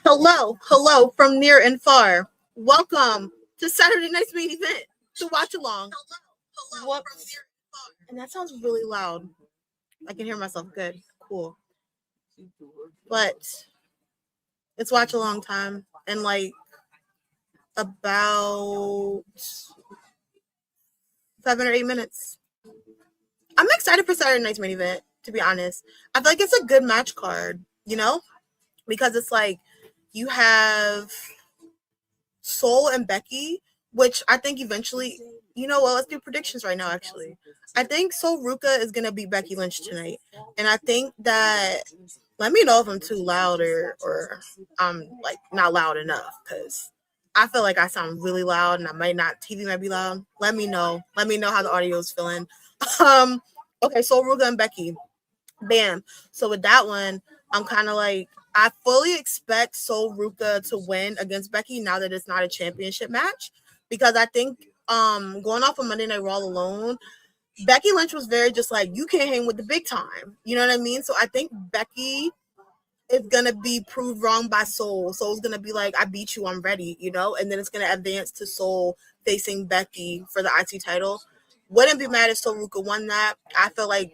Hello from near and far. Welcome to Saturday night's main event, to watch along. What? And that sounds really loud. I can hear myself good. Cool. But it's watch along time in like about 7 or 8 minutes. I'm excited for Saturday night's main event, to be honest. I feel like it's a good match card, you know? Because it's like you have Soul and Becky, which I think eventually, let's do predictions right now, actually. I think Soul Ruca is going to beat Becky Lynch tonight. And I think that, let me know if I'm too loud or I'm like not loud enough, because I feel like I sound really loud and TV might be loud. Let me know. Let me know how the audio is feeling. Okay, Soul Ruca and Becky. Bam. So with that one, I'm kind of like, I fully expect Soul Ruca to win against Becky now that it's not a championship match, because I think going off of Monday Night Raw alone, Becky Lynch was very just like, you can't hang with the big time. You know what I mean? So I think Becky is going to be proved wrong by Soul. Soul's going to be like, I beat you, I'm ready, and then it's going to advance to Soul facing Becky for the IC title. Wouldn't be mad if Soul Ruca won that. I feel like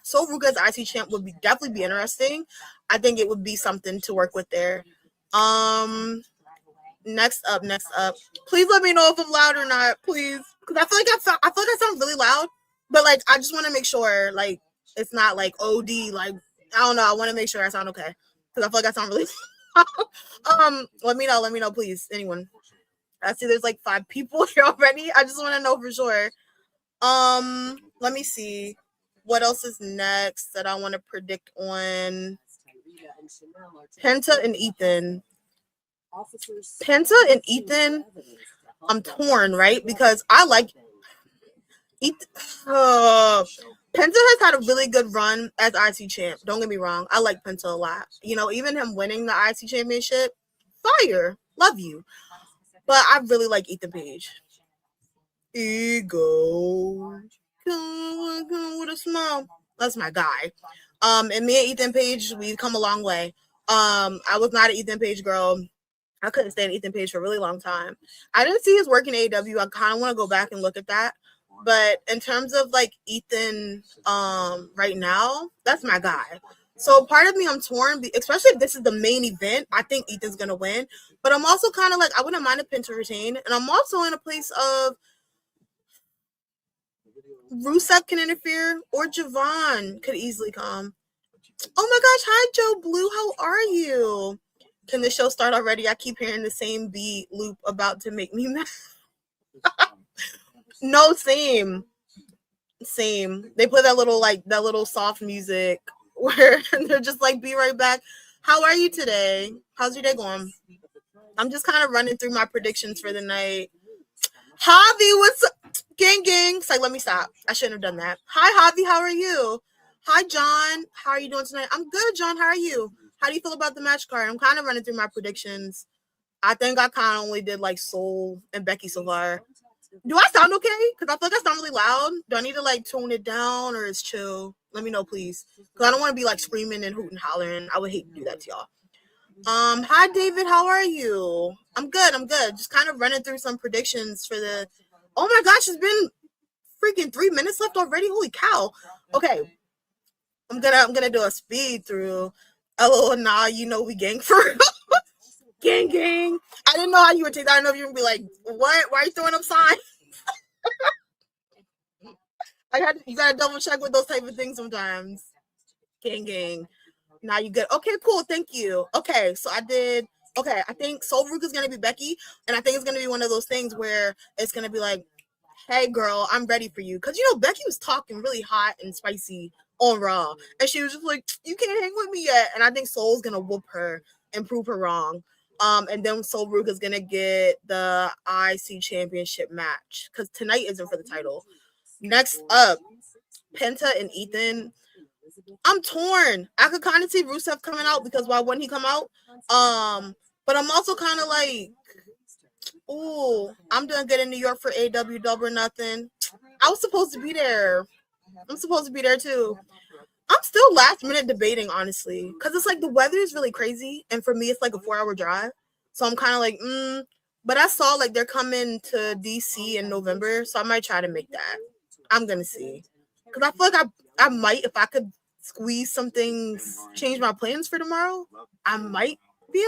Soul Ruca as IC champ would definitely be interesting. I think it would be something to work with there. Next up. Please let me know if I'm loud or not, please, because I feel like I sound really loud, but like I just want to make sure like it's not like OD. Like I don't know. I want to make sure I sound okay, because I feel like I sound really. Let me know, please. Anyone? I see there's like 5 people here already. I just want to know for sure. Let me see. What else is next that I want to predict on? Penta and Ethan. I'm torn, right? Because I like Ethan. Penta has had a really good run as IC champ. Don't get me wrong. I like Penta a lot. Even him winning the IC championship, fire. Love you. But I really like Ethan Page. Ego. With a smile. That's my guy. And me and Ethan Page, we've come a long way. I was not an Ethan Page girl. I couldn't stand Ethan Page for a really long time. I didn't see his work in AEW. I kind of want to go back and look at that. But in terms of like Ethan, right now, that's my guy. So part of me, I'm torn, especially if this is the main event. I think Ethan's gonna win, but I'm also kind of like, I wouldn't mind a Penta retain, and I'm also in a place of Rusev can interfere, or Javon could easily come. Oh my gosh, hi Joe Blue, how are you? Can the show start already? I keep hearing the same beat loop about to make me mad. No, same. They play that little soft music where they're just like, be right back. How are you today? How's your day going? I'm just kind of running through my predictions for the night. Javi, what's up? Gang. It's like, let me stop. I shouldn't have done that. Hi, Javi. How are you? Hi, John. How are you doing tonight? I'm good, John. How are you? How do you feel about the match card? I'm kind of running through my predictions. I think I kind of only did like Soul and Becky so far. Do I sound okay? Because I feel like I sound really loud. Do I need to like tone it down, or it's chill? Let me know, please. Because I don't want to be like screaming and hooting and hollering. I would hate to do that to y'all. Hi David, how are you? I'm good, I'm good. Just kind of running through some predictions for the oh my gosh, it's been freaking 3 minutes left already. Holy cow. Okay. I'm gonna do a speed through. Oh nah, you know we gang for gang gang. I didn't know how you would take that. I didn't know if you would be like, what? Why are you throwing up signs? You gotta double check with those type of things sometimes. Gang gang. Now you good. Okay, cool. Thank you. Okay, so I think Soul Ruca is gonna be Becky, and I think it's gonna be one of those things where it's gonna be like, hey girl, I'm ready for you. Cause Becky was talking really hot and spicy on Raw. And she was just like, you can't hang with me yet. And I think Soul's gonna whoop her and prove her wrong. And then Soul Ruca is gonna get the IC championship match. Cause tonight isn't for the title. Next up, Penta and Ethan. I'm torn. I could kind of see Rusev coming out because why wouldn't he come out? But I'm also kind of like, ooh, I'm doing good in New York for AW Double or Nothing. I was supposed to be there. I'm supposed to be there too. I'm still last minute debating, honestly, because it's like the weather is really crazy, and for me, it's like a 4-hour drive. So I'm kind of like, But I saw like they're coming to DC in November, so I might try to make that. I'm gonna see, because I feel like I might, if I could squeeze some things, change my plans for tomorrow. I might be.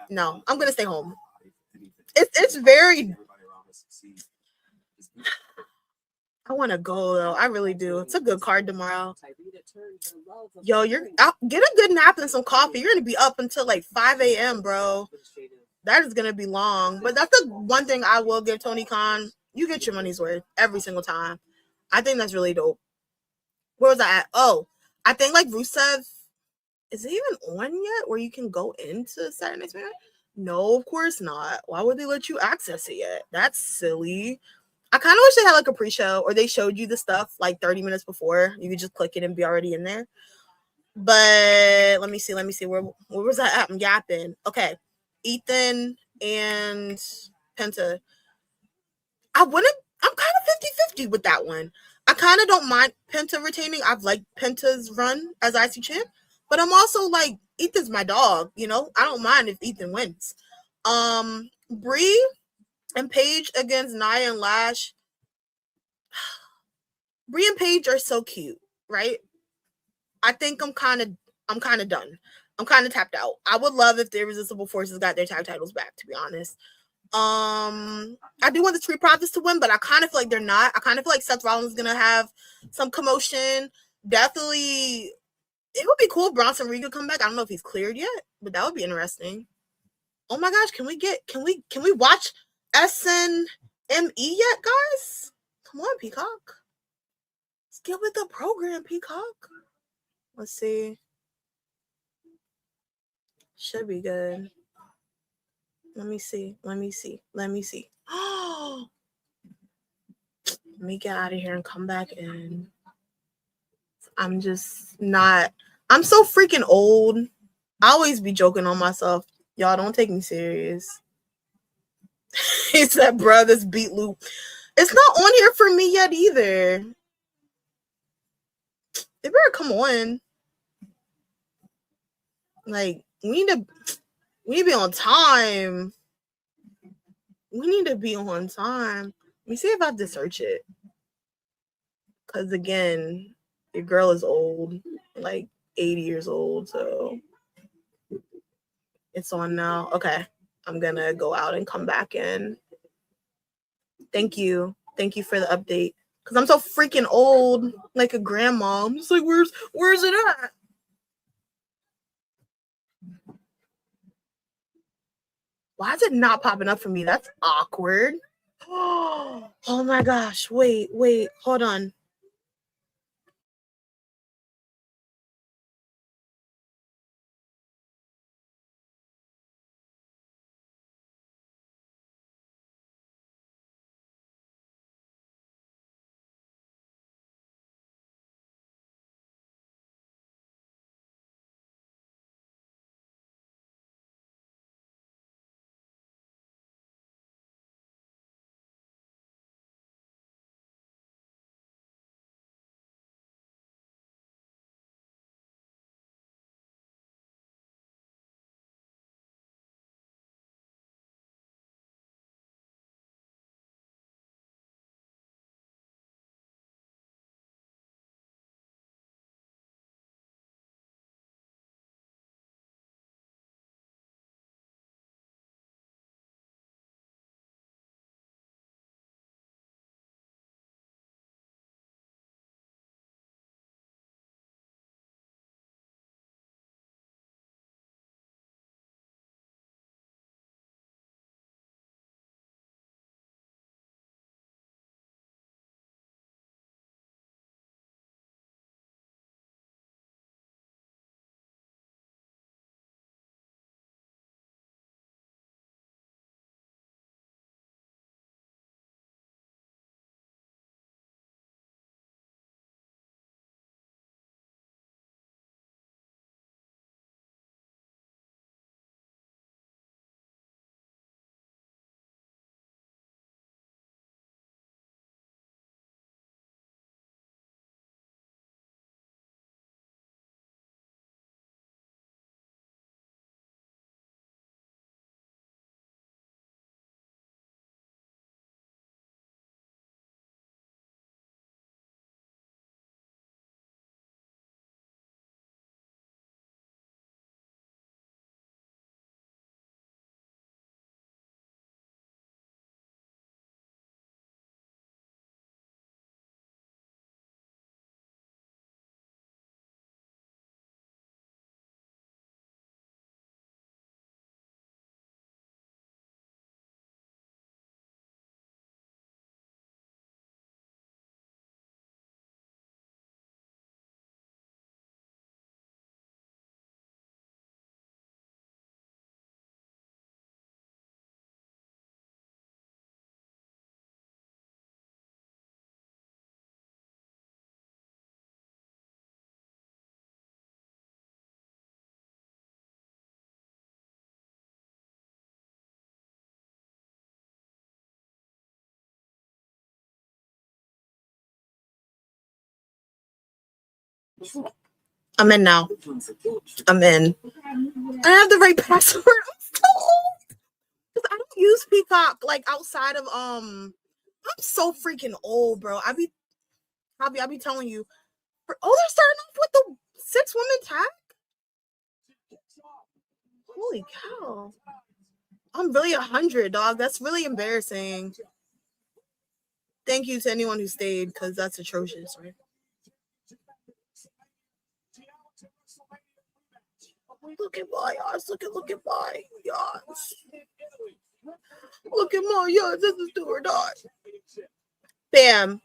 No, I'm gonna stay home. It's very. I want to go though. I really do. It's a good card tomorrow. Yo, get a good nap and some coffee. You're gonna be up until like 5 a.m., bro. That is gonna be long. But that's the one thing I will give Tony Khan. You get your money's worth every single time. I think that's really dope. Where was I at? Oh, I think like Rusev. Is it even on yet where you can go into Saturday Night SmackDown? No, of course not. Why would they let you access it yet? That's silly. I kind of wish they had like a pre-show or they showed you the stuff like 30 minutes before. You could just click it and be already in there. But let me see. Where was that at? I'm yapping. Okay. Ethan and Penta. I'm kind of 50-50 with that one. I kind of don't mind Penta retaining. I've liked Penta's run as IC champ. But I'm also like, Ethan's my dog, I don't mind if Ethan wins. Brie and Paige against Nia and Lash. Brie and Paige are so cute, right? I think I'm kind of done. I'm kind of tapped out. I would love if the Irresistible Forces got their tag titles back, to be honest. I do want the Street Profits to win, but I kind of feel like they're not. I kind of feel like Seth Rollins is gonna have some commotion. Definitely, it would be cool if Bronson Reed could come back. I don't know if he's cleared yet, but that would be interesting. Oh my gosh, can we watch SNME yet, guys? Come on, Peacock. Let's get with the program, Peacock. Let's see. Should be good. Let me see. Oh, let me get out of here and come back in. I'm just not. I'm so freaking old. I always be joking on myself. Y'all don't take me serious. He said, bruh, this beat loop. It's not on here for me yet either. They better come on. Like, we need to be on time. We need to be on time. Let me see if I have to search it. Because again, your girl is old, like 80 years old, so it's on now. Okay. I'm gonna go out and come back in. Thank you for the update. Because I'm so freaking old, like a grandma. I'm just like, where's it at? Why is it not popping up for me? That's awkward. Oh my gosh. Wait, hold on. I'm in now. I'm in. I have the right password. I'm so old. Because I don't use Peacock like outside of I'm so freaking old, bro. I be telling you. They're starting off with the 6-woman tag. Holy cow! I'm really 100, dog. That's really embarrassing. Thank you to anyone who stayed, because that's atrocious, right? Look at my ass. Look at my ass. Look at my ass. This is do or die. Bam.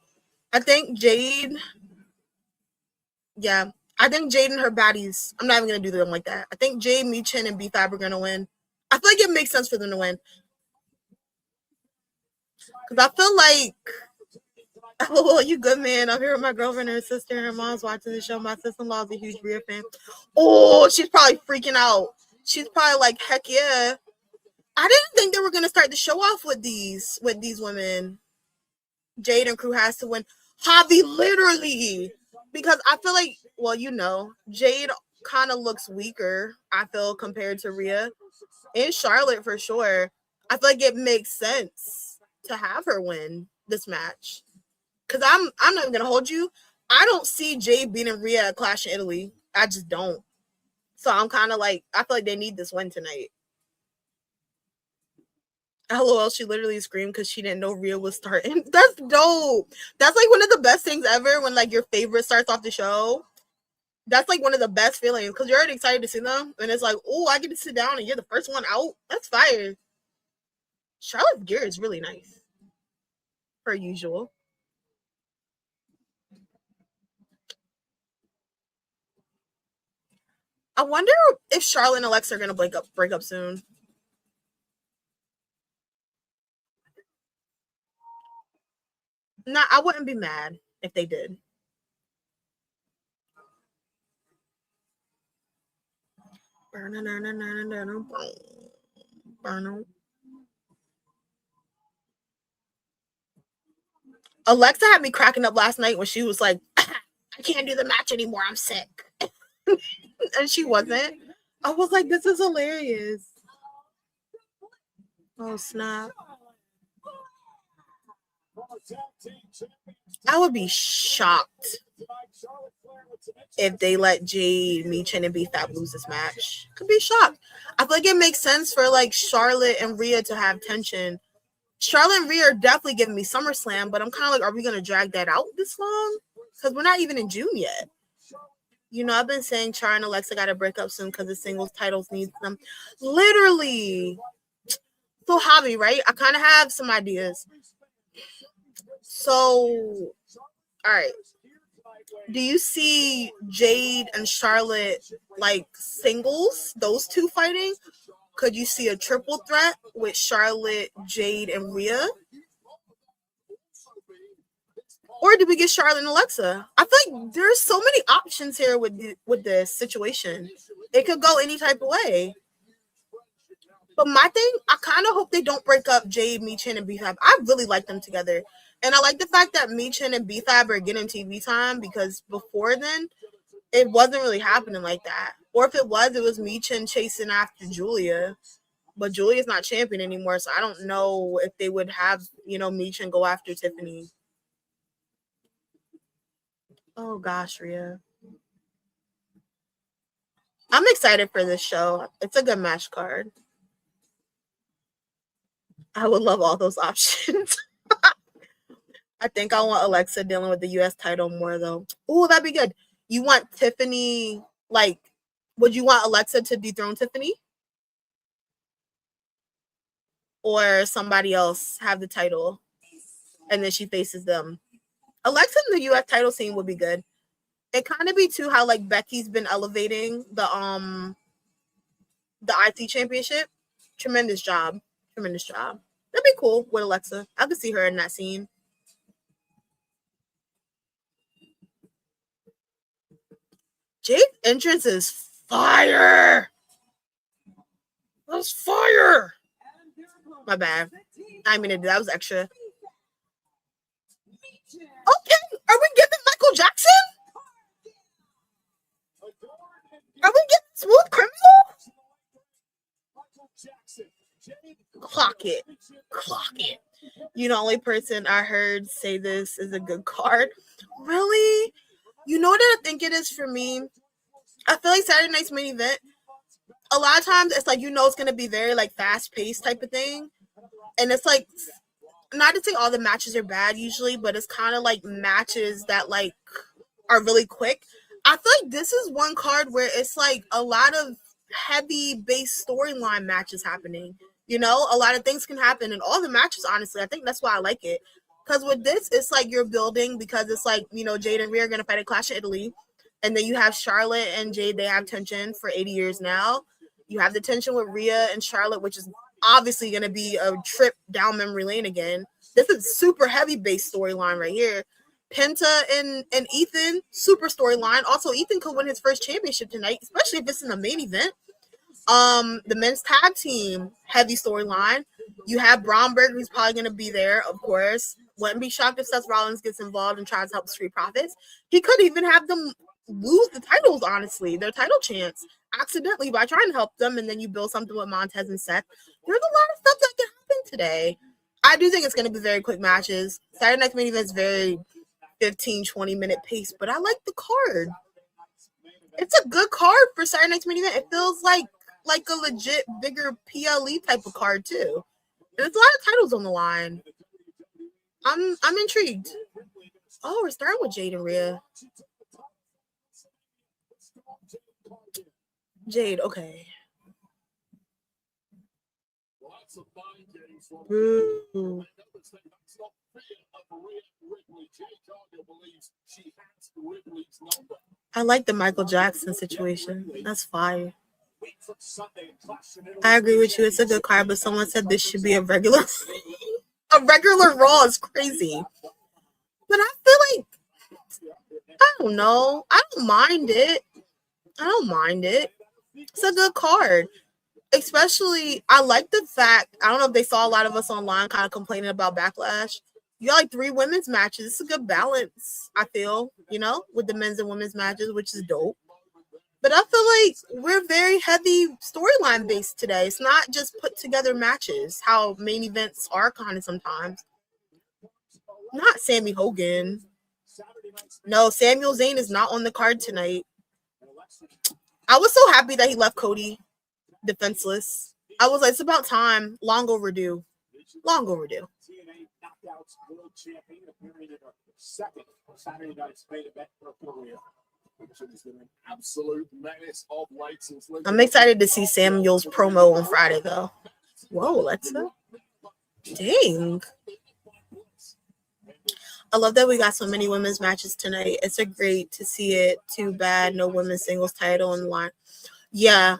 I think Jade. Yeah. I think Jade and her baddies. I'm not even going to do them like that. I think Jade, Michin, and B-Fab are going to win. I feel like it makes sense for them to win. Because I feel like, oh, you good, man. I'm here with my girlfriend and her sister and her mom's watching the show. My sister-in-law is a huge Rhea fan. Oh, she's probably freaking out. She's probably like, heck yeah. I didn't think they were going to start the show off with these women. Jade and crew has to win. Javi, literally. Because I feel like, well, Jade kind of looks weaker, I feel, compared to Rhea. And Charlotte, for sure. I feel like it makes sense to have her win this match. Because I'm not even going to hold you. I don't see Jade beating Rhea at Clash in Italy. I just don't. So I'm kind of like, I feel like they need this win tonight. LOL, she literally screamed because she didn't know Rhea was starting. That's dope. That's like one of the best things ever when like your favorite starts off the show. That's like one of the best feelings because you're already excited to see them. And it's like, oh, I get to sit down and you're the first one out. That's fire. Charlotte's gear is really nice. Per usual. I wonder if Charlotte and Alexa are going to break up soon. Nah, I wouldn't be mad if they did. Alexa had me cracking up last night when she was like, I can't do the match anymore. I'm sick. And she wasn't. I was like, this is hilarious. Oh, snap. I would be shocked if they let Jade, Michin, and B-Fab lose this match. Could be shocked. I feel like it makes sense for like Charlotte and Rhea to have tension. Charlotte and Rhea are definitely giving me SummerSlam, but I'm kind of like, are we going to drag that out this long? Because we're not even in June yet. I've been saying Char and Alexa got to break up soon because the singles titles need them. Literally. So, Javi, right? I kind of have some ideas. So, all right. Do you see Jade and Charlotte like singles, those two fighting? Could you see a triple threat with Charlotte, Jade, and Rhea? Or do we get Charlotte and Alexa? I feel like there's so many options here with this situation. It could go any type of way. But my thing, I kind of hope they don't break up Jade, Michin, and B-Fab. I really like them together. And I like the fact that Michin and B-Fab are getting TV time because before then, it wasn't really happening like that. Or if it was Michin chasing after Julia. But Julia's not champion anymore, so I don't know if they would have, Michin go after Tiffany. Oh, gosh, Rhea. I'm excited for this show. It's a good match card. I would love all those options. I think I want Alexa dealing with the U.S. title more, though. Oh, that'd be good. You want Tiffany, like, would you want Alexa to dethrone Tiffany? Or somebody else have the title and then she faces them? Alexa in the U.S. title scene would be good. It kind of be too how like Becky's been elevating the IC championship. Tremendous job. That'd be cool with Alexa. I could see her in that scene. Jade's entrance is fire. That's fire. My bad. I mean, that was extra. Okay, are we giving Michael Jackson? Clock it. Clock it. You know, the only person I heard say this is a good card. Really? You know what I think it is for me? I feel like Saturday night's main event, a lot of times it's like, you know, it's going to be very like fast paced type of thing. And it's like, not to say all the matches are bad usually, but it's kind of like matches that like are really quick. I feel like this is one card where it's like a lot of heavy base storyline matches happening. You know, a lot of things can happen in all the matches, honestly. I think that's why I like it. Because with this, it's like you're building, because it's like, you know, Jade and Rhea are going to fight at Clash of Italy. And then you have Charlotte and Jade, they have tension for 80 years now. You have the tension with Rhea and Charlotte, which is obviously going to be a trip down memory lane again. This is super heavy base storyline right here. Penta and Ethan, super storyline. Also, Ethan could win his first championship tonight, especially if it's in the main event. The men's tag team, heavy storyline. You have Bromberg, who's probably going to be there, of course. Wouldn't be shocked if Seth Rollins gets involved and tries to help Street Profits. He could even have them lose the titles, honestly, their title chance, accidentally by trying to help them, and then you build something with Montez and Seth. There's a lot of stuff that can happen today. I do think it's going to be very quick matches. Saturday Night's main event is very 15, 20-minute pace, but I like the card. It's a good card for Saturday Night's main event. It feels like a legit bigger PLE type of card too. There's a lot of titles on the line. I'm intrigued. Oh, we're starting with Jade and Rhea. Jade, okay. Ooh. I like the Michael Jackson situation. That's fire. I agree with you. It's a good card, but someone said this should be a regular Raw is crazy. But I feel like, I don't know. I don't mind it. It's a good card. Especially, I like the fact, I don't know if they saw a lot of us online kind of complaining about Backlash. You got like 3 women's matches. It's a good balance, I feel, you know, with the men's and women's matches, which is dope. But I feel like we're very heavy storyline based today. It's not just put together matches, how main events are kind of sometimes. Not Sammy Hogan. No, Samuel Zayn is not on the card tonight. I was so happy that he left Cody defenseless. I was like, it's about time. Long overdue. I'm excited to see Samuel's promo on Friday, though. Whoa, let's go. Dang. I love that we got so many women's matches tonight. It's a great to see it. Too bad no women's singles title on the line. Yeah.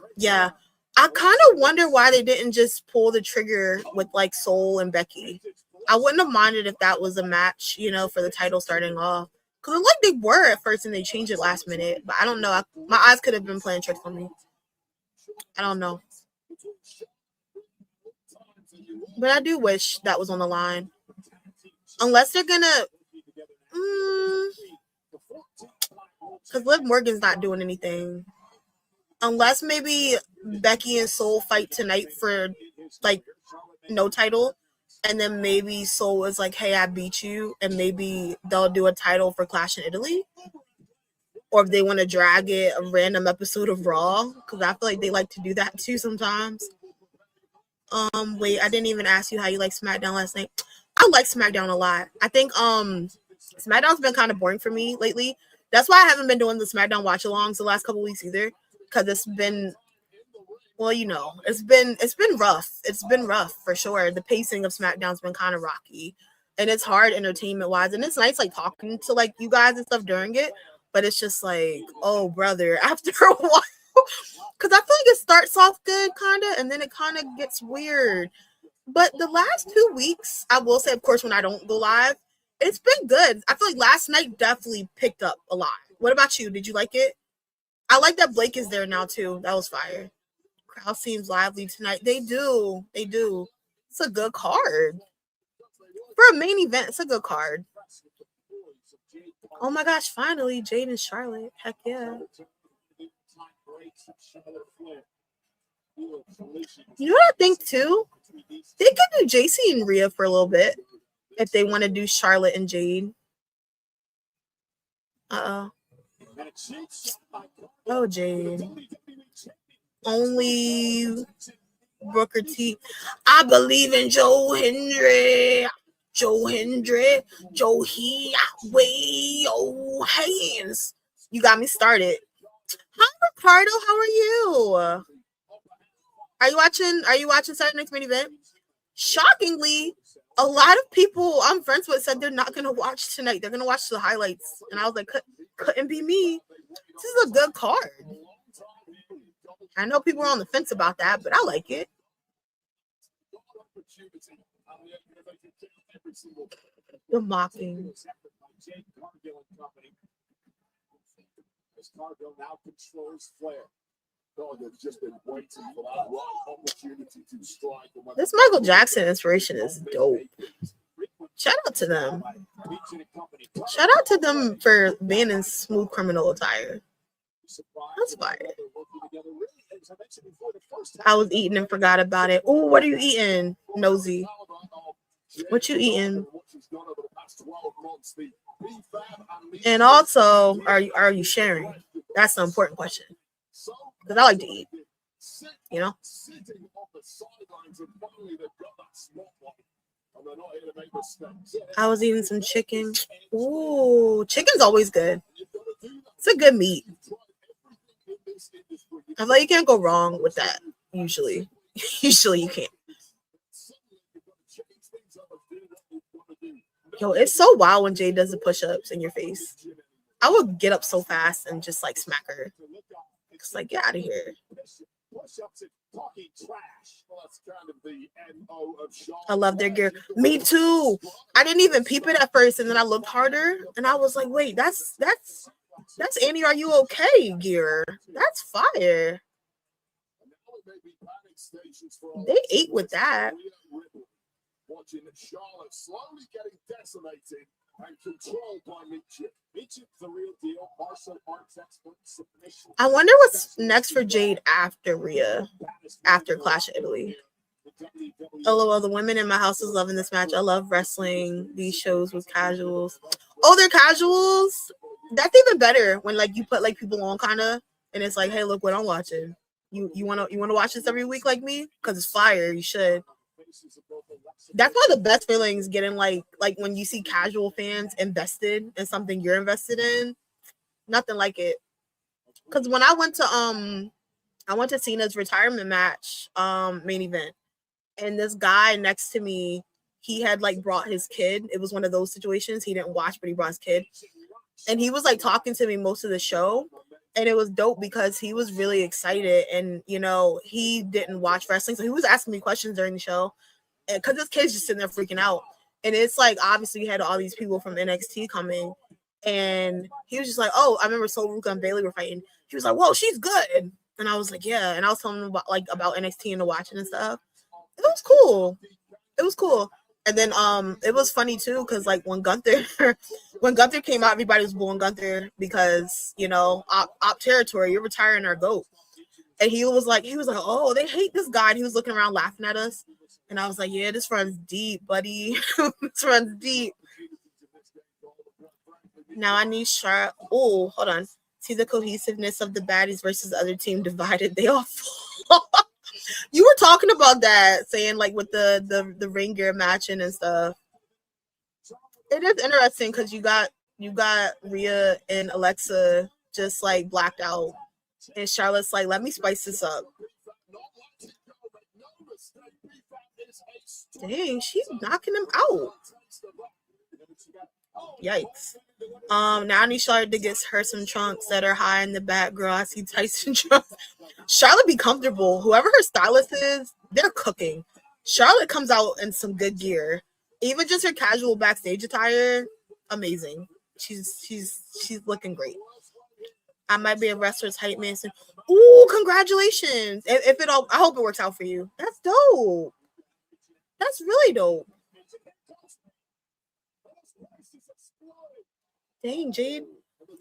I kind of wonder why they didn't just pull the trigger with like Soul and Becky. I wouldn't have minded if that was a match, you know, for the title starting off. Because like they were at first and they changed it last minute. But I don't know. My eyes could have been playing tricks on me. I don't know. But I do wish that was on the line. Unless they're going to... Because Liv Morgan's not doing anything. Unless maybe Becky and Soul fight tonight for, like, no title. And then maybe Soul is like, hey, I beat you. And maybe they'll do a title for Clash in Italy. Or if they want to drag it, a random episode of Raw. Because I feel like they like to do that too sometimes. Wait, I didn't even ask you how you like SmackDown last night. I like SmackDown a lot. I think SmackDown's been kind of boring for me lately. That's why I haven't been doing the SmackDown watch-alongs the last couple weeks either. Because it's been, well, you know, it's been rough. It's been rough for sure. The pacing of SmackDown's been kind of rocky, and it's hard entertainment-wise. And it's nice like talking to like you guys and stuff during it, but it's just like, oh brother, after a while, because I feel like it starts off good kind of, and then it kind of gets weird. But the last 2 weeks, I will say, of course, when I don't go live, it's been good. I feel like last night definitely picked up a lot. What about you? Did you like it? I like that Blake is there now, too. That was fire. Crowd seems lively tonight. They do. It's a good card. For a main event, it's a good card. Oh, my gosh. Finally, Jade and Charlotte. Heck yeah. You know what I think too? They could do JC and Rhea for a little bit if they want to do Charlotte and Jade. Uh-oh. Oh, Jade. Only Booker T. I believe in Joe Hendry. Joe Hendry. Joe He. Way. Oh, hands. You got me started. Hi, Ricardo. How are you? Are you watching Saturday Night's Main Event? Shockingly, a lot of people I'm friends with said they're not gonna watch tonight. They're gonna watch the highlights. And I was like, couldn't be me. This is a good card. I know people are on the fence about that, but I like it. The mocking. Cargill now controls flair. Just been waiting for that right opportunity to strike. This Michael Jackson inspiration is dope. Shout out to them. Shout out to them for being in smooth criminal attire. That's fire. I was eating and forgot about it. Oh, what are you eating, Nosy? What you eating? And also, are you sharing? That's the important question. Because I like to eat. You know? I was eating some chicken. Ooh, chicken's always good. It's a good meat. I feel like you can't go wrong with that, usually. Usually you can't. Yo, it's so wild when Jade does the push-ups in your face. I would get up so fast and just like smack her. It's like, get out of here. I love their gear. Me too. I didn't even peep it at first, and then I looked harder, and I was like, wait, that's Annie, are you okay gear? That's fire. They ate with that. Watching Charlotte slowly getting decimated and controlled by Michin. Michin's the real deal. Martial arts expert submission. I wonder what's next for Jade after Rhea, after Clash of Italy. LOL, the women in my house is loving this match. I love wrestling these shows with casuals. Oh, they're casuals? That's even better when like you put like people on kind of, and it's like, hey, look what I'm watching. You wanna watch this every week like me? Because it's fire. You should. That's one of the best feelings, getting like when you see casual fans invested in something you're invested in. Nothing like it. Because when I went to Cena's retirement match main event, and this guy next to me, he had like brought his kid. It was one of those situations. He didn't watch, but he brought his kid, and he was like talking to me most of the show. And it was dope because he was really excited, and you know, he didn't watch wrestling, so he was asking me questions during the show. And because this kid's just sitting there freaking out, and it's like obviously you had all these people from NXT coming, and he was just like, "Oh, I remember Ruca and Bailey were fighting." He was like, "Whoa, she's good," and I was like, "Yeah," and I was telling him about NXT and the watching and stuff. It was cool. It was cool. And then it was funny too because like when Gunther came out, everybody was booing Gunther because, you know, op territory, you're retiring our GOAT. And he was like, oh, they hate this guy. And he was looking around laughing at us. And I was like, yeah, this runs deep, buddy. This runs deep. Now I need sharp. Oh, hold on. See the cohesiveness of the baddies versus the other team divided. They all fall. You were talking about that, saying like with the ring gear matching and stuff. It is interesting because you got Rhea and Alexa just like blacked out, and Charlotte's like, let me spice this up. Dang, she's knocking him out. Yikes. Now I need Charlotte to get her some trunks that are high in the back. Girl, I see Tyson trunks. Charlotte be comfortable. Whoever her stylist is, they're cooking. Charlotte comes out in some good gear. Even just her casual backstage attire, amazing. She's looking great. I might be a wrestler's hype man soon. Ooh, congratulations. If it all, I hope it works out for you. That's dope. That's really dope. Dang, Jade.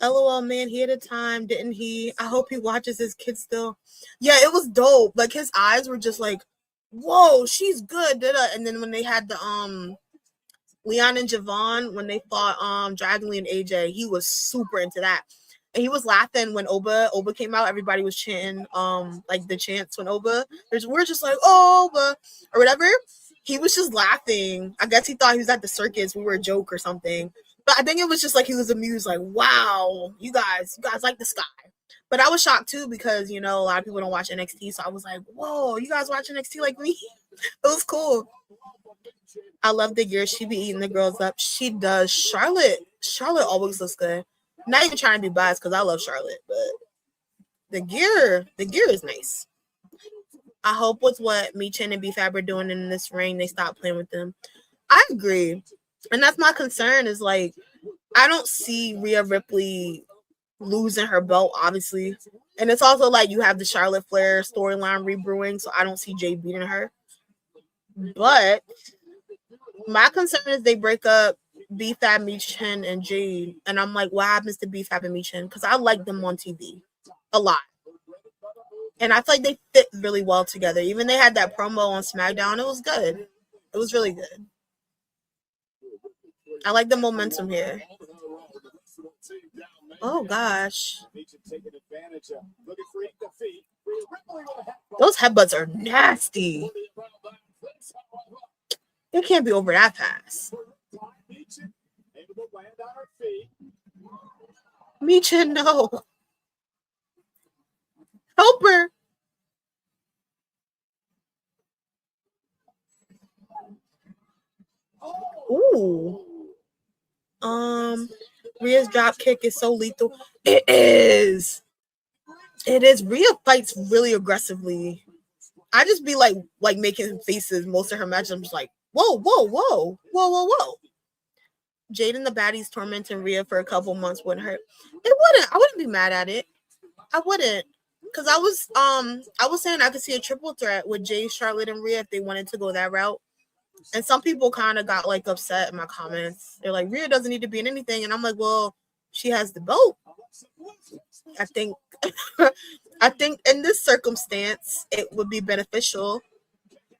LOL, man, he had a time, didn't he? I hope he watches his kids still. Yeah, it was dope. Like his eyes were just like, whoa, she's good. Da-da. And then when they had the Leon and Javon, when they fought Dragon Lee and AJ, he was super into that. And he was laughing when Oba came out. Everybody was chanting like the chants when Oba. We're just like Oba or whatever. He was just laughing. I guess he thought he was at the circus. We were a joke or something. But I think it was just like he was amused, like, wow, you guys like this guy. But I was shocked too because, you know, a lot of people don't watch NXT. So I was like, whoa, you guys watch NXT like me? It was cool. I love the gear. She be eating the girls up. She does. Charlotte always looks good. Not even trying to be biased because I love Charlotte, but the gear is nice. I hope with what Michin and B-Fab are doing in this ring, they stop playing with them. I agree. And that's my concern is like, I don't see Rhea Ripley losing her belt, obviously. And it's also like you have the Charlotte Flair storyline rebrewing, so I don't see Jade beating her. But my concern is they break up B-Fab, Michin, and Jade. And I'm like, what happens to B-Fab and Michin? Because I like them on TV a lot. And I feel like they fit really well together. Even they had that promo on SmackDown. It was good. It was really good. I like the momentum here. Oh, gosh. Those headbutts are nasty. It can't be over that fast. Michin, no. Help her. Ooh. Rhea's drop kick is so lethal. It is. It is. Rhea fights really aggressively. I just be like making faces most of her matches. I'm just like, whoa, whoa, whoa, whoa, whoa, whoa. Jade and the baddies tormenting Rhea for a couple months wouldn't hurt. It wouldn't. I wouldn't be mad at it. I wouldn't. Because I was saying I could see a triple threat with Jade, Charlotte, and Rhea if they wanted to go that route. And some people kind of got like upset in my comments. They're like, Rhea doesn't need to be in anything. And I'm like, well, she has the belt. I think I think in this circumstance it would be beneficial.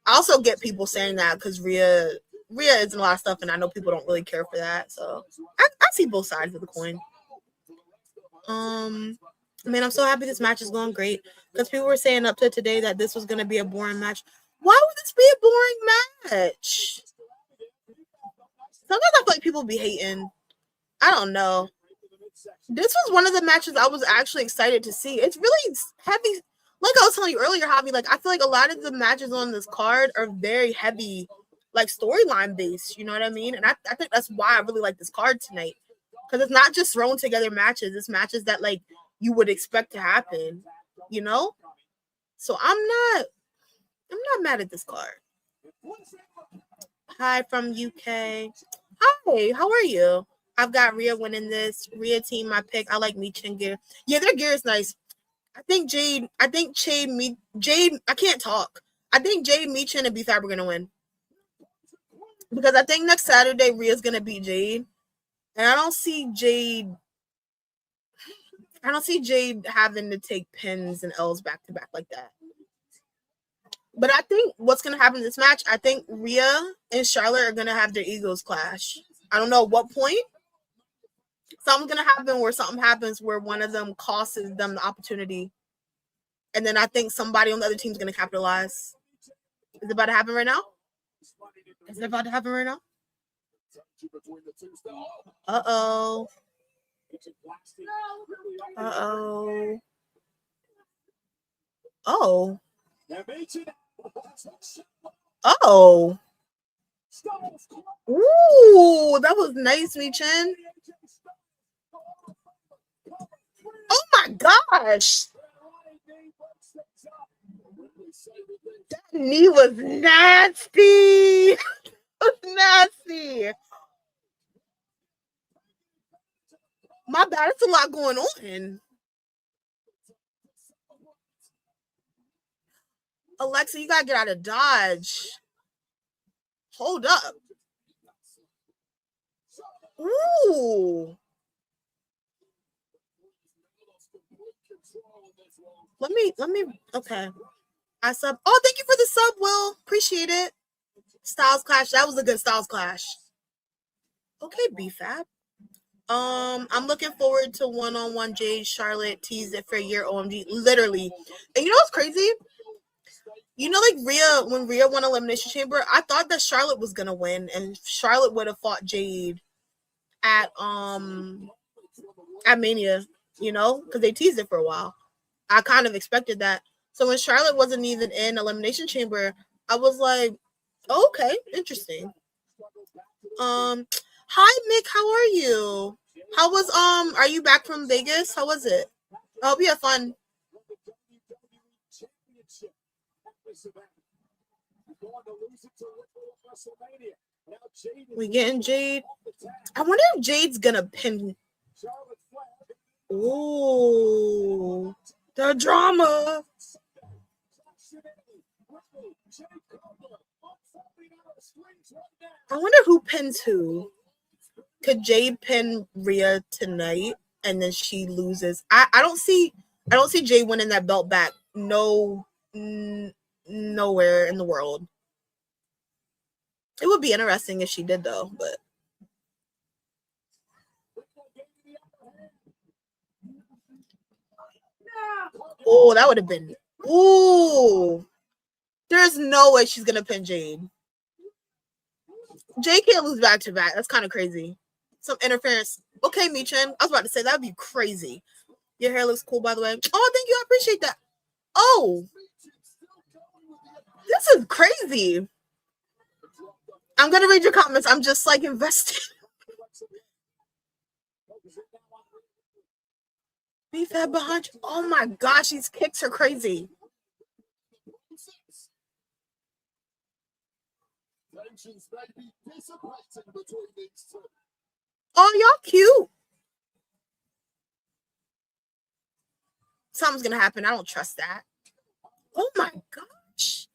I also get people saying that because Rhea is in a lot of stuff, and I know people don't really care for that. So I see both sides of the coin. Man, I'm so happy this match is going great because people were saying up to today that this was going to be a boring match. Why would this be a boring match? Sometimes I feel like people be hating. I don't know. This was one of the matches I was actually excited to see. It's really heavy. Like I was telling you earlier, Javi, like I feel like a lot of the matches on this card are very heavy, like storyline based. You know what I mean? And I think that's why I really like this card tonight. Because it's not just thrown together matches. It's matches that like you would expect to happen, you know? So I'm not mad at this card. Hi from UK. Hi, how are you? I've got Rhea winning this. Rhea team, my pick. I like Michin gear. Yeah, their gear is nice. I think Jade, I can't talk. I think Jade, Michin, and B-Fab are going to win. Because I think next Saturday, Rhea's going to beat Jade. And I don't see Jade having to take pins and L's back to back like that. But I think what's going to happen in this match, I think Rhea and Charlotte are going to have their egos clash. I don't know at what point. Something's going to happen where something happens where one of them costs them the opportunity. And then I think somebody on the other team is going to capitalize. Is it about to happen right now? Uh-oh. Oh. Oh. Ooh, that was nice, Michin. Oh my gosh. That knee was nasty. Nasty. My bad. It's a lot going on. Alexa, you gotta get out of Dodge. Hold up. Ooh. Let me. Okay. I sub. Oh, thank you for the sub, Will. Appreciate it. Styles Clash. That was a good Styles Clash. Okay, BFAB. I'm looking forward to one-on-one Jade Charlotte tease it for a year. OMG, literally. And you know what's crazy? You know, like Rhea, when Rhea won Elimination Chamber, I thought that Charlotte was gonna win, and Charlotte would have fought Jade at Mania. You know, because they teased it for a while. I kind of expected that. So when Charlotte wasn't even in Elimination Chamber, I was like, oh, okay, interesting. Hi Mick, how are you? How was are you back from Vegas? How was it? I hope you had fun. We getting Jade. I wonder if Jade's gonna pin. Ooh, the drama. I wonder who pins who. Could Jade pin Rhea tonight and then she loses? I don't see Jade winning that belt back. Nowhere in the world. It would be interesting if she did though, but oh, that would have been ooh. There's no way she's gonna pin Jade. Jade can't lose back to back. That's kind of crazy. Some interference. Okay, Michin. I was about to say that would be crazy. Your hair looks cool, by the way. Oh, thank you. I appreciate that. Oh, this is crazy. I'm gonna read your comments. I'm just like investing. Beef head behind you. Oh my gosh, these kicks are crazy. Oh, y'all cute. Something's gonna happen. I don't trust that. Oh my gosh.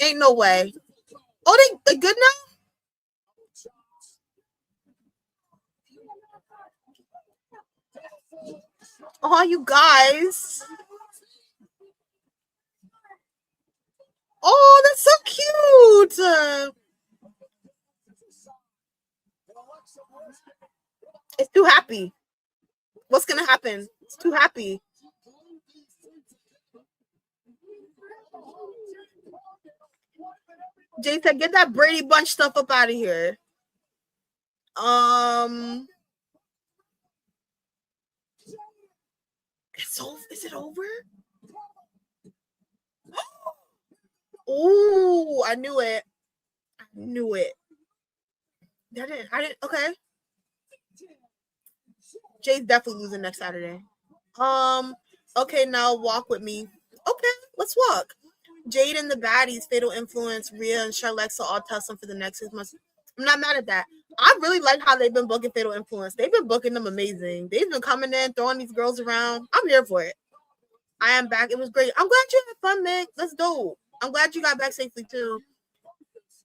Ain't no way. Oh, they good now? Oh, you guys. Oh, that's so cute. It's too happy. What's gonna happen? It's too happy. Jay said, "Get that Brady Bunch stuff up out of here." It's over. Is it over? Oh, I knew it. I knew it. I didn't. Okay. Jay's definitely losing next Saturday. Okay, now walk with me. Okay, let's walk. Jade and the baddies, Fatal Influence, Rhea and Charlotte will all tussle for the next 6 months. I'm not mad at that. I really like how they've been booking Fatal Influence. They've been booking them amazing. They've been coming in, throwing these girls around. I'm here for it. I am back. It was great. I'm glad you had fun, Mick. That's dope. I'm glad you got back safely too.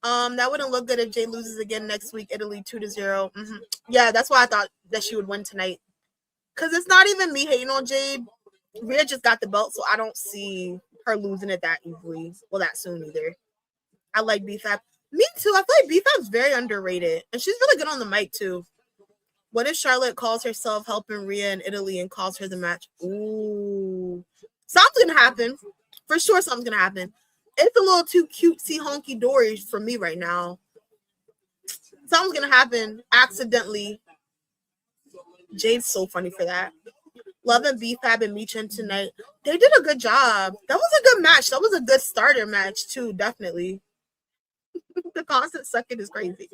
That wouldn't look good if Jade loses again next week. Italy 2-0. Mm-hmm. Yeah, that's why I thought that she would win tonight. Cause it's not even me hating on Jade. Rhea just got the belt, so I don't see her losing it that easily. Well, that soon either. I like BFAB. Me too. I feel like BFAB's very underrated, and she's really good on the mic too. What if Charlotte calls herself helping Rhea in Italy and calls her the match? Ooh, something's gonna happen. For sure, something's gonna happen. It's a little too cutesy honky dory for me right now. Something's gonna happen accidentally. Jade's so funny for that. Love and BFAB and Michin tonight. They did a good job. That was a good match. That was a good starter match too, definitely. The constant sucking is crazy.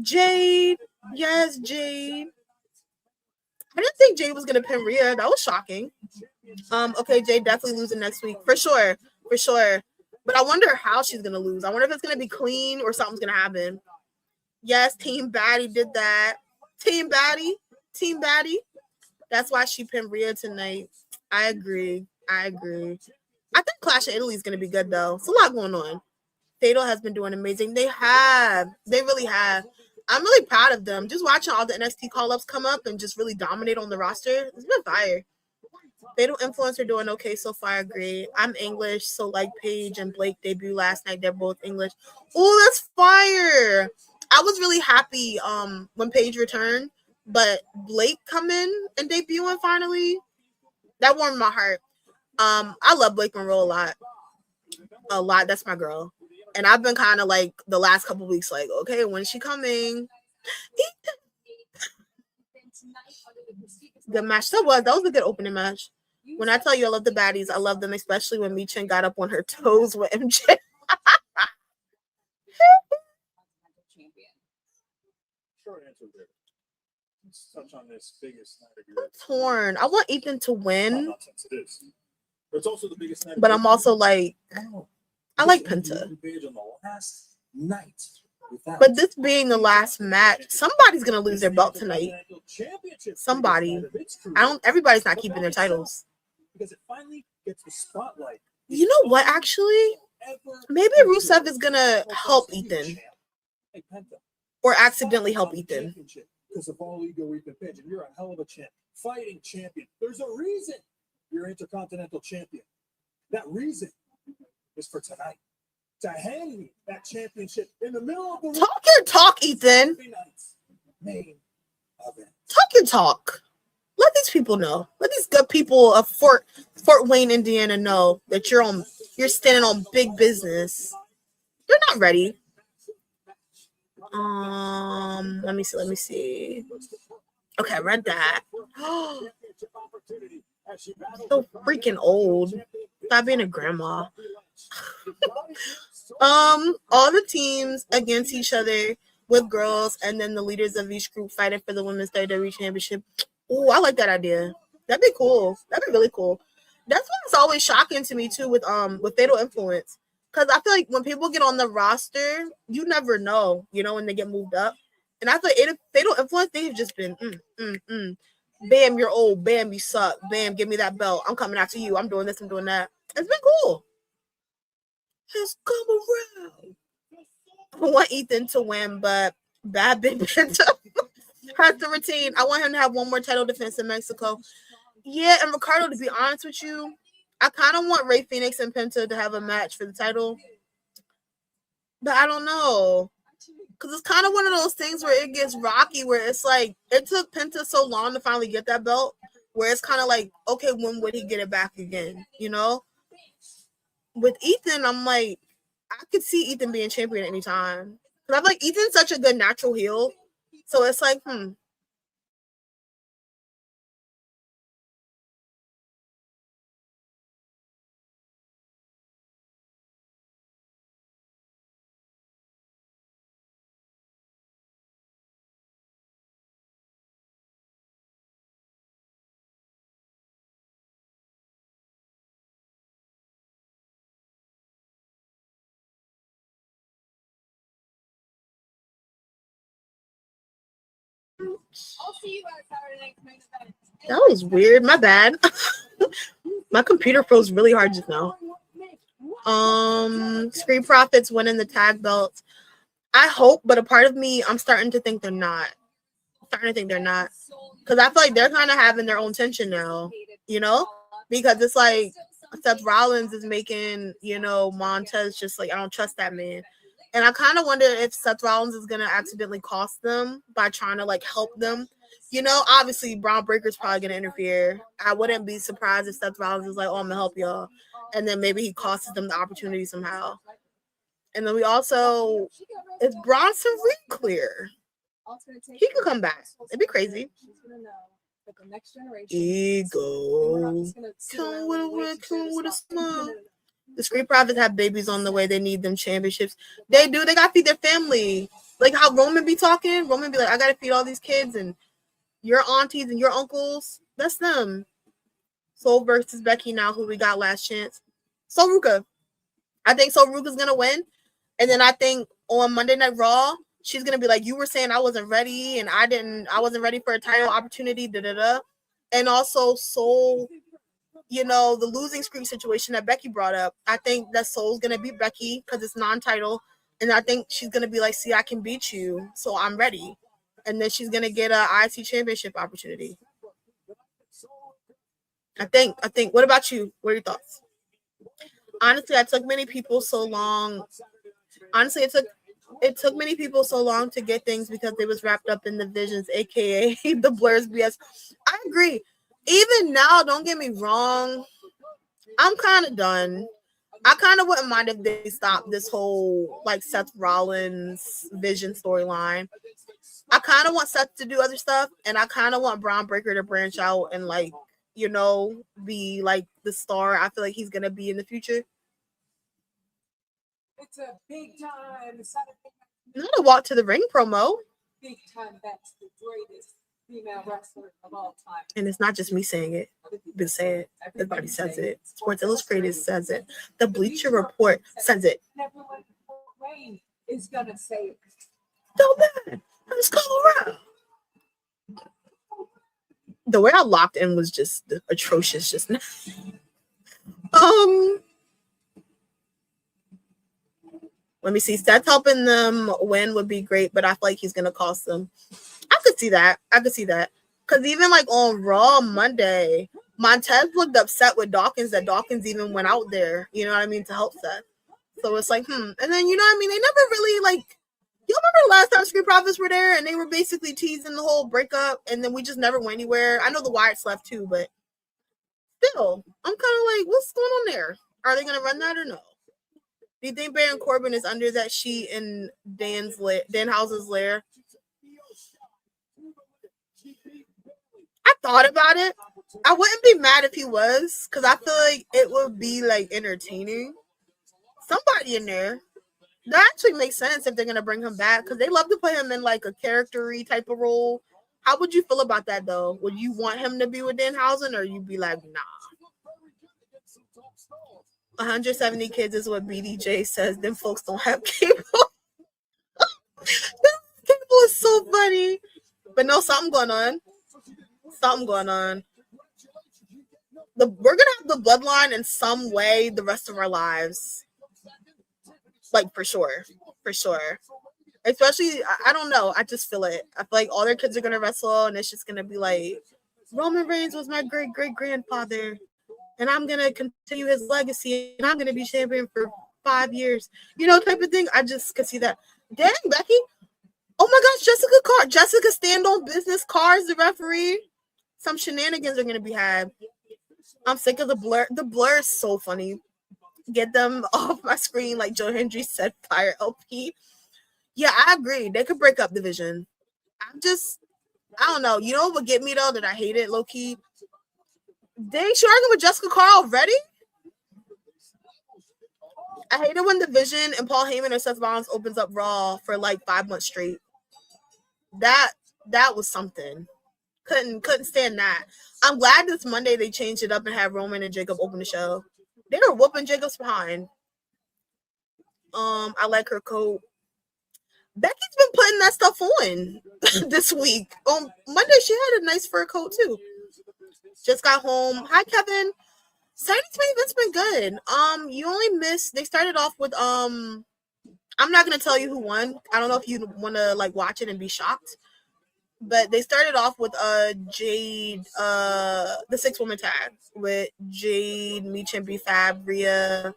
Jade. Yes, Jade. I didn't think Jade was gonna pin Rhea. That was shocking. Okay, Jade definitely losing next week. For sure. For sure. But I wonder how she's gonna lose. I wonder if it's gonna be clean or something's gonna happen. Yes, Team Baddie did that. Team Baddie. Team Baddie. That's why she pinned Rhea tonight. I agree. I think Clash of Italy is going to be good, though. It's a lot going on. Fatal has been doing amazing. They really have. I'm really proud of them. Just watching all the NXT call-ups come up and just really dominate on the roster. It's been fire. Fatal Influence are doing okay so far. I agree. I'm English, so like Paige and Blake debut last night. They're both English. Oh, that's fire. I was really happy when Paige returned, but Blake coming and debuting finally, that warmed my heart. I love Blake Monroe a lot. A lot. That's my girl. And I've been kind of like the last couple weeks, like, okay, when's she coming? Good match. That was a good opening match. When I tell you I love the baddies, I love them, especially when Michin got up on her toes with MJ. Short answer there. Let's touch on this biggest night of I'm your torn. I want Ethan to win, nonsense. It is. But it's also the biggest night. but I'm also like, I like Penta. But this being the last match, somebody's gonna lose their belt tonight. Somebody. Everybody's not keeping their titles. Because it finally gets the spotlight. You know what, actually? Maybe Rusev is gonna help Ethan. Or accidentally help Ethan. Because of all ego, Ethan Page, and you're a hell of a champ, fighting champion. There's a reason you're intercontinental champion. That reason is for tonight. To hand me that championship in the middle of the Talk your talk, Ethan. Talk your talk. Let these people know. Let these good people of Fort Wayne, Indiana know that you're standing on big business. They're not ready. Let me see. Okay, I read that. So freaking old. Stop being a grandma. All the teams against each other with girls, and then the leaders of each group fighting for the women's WWE championship. Oh, I like that idea. That'd be cool. That'd be really cool. That's what's always shocking to me too with Fatal Influence. Because I feel like when people get on the roster, you never know, when they get moved up. And I feel like Fatal Influence, they've just been bam, you're old, bam, you suck, bam, give me that belt. I'm coming after you. I'm doing this, I'm doing that. It's been cool. Has come around. I want Ethan to win, but Bad Big Penta has to retain. I want him to have one more title defense in Mexico. Yeah, and Ricardo, to be honest with you, I kind of want Rey Fenix and Penta to have a match for the title. But I don't know. Because it's kind of one of those things where it gets rocky, where it's like, it took Penta so long to finally get that belt, where it's kind of like, okay, when would he get it back again? With Ethan, I'm like, I could see Ethan being champion at any time. Because I feel like Ethan's such a good natural heel. So it's like, I'll see you at Saturday night's main event. That was weird. My bad. My computer froze really hard just now. Street Profits winning the tag belts. I hope, but a part of me, I'm starting to think they're not. Because I feel like they're kind of having their own tension now, because it's like Seth Rollins is making, Montez just like, I don't trust that man. And I kind of wonder if Seth Rollins is going to accidentally cost them by trying to like help them. Obviously Braun Breaker's probably going to interfere. I wouldn't be surprised if Seth Rollins is like, oh, I'm going to help y'all. And then maybe he costs them the opportunity somehow. And then we also, is Bronson Reed clear? He could come back. It'd be crazy. Ego. Come with a smile. The Street Profits have babies on the way. They need them championships. They do. They got to feed their family. Like how Roman be talking. Roman be like, I got to feed all these kids and your aunties and your uncles. That's them. Soul versus Becky now, who we got last chance. So Ruca. I think So Ruca's going to win. And then I think on Monday Night Raw, she's going to be like, you were saying I wasn't ready and I wasn't ready for a title opportunity. And also Soul you know, the losing streak situation that Becky brought up. I think that Soul's gonna beat Becky because it's non-title, and I think she's gonna be like, "See, I can beat you, so I'm ready," and then she's gonna get a IC championship opportunity. I think. What about you? What are your thoughts? Honestly, it took many people so long. Honestly, it took many people so long to get things because they was wrapped up in the visions, aka the Blur's BS. I agree. Even now, don't get me wrong, I'm kind of done. I kind of wouldn't mind if they stopped this whole like Seth Rollins Vision storyline. I kind of want Seth to do other stuff, and I kind of want Braun Breaker to branch out and like, you know, be like the star I feel like he's gonna be in the future. It's a big time Saturday. Not a walk to the ring promo. Big time. That's the greatest female wrestler of all time. And it's not just me saying it. Been saying it. Everybody says it. Sports Illustrated says it. The Bleacher Report says it. Everyone Wayne is gonna say it. Don't bad. Let's go around. The way I locked in was just atrocious just now. Let me see. Seth helping them win would be great, but I feel like he's gonna cost them. I could see that. Because even like on Raw Monday, Montez looked upset with Dawkins that Dawkins even went out there, you know what I mean, to help Seth. So it's like, And then, you know what I mean? They never really like, you remember the last time Street Profits were there and they were basically teasing the whole breakup and then we just never went anywhere. I know the Wyatts left too, but still, I'm kind of like, what's going on there? Are they going to run that or no? Do you think Baron Corbin is under that sheet in Danhausen's lair? I thought about it. I wouldn't be mad if he was, because I feel like it would be like entertaining. Somebody in there. That actually makes sense if they're gonna bring him back, because they love to put him in like a character-y type of role. How would you feel about that though? Would you want him to be with Danhausen, or you'd be like, nah? 170 kids is what BDJ says. Them folks don't have cable. Cable is so funny. But no, something going on. We're gonna have the bloodline in some way the rest of our lives. Like for sure. Especially, I don't know. I just feel it. I feel like all their kids are gonna wrestle, and it's just gonna be like, Roman Reigns was my great great grandfather, and I'm gonna continue his legacy, and I'm gonna be champion for 5 years. You know, type of thing. I just could see that. Dang, Becky. Oh my gosh, Jessica Carr. Jessica stand on business. Carr is the referee. Some shenanigans are gonna be had. I'm sick of the blur. The blur is so funny. Get them off my screen, like Joe Hendry said. Fire LP. Yeah, I agree. They could break up the Division. I don't know. You know what would get me though? That I hate it, low key. Dang, she arguing with Jessica Carr already? I hate it when the Division and Paul Heyman or Seth Rollins opens up Raw for like 5 months straight. That was something. Couldn't stand that. I'm glad this Monday they changed it up and had Roman and Jacob open the show. They were whooping Jacob's behind. I like her coat. Becky's been putting that stuff on this week. On Monday, she had a nice fur coat too. Just got home. Hi, Kevin. Saturday's main event's been good. You only missed. They started off with I'm not gonna tell you who won. I don't know if you want to like watch it and be shocked. But they started off with Jade, the 6-woman tag with Jade, Michin, Fab, Rhea,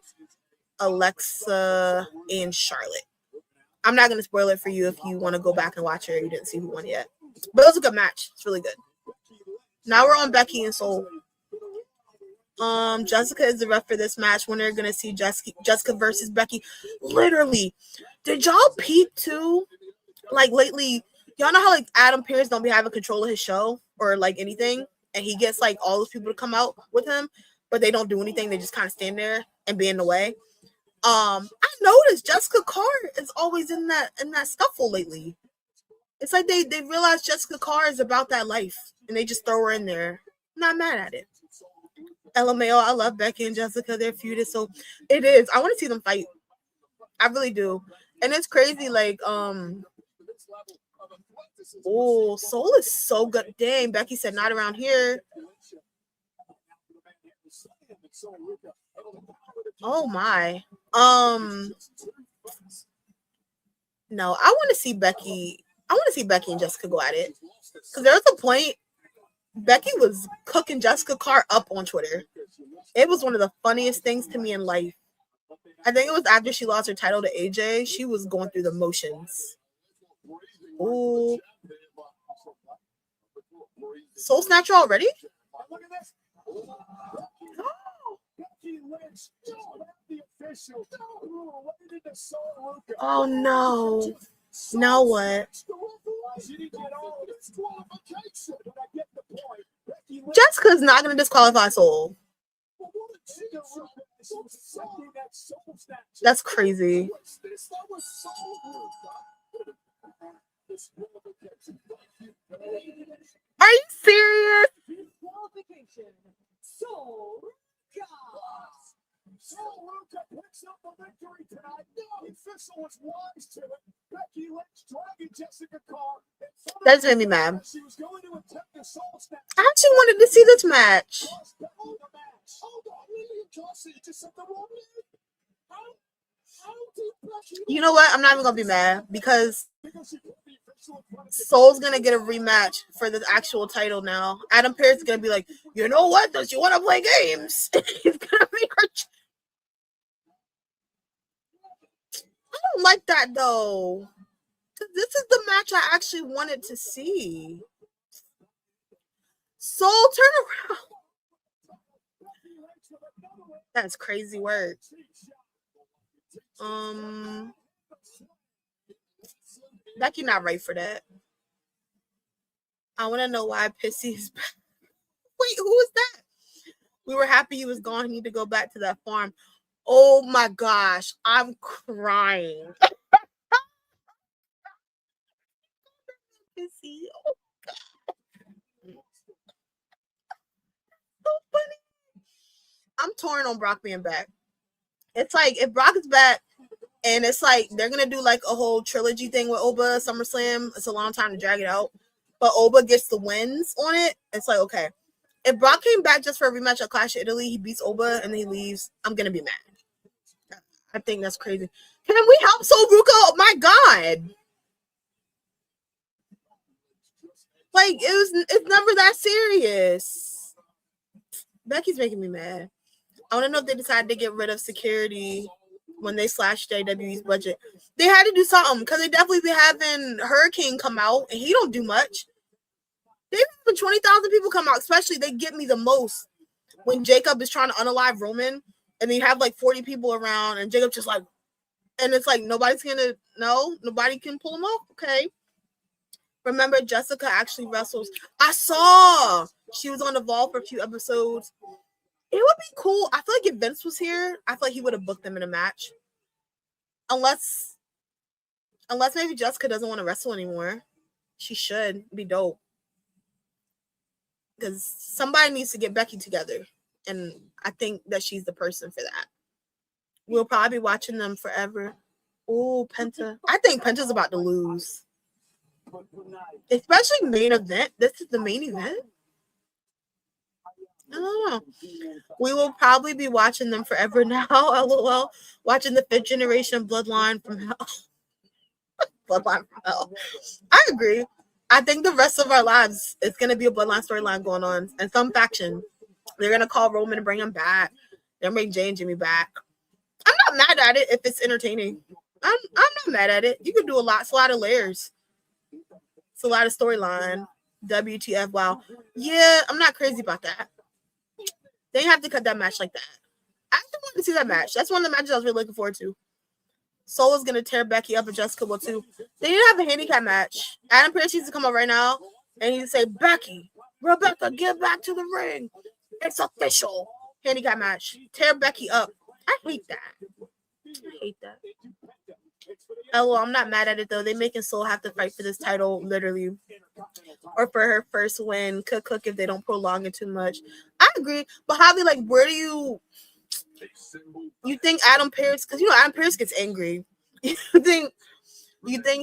Alexa, and Charlotte. I'm not gonna spoil it for you if you want to go back and watch it or you didn't see who won yet. But it was a good match. It's really good. Now we're on Becky and Soul. Jessica is the ref for this match. When they're gonna see Jessica versus Becky. Literally, did y'all peep too? Like lately. Y'all know how like Adam Pearce don't be having control of his show or like anything, and he gets like all those people to come out with him, but they don't do anything. They just kind of stand there and be in the way. I noticed Jessica Carr is always in that scuffle lately. It's like they realize Jessica Carr is about that life, and they just throw her in there. I'm not mad at it. LMAO, I love Becky and Jessica. Their feud is so it is. I want to see them fight. I really do, and it's crazy. Like oh, Soul is so good. Dang, Becky said not around here. Oh my. No, I want to see Becky. I want to see Becky and Jessica go at it. Because there was a point Becky was cooking Jessica Carr up on Twitter. It was one of the funniest things to me in life. I think it was after she lost her title to AJ. She was going through the motions. Ooh. Soul Snatcher already? Oh no. Now what? Jessica's not going to disqualify Soul. That's crazy. Are you serious? Ruca picks up the victory tonight. The official was wise to it. Becky Lynch dragging Jessica Carr. That's made me mad. She was going to attempt the soul snatch. I actually wanted to see this match. You know what? I'm not even gonna be mad because Soul's gonna get a rematch for the actual title now. Adam Pearce is gonna be like, you know what? Don't you want to play games? He's gonna make her. I don't like that though. This is the match I actually wanted to see. Soul, turn around. That's crazy work. Becky not right for that. I want to know why Pissy is back. Wait, who is that? We were happy he was gone. He need to go back to that farm. Oh my gosh, I'm crying. Pissy. Oh God. So funny. I'm torn on Brock being back. It's like if Brock is back and it's like they're gonna do like a whole trilogy thing with Oba SummerSlam. It's a long time to drag it out. But Oba gets the wins on it. It's like, okay. If Brock came back just for a rematch at Clash of Italy, he beats Oba and then he leaves, I'm gonna be mad. I think that's crazy. Can we help Soul Ruca? Oh my God. Like it's never that serious. Becky's making me mad. I want to know if they decided to get rid of security when they slashed JW's budget. They had to do something because they definitely be having Hurricane come out and he don't do much. They've having 20,000 people come out, especially they get me the most when Jacob is trying to unalive Roman and they have like 40 people around and Jacob just like, and it's like nobody can pull him off. Okay. Remember, Jessica actually wrestles. I saw she was on the Vault for a few episodes. It would be cool. I feel like if Vince was here, I feel like he would have booked them in a match. Unless maybe Jessica doesn't want to wrestle anymore. She should. Be dope. Because somebody needs to get Becky together. And I think that she's the person for that. We'll probably be watching them forever. Oh, Penta. I think Penta's about to lose. Especially main event. This is the main event. I don't know. We will probably be watching them forever now. LOL. Watching the 5th generation Bloodline from Hell. Bloodline from Hell. I agree. I think the rest of our lives, it's going to be a Bloodline storyline going on. And some faction. They're going to call Roman and bring him back. They'll bring Jay and Jimmy back. I'm not mad at it if it's entertaining. I'm not mad at it. You can do a lot. It's a lot of layers. It's a lot of storyline. WTF, wow. Yeah, I'm not crazy about that. They have to cut that match like that. I actually wanted to see that match. That's one of the matches I was really looking forward to. Soul is going to tear Becky up and Jessica will too. They need to have a handicap match. Adam Pearce needs to come up right now and he needs to say, Becky, Rebecca, get back to the ring. It's official. Handicap match. Tear Becky up. I hate that. I hate that. Oh, well, I'm not mad at it though. They making Soul have to fight for this title, literally. Or for her first win. Cook if they don't prolong it too much. I agree. But Javi, like, where do you think Adam Pearce, because Adam Pearce gets angry. You think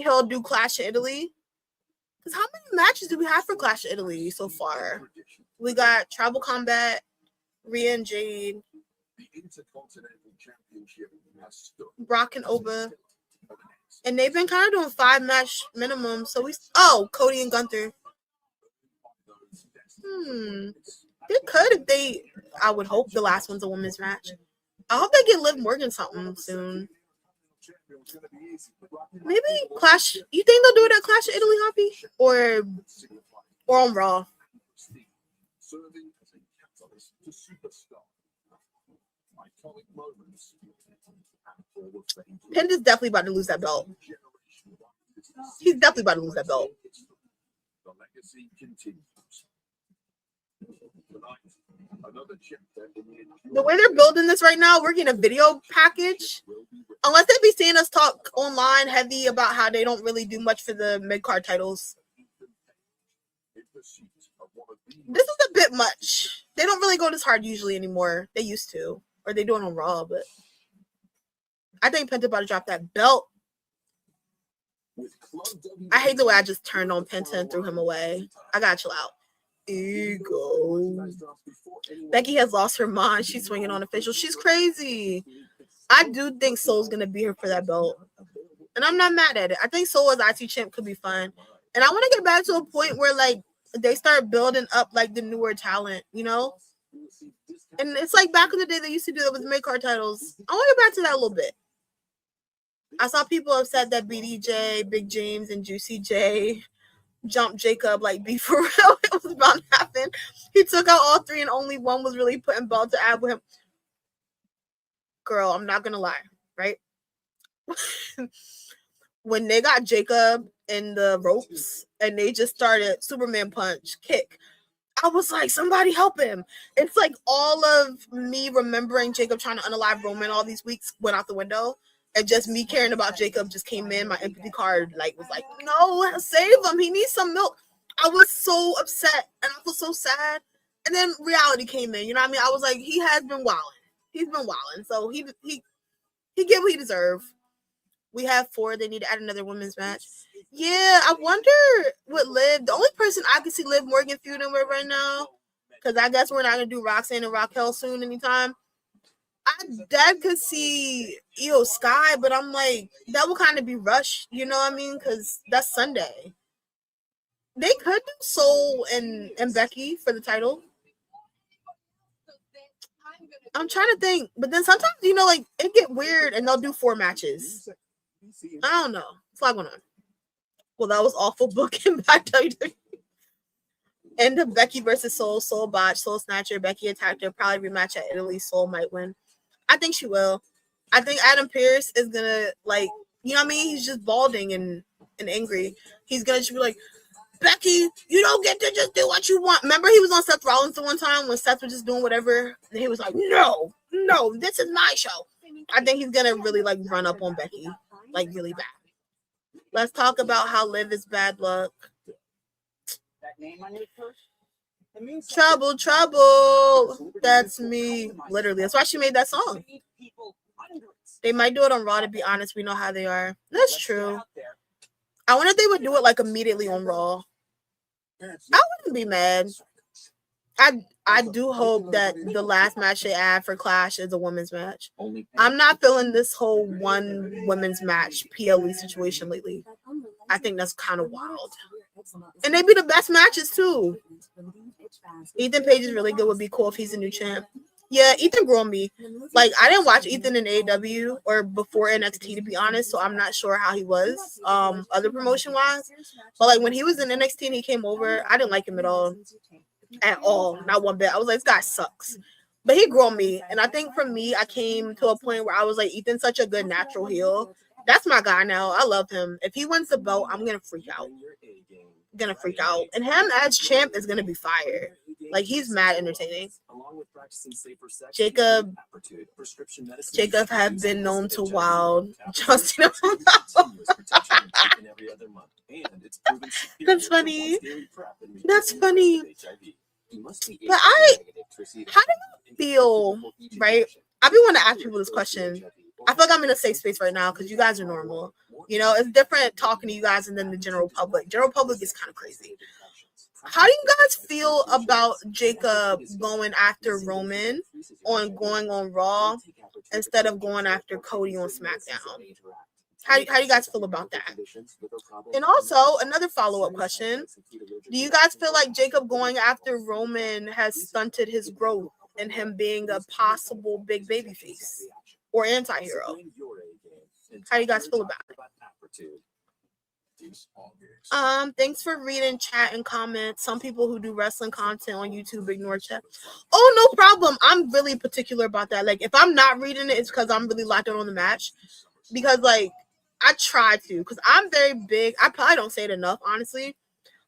he'll do Clash of Italy? Because how many matches do we have for Clash of Italy so far? We got Tribal Combat, Rhea and Jade. The Intercontinental Championship has stood. Brock and Oba. And they've been kind of doing 5-match minimum. So Cody and Gunther. They could if they. I would hope the last one's a women's match. I hope they get Liv Morgan something soon. Maybe Clash. You think they'll do it at Clash of Italy, Hoppy? Or on Raw? Serving as a catalyst to superstar. Iconic moments. Penta's definitely about to lose that belt. He's definitely about to lose that belt. The legacy continues. Tonight, another chapter in the way they're building this right now, we're getting a video package. Unless they be seeing us talk online heavy about how they don't really do much for the mid-card titles. This is a bit much. They don't really go this hard usually anymore. They used to. Or they do it on Raw, but I think Penta about to drop that belt. I hate the way I just turned on Penta and threw him away. I gotta chill out. Ego. Becky has lost her mind. She's swinging on officials. She's crazy. I do think Soul's gonna be here for that belt, and I'm not mad at it. I think Soul as IC champ could be fun, and I want to get back to a point where like they start building up like the newer talent, you know. And it's like back in the day they used to do that with mid-card titles. I want to get back to that a little bit. I saw people upset that BDJ, Big James, and Juicy J jumped Jacob like beef for real. It was about to happen. He took out all three and only one was really putting belt to add with him. Girl, I'm not gonna lie, right? When they got Jacob in the ropes and they just started Superman punch, kick, I was like, somebody help him. It's like all of me remembering Jacob trying to unalive Roman all these weeks went out the window. And just me caring about Jacob just came in. My empathy card was like, no, save him. He needs some milk. I was so upset and I was so sad. And then reality came in. You know what I mean? I was like, he has been wilding. He's been wilding. So he get what he deserves. We have 4. They need to add another women's match. Yeah, I wonder what Liv. The only person I can see Liv Morgan feuding with right now, because I guess we're not gonna do Roxanne and Raquel soon anytime. I could see Io Sky, but I'm like, that would kind of be rushed, you know what I mean? Because that's Sunday. They could do Soul and Becky for the title. I'm trying to think, but then sometimes, you know, like, it get weird and they'll do 4 matches. I don't know. It's not going on. Well, that was awful booking by WWE. End of Becky versus Soul, Soul botch, Soul snatcher, Becky attacked her, probably rematch at Italy, Soul might win. I think she will. I think Adam Pearce is gonna, like, you know what I mean? He's just balding and angry. He's gonna just be like, Becky, you don't get to just do what you want. Remember he was on Seth Rollins the one time when Seth was just doing whatever? And he was like, no, this is my show. I think he's gonna really, like, run up on Becky, like, really bad. Let's talk about how Liv is bad luck. Trouble. That's me. Literally. That's why she made that song. They might do it on Raw, to be honest. We know how they are. That's true. I wonder if they would do it like immediately on Raw. I wouldn't be mad. I do hope that the last match they add for Clash is a women's match. I'm not feeling this whole one women's match PLE situation lately. I think that's kind of wild. And they be the best matches too. Ethan Page is really good. Would be cool if he's a new champ. Yeah, Ethan grew on me. Like, I didn't watch Ethan in AEW or before NXT, to be honest, so I'm not sure how he was other promotion wise. But like when he was in NXT and he came over, I didn't like him at all. Not one bit. I was like, this guy sucks. But he grew on me. And I think for me, I came to a point where I was like, Ethan's such a good natural heel. That's my guy now. I love him. If he wins the belt, I'm gonna freak out. And him as champ is gonna be fire. Like, he's mad entertaining. Jacob have been known to wild. Justin. That's funny. But how do you feel, right? I've been wanting to ask people this question. I feel like I'm in a safe space right now because you guys are normal. You know, it's different talking to you guys and then the general public. General public is kind of crazy. How do you guys feel about Jacob going after Roman going on Raw instead of going after Cody on SmackDown? How do you guys feel about that? And also, another follow-up question. Do you guys feel like Jacob going after Roman has stunted his growth and him being a possible big babyface or anti-hero? How do you guys feel about it? Thanks for reading chat and comments. Some people who do wrestling content on YouTube ignore chat. Oh, no problem. I'm really particular about that. Like, if I'm not reading it, it's because I'm really locked in on the match. Because, like, I try to. Because I'm very big. I probably don't say it enough, honestly.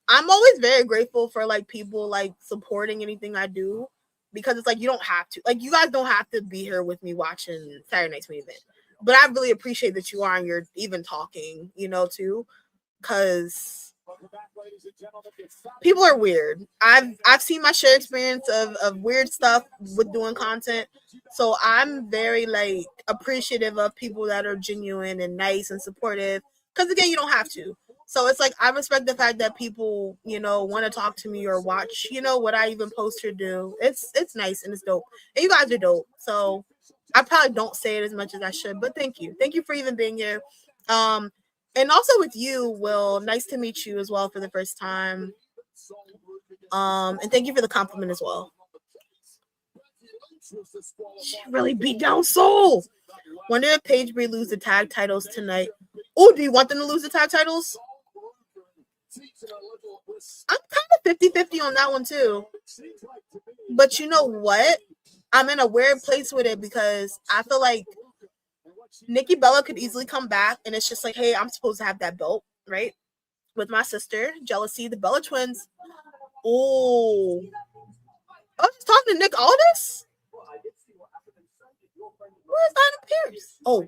I'm always very grateful for, like, people, like, supporting anything I do. Because it's like, you don't have to. Like, you guys don't have to be here with me watching Saturday Night's Main Event. But I really appreciate that you are and you're even talking, you know, too. Because people are weird. I've seen my share experience of weird stuff with doing content. So I'm very, like, appreciative of people that are genuine and nice and supportive. Because, again, you don't have to. So it's like, I respect the fact that people, you know, want to talk to me or watch, you know, what I even post or do. It's nice and it's dope. And you guys are dope. So I probably don't say it as much as I should, but thank you. Thank you for even being here. And also with you, Will, nice to meet you as well for the first time. And thank you for the compliment as well. She really beat down Soul. Wonder if Paige Brie lose the tag titles tonight. Oh, do you want them to lose the tag titles? I'm kind of 50-50 on that one too. But you know what? I'm in a weird place with it because I feel like Nikki Bella could easily come back and it's just like, hey, I'm supposed to have that belt, right? With my sister, Jealousy, the Bella twins. Oh. I was just talking to Nick Aldis? Where's Adam Pierce? Oh.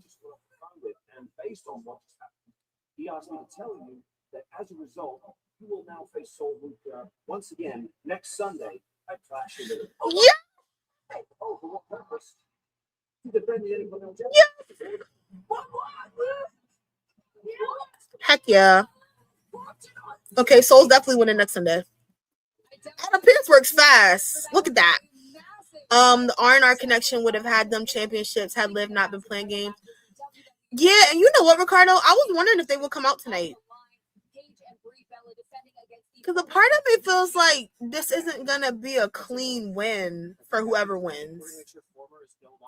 And based on what happened, he asked me to tell you that as a result, you will now face Soul Ruca once again next Sunday at Clash of the Yeah. Oh, for what purpose? To defend the intercontinental. Yeah. Heck yeah. Okay, Soul's definitely winning next Sunday. Adam Pierce works fast. Look at that. The R&R connection would have had them championships had Liv not been playing games. Yeah, and you know what, Ricardo? I was wondering if they would come out tonight. Because a part of me feels like this isn't going to be a clean win for whoever wins.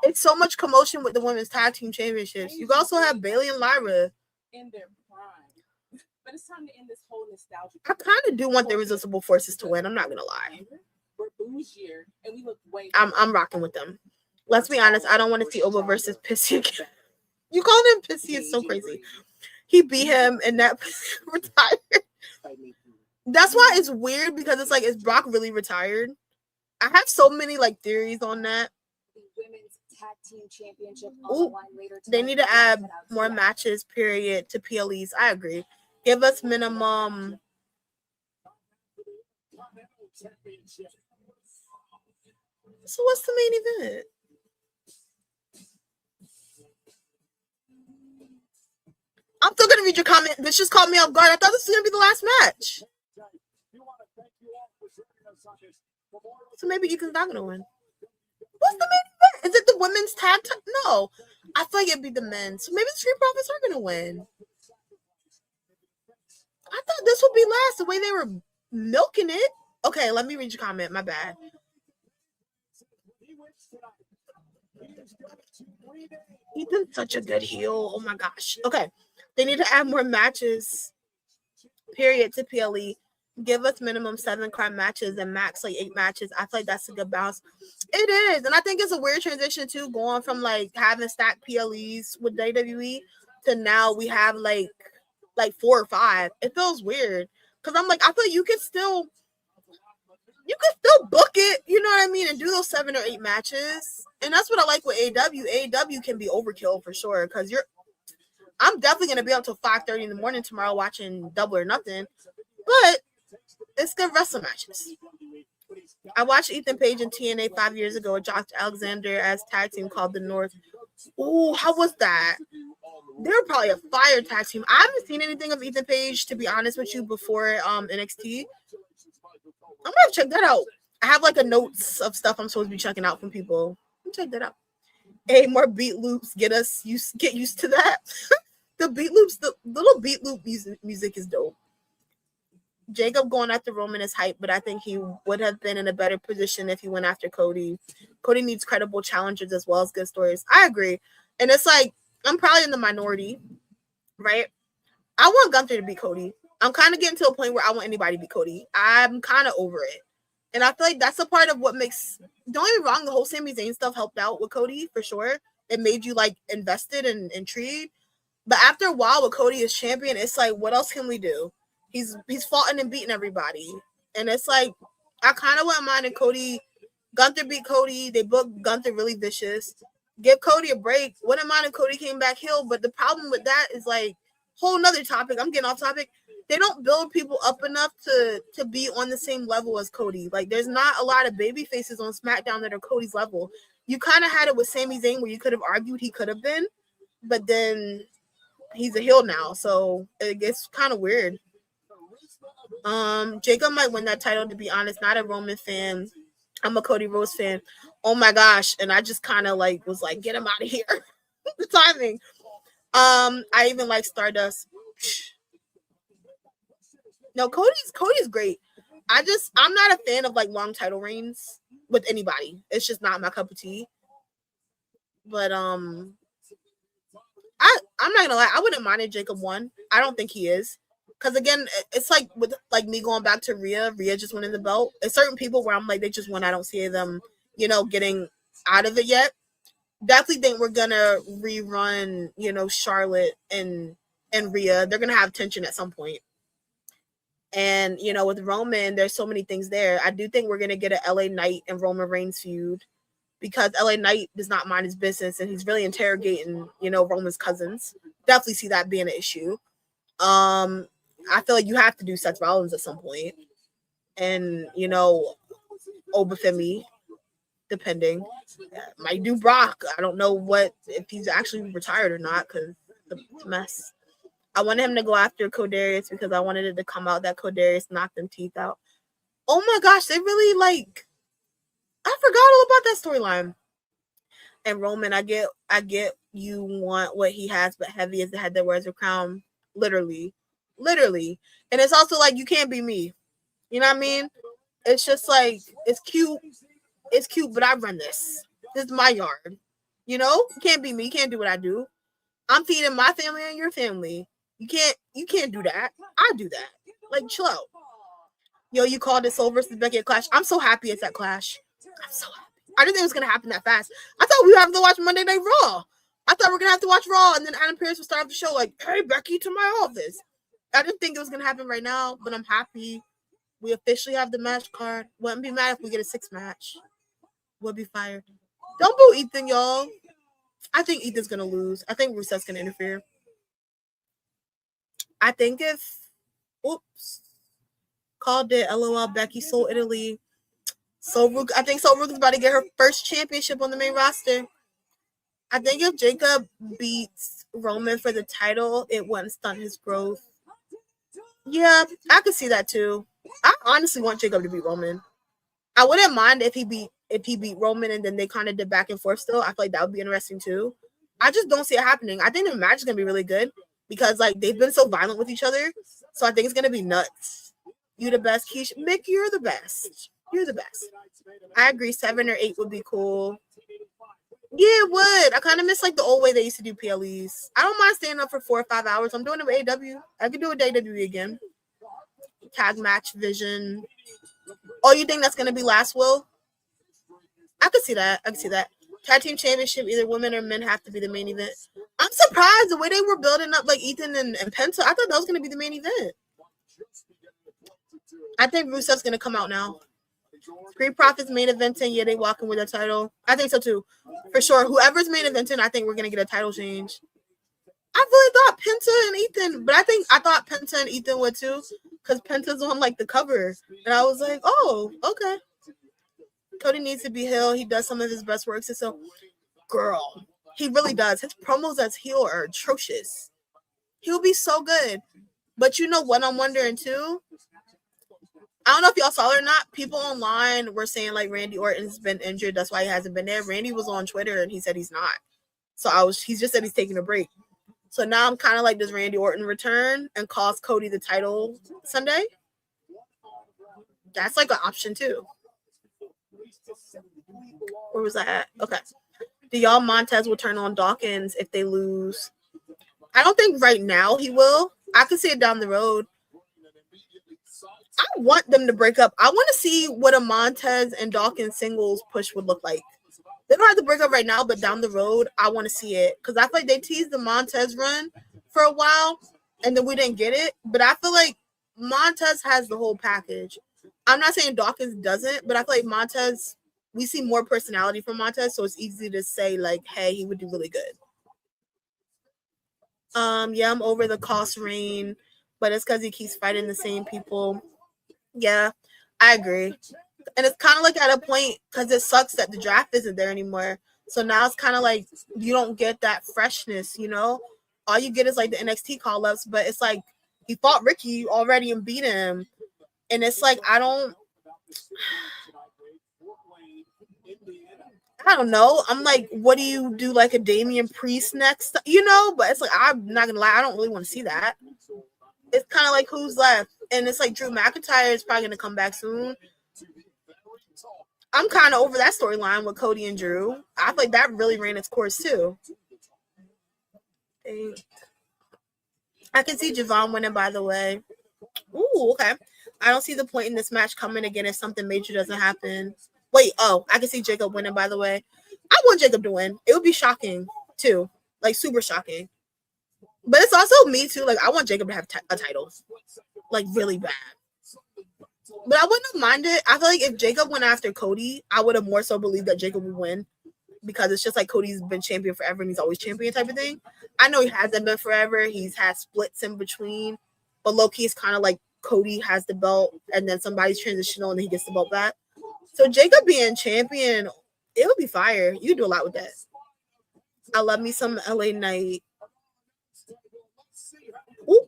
It's so much commotion with the women's tag team championships. You also have Bayley and Lyra. In their prime. But it's time to end this whole nostalgia. I kind of do want the Irresistible Forces to win. I'm not going to lie. I'm rocking with them. Let's be honest. I don't want to see Oba versus Pissy again. You call him Pissy is so crazy. He beat him and that retired. That's why it's weird because it's like, is Brock really retired? I have so many like theories on that. Tag team championship Ooh, they need to add more matches, period, to PLEs. I agree. Give us minimum. So what's the main event? I'm still gonna read your comment. This just caught me off guard. I thought this was gonna be the last match. So maybe Ethan's not gonna win. What's the main event? Is it the women's tag team? No. I feel like it'd be the men's. So maybe the Street Profits are going to win. I thought this would be last, the way they were milking it. Okay, let me read your comment. My bad. Ethan's such a good heel. Oh, my gosh. Okay. They need to add more matches, period, to PLE. Give us minimum 7 card matches and max like 8 matches. I feel like that's a good balance. It is. And I think it's a weird transition too, going from like having stacked PLEs with WWE to now we have like 4 or 5. It feels weird. Cause I'm like, I feel like you can still book it, you know what I mean, and do those 7 or 8 matches. And that's what I like with AEW. AEW can be overkill for sure. Cause I'm definitely gonna be up till 5:30 in the morning tomorrow watching Double or Nothing. But it's good wrestling matches. I watched Ethan Page and TNA 5 years ago with Josh Alexander as tag team called The North. Ooh, how was that? They were probably a fire tag team. I haven't seen anything of Ethan Page, to be honest with you, before NXT. I'm gonna check that out. I have like a notes of stuff I'm supposed to be checking out from people. Check that out. Hey, more beat loops. Get used to that. The beat loops, the little beat loop music is dope. Jacob going after Roman is hype, but I think he would have been in a better position if he went after Cody. Cody needs credible challengers as well as good stories. I agree. And it's like, I'm probably in the minority, right? I want Gunther to beat Cody. I'm kind of getting to a point where I want anybody to beat Cody. I'm kind of over it. And I feel like that's a part of what makes, don't get me wrong, the whole Sami Zayn stuff helped out with Cody for sure. It made you like invested and intrigued. But after a while with Cody as champion, it's like, what else can we do? He's fought and beaten everybody. And it's like, I kind of wouldn't mind if Gunther beat Cody. They booked Gunther really vicious. Give Cody a break. Wouldn't mind if Cody came back heel. But the problem with that is like, whole nother topic. I'm getting off topic. They don't build people up enough to be on the same level as Cody. Like, there's not a lot of baby faces on SmackDown that are Cody's level. You kind of had it with Sami Zayn where you could have argued he could have been. But then he's a heel now. So it gets kind of weird. Jacob might win that title, to be honest. Not a Roman fan. I'm a Cody Rhodes fan. Oh my gosh. And I just kind of like was like, get him out of here. The timing. I even like Stardust. No, Cody's great. I'm not a fan of like long title reigns with anybody. It's just not my cup of tea. But I'm not gonna lie, I wouldn't mind if Jacob won. I don't think he is. Because again, it's like with like me going back to Rhea. Rhea just winning the belt. There's certain people where I'm like, they just won. I don't see them, getting out of it yet. Definitely think we're gonna rerun, Charlotte and Rhea. They're gonna have tension at some point. And with Roman, there's so many things there. I do think we're gonna get an LA Knight and Roman Reigns feud because LA Knight does not mind his business and he's really interrogating, Roman's cousins. Definitely see that being an issue. I feel like you have to do Seth Rollins at some point. And, Obafemi, depending. Might do Brock. I don't know if he's actually retired or not because it's a mess. I wanted him to go after Codarius because I wanted it to come out that Codarius knocked them teeth out. Oh my gosh, they really I forgot all about that storyline. And Roman, I get you want what he has, but heavy is the head that wears a crown. Literally. And it's also like, you can't be me. You know what I mean? It's just like, it's cute, but I run this. This is my yard. You can't be me. You can't do what I do. I'm feeding my family and your family. You can't do that. I do that. Like, chill out. Yo, you called it Soul versus Becky at Clash. I'm so happy it's at Clash. I'm so happy. I didn't think it was gonna happen that fast. I thought we would have to watch Monday Night Raw. I thought we were gonna have to watch Raw, and then Adam Pearce would start the show like, "Hey, Becky, to my office." I didn't think it was gonna happen right now, but I'm happy. We officially have the match card. Wouldn't be mad if we get a 6 match. We'll be fired. Don't boo Ethan, y'all. I think Ethan's gonna lose. I think Rusev's gonna interfere. I think called it. LOL. Becky Soul Italy. I think Soul Ruca's about to get her first championship on the main roster. I think if Jacob beats Roman for the title, it wouldn't stunt his growth. Yeah, I could see that too. I honestly want Jacob to beat Roman. I wouldn't mind if he beat Roman and then they kind of did back and forth still. I feel like that would be interesting too. I just don't see it happening. I think the match is gonna be really good because they've been so violent with each other. So I think it's gonna be nuts. You the best, Keisha. Mick, you're the best. You're the best. I agree. 7 or 8 would be cool. Yeah, it would. I kind of miss the old way they used to do PLEs. I don't mind staying up for 4 or 5 hours. I'm doing it with AW. I could do it with AW again. Tag match vision. Oh, you think that's gonna be last, Will? I could see that. Tag team championship, either women or men have to be the main event. I'm surprised the way they were building up Ethan and Penta. I thought that was gonna be the main event. I think Rusev's gonna come out now. Street Profits main eventing, yeah, they walking with a title. I think so too, for sure. Whoever's main eventing, I think we're gonna get a title change. I really thought Penta and Ethan, but I thought Penta and Ethan would too, because Penta's on the cover, and I was like, oh, okay. Cody needs to be heel. He does some of his best work. So, girl, he really does. His promos as heel are atrocious. He'll be so good. But you know what I'm wondering too? I don't know if y'all saw it or not. People online were saying like Randy Orton's been injured. That's why he hasn't been there. Randy was on Twitter and he said he's not. So he just said he's taking a break. So now I'm kind of like, does Randy Orton return and cost Cody the title Sunday? That's like an option too. Where was that at? Okay. Do y'all Montez will turn on Dawkins if they lose? I don't think right now he will. I could see it down the road. I want them to break up. I want to see what a Montez and Dawkins singles push would look like. They don't have to break up right now, but down the road, I want to see it. Because I feel like they teased the Montez run for a while, and then we didn't get it. But I feel like Montez has the whole package. I'm not saying Dawkins doesn't, but I feel like Montez, we see more personality from Montez, so it's easy to say, like, hey, he would do really good. Yeah, I'm over the cost reign, but it's because he keeps fighting the same people. Yeah, I agree. And it's kind of like at a point, because it sucks that the draft isn't there anymore. So now it's kind of like you don't get that freshness, you know? All you get is like the NXT call-ups, but it's like he fought Ricky already and beat him. And it's like, I don't know. I'm like, what do you do, like a Damian Priest next? You know? But it's like, I'm not going to lie, I don't really want to see that. It's kind of like who's left. And it's like Drew McIntyre is probably going to come back soon. I'm kind of over that storyline with Cody and Drew. I feel like that really ran its course too. I can see Javon winning, by the way. Ooh, okay. I don't see the point in this match coming again if something major doesn't happen. Wait, I can see Jacob winning, by the way. I want Jacob to win. It would be shocking too. Like super shocking. But it's also me too. Like I want Jacob to have a title. Like really bad. But I wouldn't have minded. I feel like if Jacob went after Cody, I would have more so believed that Jacob would win. Because it's just like Cody's been champion forever and he's always champion type of thing. I know he hasn't been forever. He's had splits in between. But low-key is kind of like Cody has the belt and then somebody's transitional and he gets the belt back. So Jacob being champion, it would be fire. You could do a lot with that. I love me some LA Knight. Ooh.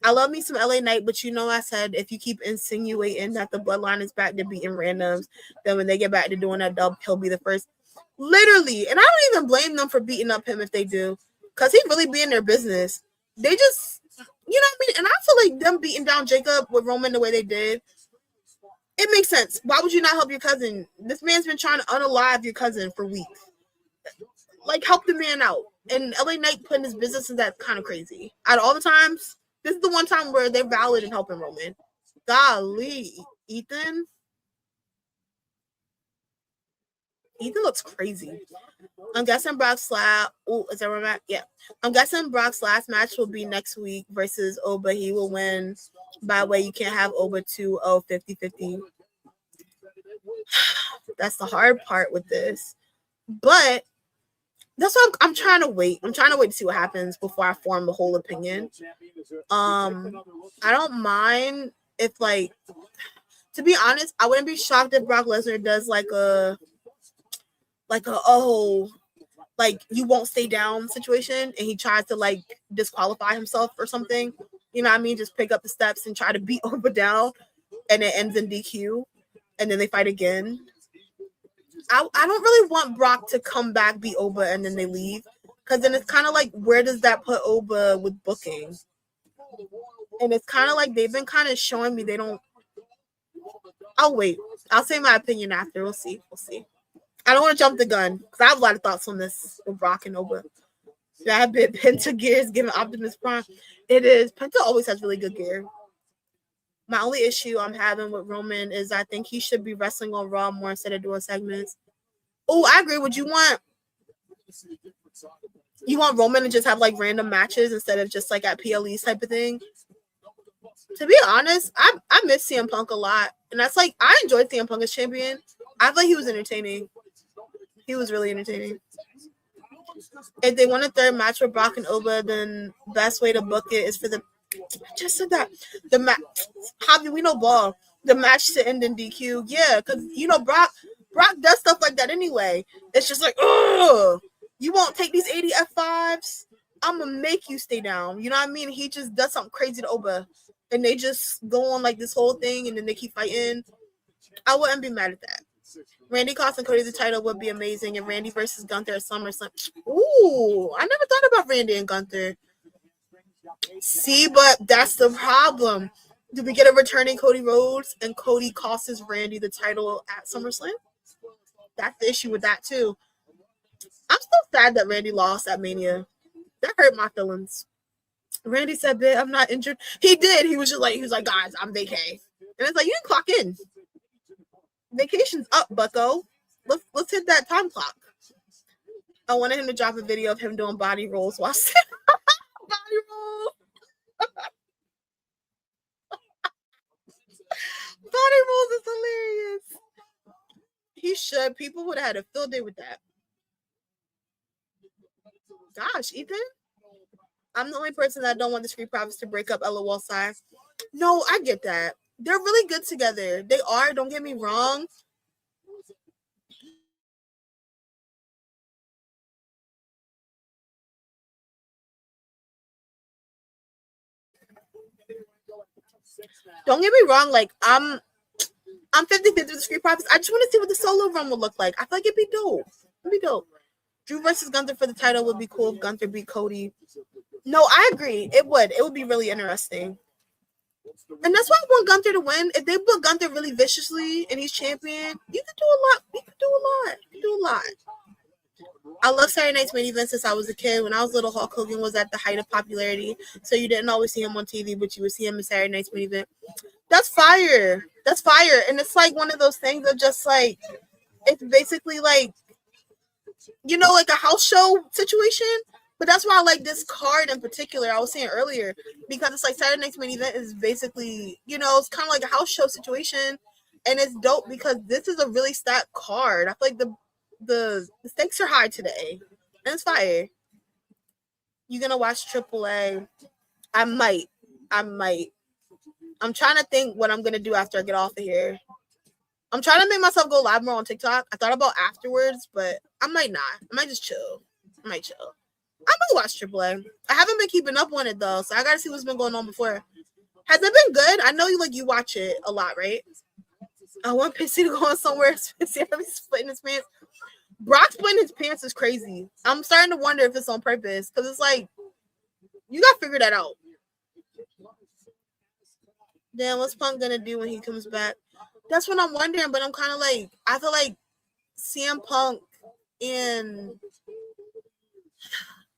I love me some LA Knight, but you know I said if you keep insinuating that the bloodline is back to beating randoms, then when they get back to doing that dub, he'll be the first. Literally. And I don't even blame them for beating up him if they do. Because he really be in their business. They just, you know what I mean? And I feel like them beating down Jacob with Roman the way they did, it makes sense. Why would you not help your cousin? This man's been trying to unalive your cousin for weeks. Like, help the man out. And LA Knight putting his business in that kind of crazy. Out of all the times, this is the one time where they're valid in helping Roman. Golly, Ethan. Ethan looks crazy. I'm guessing Brock's last. Oh, is that where I'm at? Yeah. I'm guessing Brock's last match will be next week versus Oba. He will win. By the way, you can't have Oba 2-0 50-50. That's the hard part with this. But that's why I'm trying to wait. I'm trying to wait to see what happens before I form the whole opinion. I don't mind if, like, to be honest, I wouldn't be shocked if Brock Lesnar does like a you won't stay down situation and he tries to like disqualify himself or something. You know what I mean? Just pick up the steps and try to beat Oba down and it ends in DQ and then they fight again. I don't really want Brock to come back, beat Oba, and then they leave. Because then it's kind of like, where does that put Oba with booking? And it's kind of like they've been kind of showing me they don't. I'll wait. I'll say my opinion after. We'll see. I don't want to jump the gun because I have a lot of thoughts on this with Brock and Oba. That bit Penta gear is giving Optimus Prime. It is. Penta always has really good gear. My only issue I'm having with Roman is I think he should be wrestling on Raw more instead of doing segments. Oh, I agree. Would you want Roman to just have like random matches instead of just like at PLEs type of thing? To be honest, I miss CM Punk a lot. And that's like, I enjoyed CM Punk as champion. I feel like he was entertaining. He was really entertaining. If they want a third match with Brock and Oba, then best way to book it is for the. I just said that. The match. Javi, we know ball. The match to end in DQ. Yeah, because, you know, Brock does stuff like that anyway. It's just like, ugh. You won't take these 80 F5s? I'm going to make you stay down. You know what I mean? He just does something crazy to Oba. and they just go on like this whole thing and then they keep fighting, I wouldn't be mad at that. Randy costing Cody the title would be amazing, and Randy versus Gunther at SummerSlam. Ooh, I never thought about Randy and Gunther. See, but that's the problem. Do we get a returning Cody Rhodes and Cody costs Randy the title at SummerSlam? That's the issue with that too. I'm still sad that Randy lost at Mania. That hurt my feelings. Randy said, "Bitch, I'm not injured." He did. He was like, guys, I'm vacay. And it's like, you didn't clock in. Vacation's up, bucko. Let's hit that time clock. I wanted him to drop a video of him doing body rolls while body rolls. Body rolls is hilarious. He should. People would have had a field day with that. Gosh, Ethan. I'm the only person that don't want the Street Profits to break up. LOL sigh. No, I get that. They're really good together. They are. Don't get me wrong. Don't get me wrong. Like, I'm 50-50 with the Street Profits. I just want to see what the solo run would look like. I feel like it'd be dope. It'd be dope. Drew versus Gunther for the title would be cool if Gunther beat Cody. No, I agree. It would. It would be really interesting. And that's why I want Gunther to win. If they put Gunther really viciously and he's champion, you could do a lot. You could do a lot. I love Saturday Night's main event since I was a kid. When I was little, Hulk Hogan was at the height of popularity. So you didn't always see him on TV, but you would see him in Saturday Night's main event. That's fire. That's fire. And it's like one of those things of just like, it's basically like, you know, like a house show situation. But that's why I like this card in particular. I was saying earlier, because it's like Saturday Night's main event is basically, you know, it's kind of like a house show situation. And it's dope because this is a really stacked card. I feel like the stakes are high today. And it's fire. You gonna watch AAA? I might. I'm trying to think what I'm gonna do after I get off of here. I'm trying to make myself go live more on TikTok. I thought about afterwards, but I might not. I might just chill. I'm gonna watch AAA. I haven't been keeping up on it though, so I gotta see what's been going on before. Has it been good? I know you watch it a lot, right? I want Pissy to go on somewhere. He's splitting his pants. Brock splitting his pants is crazy. I'm starting to wonder if it's on purpose because it's like you gotta figure that out. Then what's Punk gonna do when he comes back? That's what I'm wondering, but I'm kind of like, I feel like CM Punk and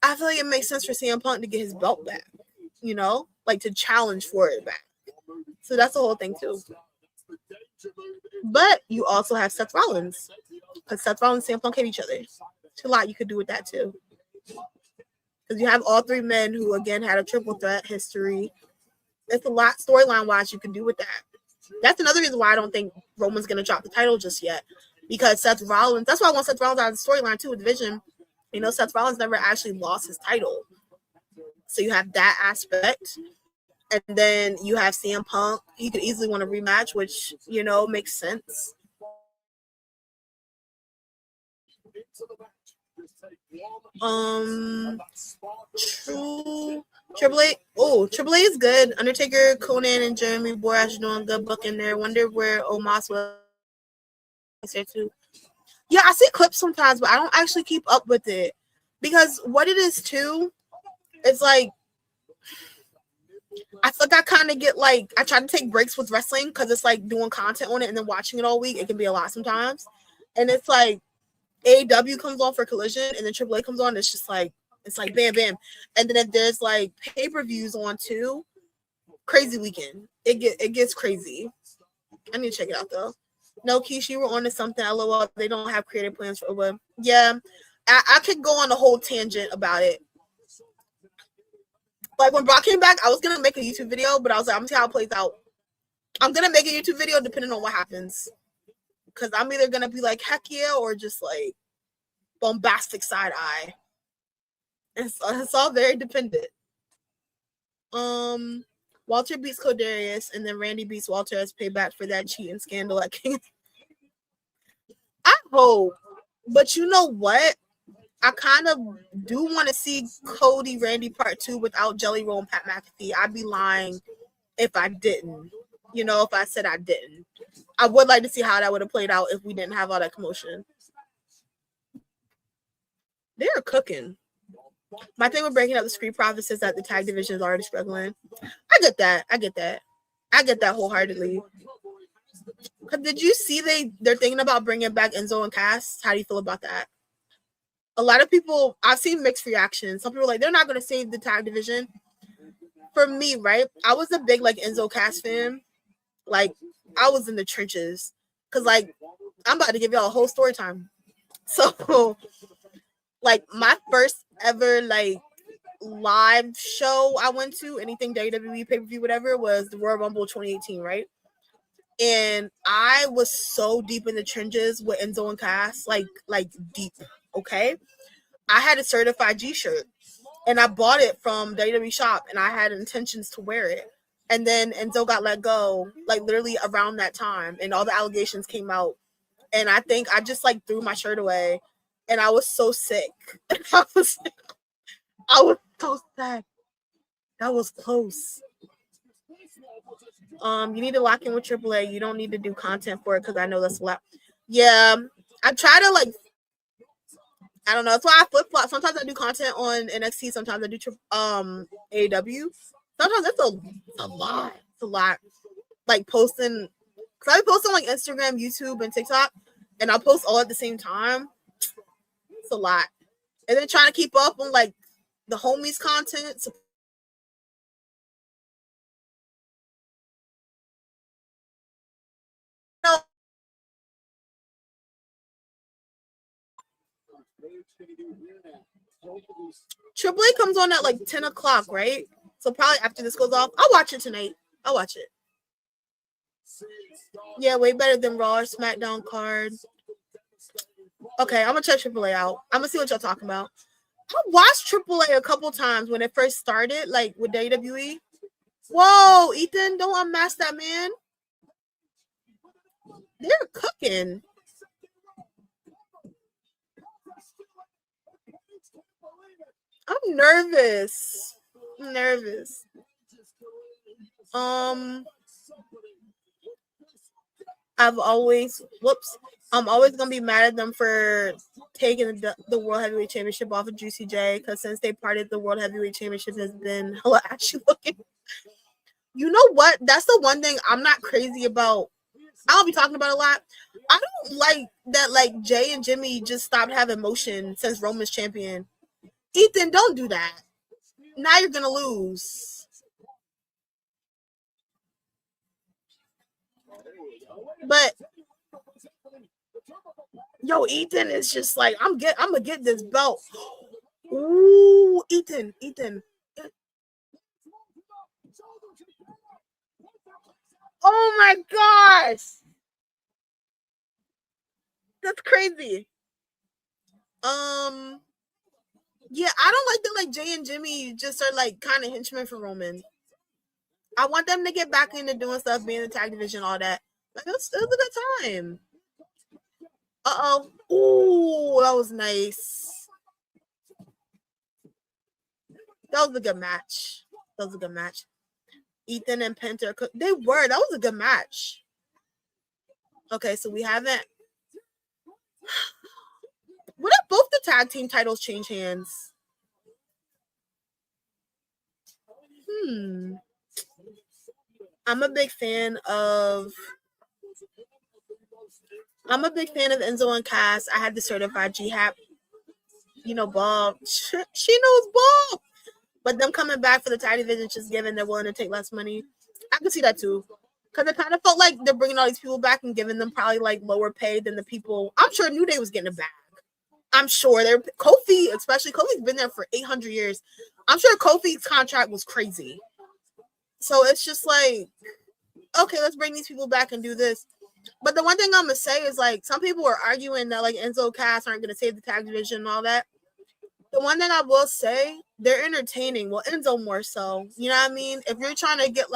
I feel like it makes sense for CM Punk to get his belt back, you know, like to challenge for it back. So that's the whole thing too. But you also have Seth Rollins, because Seth Rollins and CM Punk hate each other. There's a lot you could do with that too, because you have all three men who again had a triple threat history. It's a lot storyline wise you can do with that. That's another reason why I don't think Roman's gonna drop the title just yet, because Seth Rollins. That's why I want Seth Rollins out of the storyline too with Division. You know, Seth Rollins never actually lost his title. So you have that aspect. And then you have CM Punk. He could easily want a rematch, which, you know, makes sense. True. Triple H. Oh, Triple H is good. Undertaker, Conan, and Jeremy Borash doing good book in there. Wonder where Omos was there too. Yeah, I see clips sometimes, but I don't actually keep up with it. Because what it is too, it's like I feel like I kind of get like, I try to take breaks with wrestling because it's like doing content on it and then watching it all week. It can be a lot sometimes. And it's like AEW comes on for Collision and then AAA comes on. It's just like, it's like bam, bam. And then if there's like pay-per-views on too, crazy weekend. It gets crazy. I need to check it out though. No, Keisha, you were on to something. LOL. They don't have creative plans for Uber. Yeah, I could go on a whole tangent about it. Like when Brock came back, I was gonna make a YouTube video, but I was like, I'm gonna see how it plays out. I'm gonna make a YouTube video depending on what happens, because I'm either gonna be like heck yeah or just like bombastic side eye. It's all very dependent. Walter beats Codarius, and then Randy beats Walter as payback for that cheating scandal at King. I hope, but you know what? I kind of do want to see Cody Randy Part 2 without Jelly Roll and Pat McAfee. I'd be lying if I didn't. If I said I didn't. I would like to see how that would have played out if we didn't have all that commotion. They're cooking. My thing with breaking up the Street Profits is that the tag division is already struggling. I get that. I get that wholeheartedly. Did you see they're thinking about bringing back Enzo and Cass? How do you feel about that? A lot of people, I've seen mixed reactions. Some people are like, they're not going to save the tag division. For me, right? I was a big Enzo Cass fan. I was in the trenches. Because I'm about to give y'all a whole story time. So, my first ever, live show I went to, anything WWE, pay-per-view, whatever, was the Royal Rumble 2018, right? And I was so deep in the trenches with Enzo and Cass, deep, okay? I had a certified G-shirt, and I bought it from WWE shop, and I had intentions to wear it. And then Enzo got let go, literally around that time, and all the allegations came out. And I think I just, threw my shirt away, and I was so sick. I was so sad. That was close. You need to lock in with AAA. You don't need to do content for it because I know that's a lot. Yeah, I try to I don't know. That's why I flip flop. Sometimes I do content on NXT. Sometimes I do AEW. Sometimes it's a lot. It's a lot. Posting, because I be posting Instagram, YouTube, and TikTok, and I'll post all at the same time. It's a lot. And then trying to keep up on the homies content. So, Triple A comes on at 10 o'clock, right? So probably after this goes off, I'll watch it tonight. I'll watch it. Yeah, way better than Raw or SmackDown card. Okay, I'm gonna check Triple A out. I'm gonna see what y'all talking about. I watched Triple A a couple times when it first started, with WWE. Whoa, Ethan, don't unmask that man. They're cooking. I'm nervous. I'm always gonna be mad at them for taking the World Heavyweight Championship off of Juicy J, because since they parted, the World Heavyweight Championship has been hella ashy looking. You know what? That's the one thing I'm not crazy about. I'll be talking about a lot. I don't like that Jay and Jimmy just stopped having motion since Roman's champion. Ethan, don't do that. Now you're gonna lose. But yo, Ethan is just I'm gonna get this belt. Ooh, Ethan. Oh my gosh. That's crazy. Yeah, I don't like that Jay and Jimmy just are kind of henchmen for Roman. I want them to get back into doing stuff, being in the tag division, all that. It was a good time. Uh-oh. Ooh, that was nice. That was a good match. Ethan and Penta, that was a good match. Okay, so we haven't. What if both the tag team titles change hands? I'm a big fan of Enzo and Cass. I had the certified G-Hap. Bob. She knows Bob. But them coming back for the tag division, just given they're willing to take less money. I can see that too. Because it kind of felt like they're bringing all these people back and giving them probably lower pay than the people. I'm sure New Day was getting a bag. I'm sure Kofi, especially Kofi's been there for 800 years. I'm sure Kofi's contract was crazy. So it's just okay, let's bring these people back and do this. But the one thing I'm gonna say is some people are arguing that Enzo Cass aren't gonna save the tag division and all that. The one thing I will say, they're entertaining. Well, Enzo more so. You know what I mean? If you're trying to get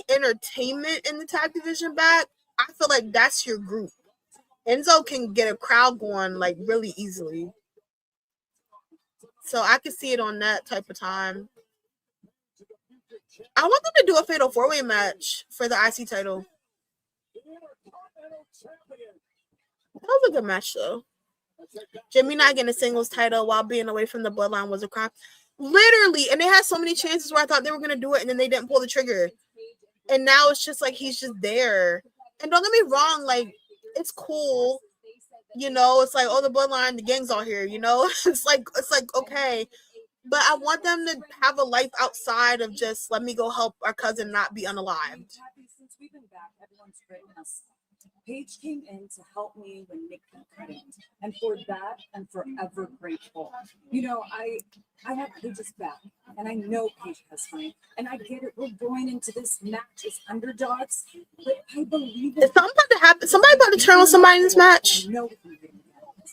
entertainment in the tag division back, I feel that's your group. Enzo can get a crowd going really easily. So I can see it on that type of time. I want them to do a fatal 4-way match for the IC title. That was a good match, though. Jimmy not getting a singles title while being away from the bloodline was a crime. Literally, and they had so many chances where I thought they were going to do it, and then they didn't pull the trigger. And now it's just like he's just there. And don't get me wrong, like, it's cool. You know, it's like, oh, the bloodline, the gang's all here, you know? It's like, okay. But I want them to have a life outside of just, let me go help our cousin not be unalived. Since we've been back, everyone's written us. Paige came in to help me when Nick couldn't, and for that, I'm forever grateful. You know, I have Paige's back, and I know Paige has mine, and I get it. We're going into this match as underdogs, but I believe Is something about to happen? Somebody about to turn on somebody in this match?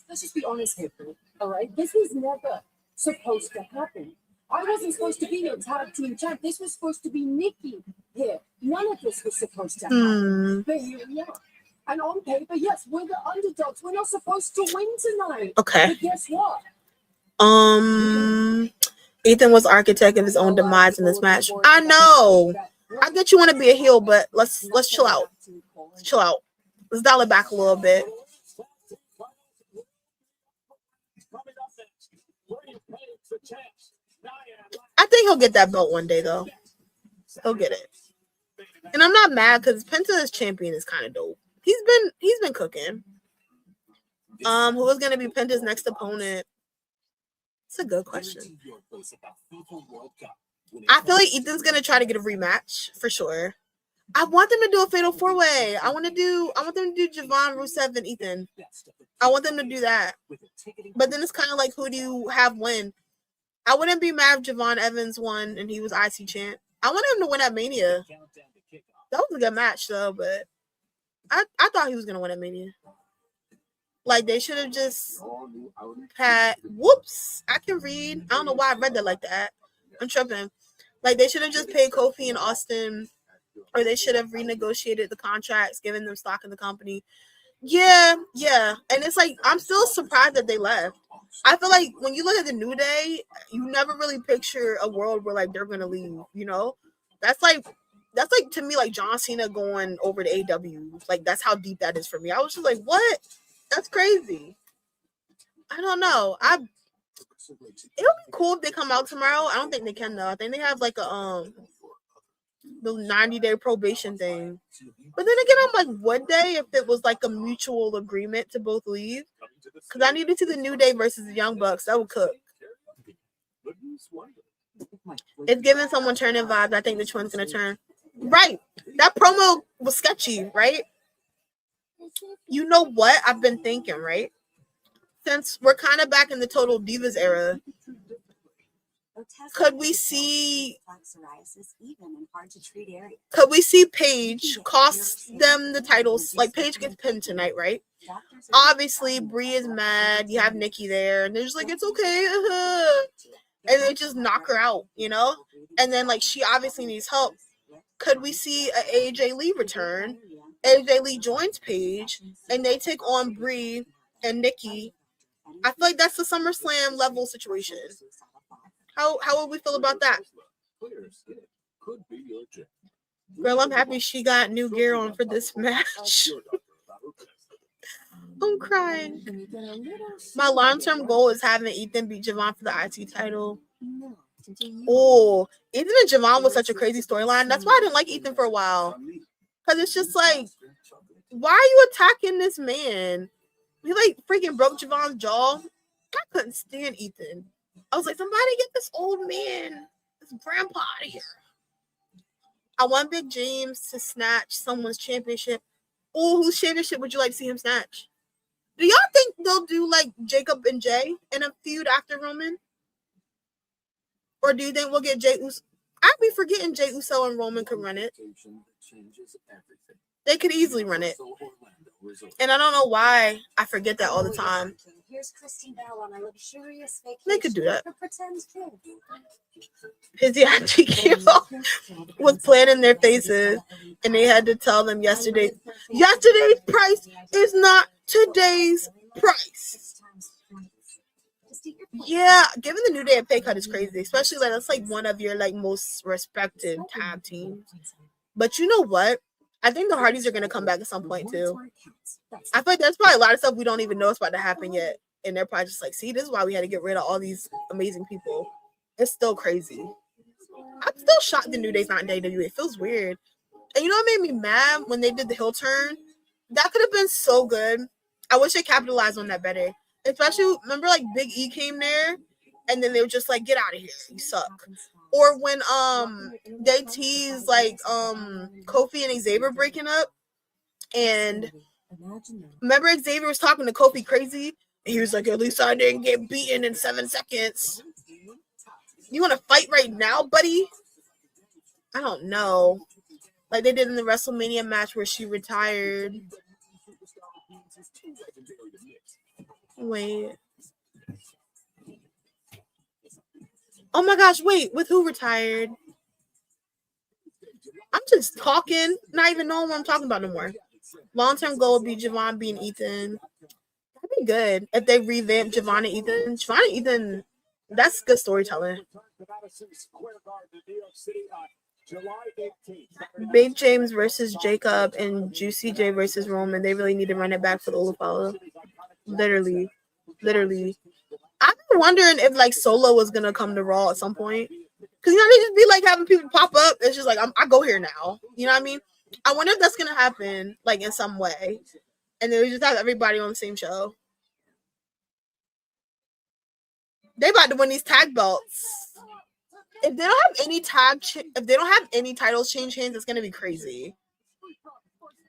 Let's just be honest here, all right? This was never supposed to happen. I wasn't supposed to be your tag team champ. This was supposed to be Nikki here. None of this was supposed to happen. But here we are. And on paper, yes, we're the underdogs. We're not supposed to win tonight. Okay. But guess what? Ethan was architect of his own demise in this match. I know. I get you want to be a heel, but let's chill out. Let's chill out. Let's dial it back a little bit. I think he'll get that belt one day, though. He'll get it. And I'm not mad because Penta as champion is kind of dope. He's been cooking. Who is gonna be Penta's next opponent? It's a good question. I feel like Ethan's gonna try to get a rematch for sure. I want them to do a fatal 4-way. I want them to do Javon, Rusev, and Ethan. I want them to do that. But then it's kind of like, who do you have win? I wouldn't be mad if Javon Evans won and he was IC champ. I want him to win at Mania. That was a good match though, but I thought he was gonna win at Mania. Like, they should have just had whoops. I can read. I don't know why I read that like that. I'm tripping. Like, they should have just paid Kofi and Austin, or they should have renegotiated the contracts, given them stock in the company. Yeah. And it's like, I'm still surprised that they left. I feel like when you look at the New Day, you never really picture a world where like they're gonna leave, you know? That's like to me like John Cena going over to AEW. Like, that's how deep that is for me. I was just like, what? That's crazy. I don't know. It'll be cool if they come out tomorrow. I don't think they can though. I think they have like a the 90-day probation thing. But then again, I'm like, would they if it was like a mutual agreement to both leave? Because I need to see the New Day versus the Young Bucks. That would cook. It's giving someone turning vibes. I think the Twins gonna turn. Right. That promo was sketchy, right? You know what I've been thinking, right? Since we're kind of back in the Total Divas era, could we see Paige cost them the titles? Like, Paige gets pinned tonight, right? Obviously, Brie is mad. You have Nikki there, and they're just like, it's okay. And they just knock her out, you know? And then, like, she obviously needs help. Could we see a AJ Lee return? AJ Lee joins Paige, and they take on Brie and Nikki. I feel like that's the SummerSlam level situation. How would we feel about that? Girl, I'm happy she got new gear on for this match. I'm crying. My long-term goal is having Ethan beat Javon for the IT title. Oh, Ethan and Javon was such a crazy storyline. That's why I didn't like Ethan for a while. Because it's just like, why are you attacking this man? He like freaking broke Javon's jaw. I couldn't stand Ethan. I was like, somebody get this old man, this grandpa out of here. I want Big James to snatch someone's championship. Oh, whose championship would you like to see him snatch? Do y'all think they'll do like Jacob and Jay in a feud after Roman? Or do you think we'll get Jay Uso? I'd be forgetting Jay Uso and Roman could run it. They could easily run it. And I don't know why I forget that all the time. Here's Christine Bell on a luxurious vacation. They could do that. Pretend Pizzy was playing in their faces, and they had to tell them yesterday's price is not today's price. Just eat your Yeah, giving the New Day a pay cut is crazy, especially like that's like one of your like most respected tag teams. But you know what? I think the Hardys are gonna come back at some point too. I feel like there's probably a lot of stuff we don't even know is about to happen yet, and they're probably just like, see, this is why we had to get rid of all these amazing people. It's still crazy. I'm still shocked the New Day's not in WWE. It feels weird. And you know what made me mad when they did the heel turn? That could have been so good. I wish they capitalized on that better. Especially, remember, like Big E came there, and then they were just like, "Get out of here, you suck." Or when they teased like Kofi and Xavier breaking up, and remember Xavier was talking to Kofi crazy, and he was like, "At least I didn't get beaten in 7 seconds." You want to fight right now, buddy? I don't know. Like they did in the WrestleMania match where she retired. Wait. Oh my gosh, wait. With who retired? I'm just talking, not even knowing what I'm talking about no more. Long-term goal would be Javon being Ethan. That'd be good if they revamp Javon and Ethan. Javon and Ethan, that's good storytelling. Big James versus Jacob and Juicy J versus Roman. They really need to run it back for the Olafala. Literally. I've been wondering if like Solo was gonna come to Raw at some point. Cause you know they just be like having people pop up. It's just like I go here now. You know what I mean? I wonder if that's gonna happen like in some way. And then we just have everybody on the same show. They about to win these tag belts. If they don't have any if they don't have any titles change hands, it's gonna be crazy.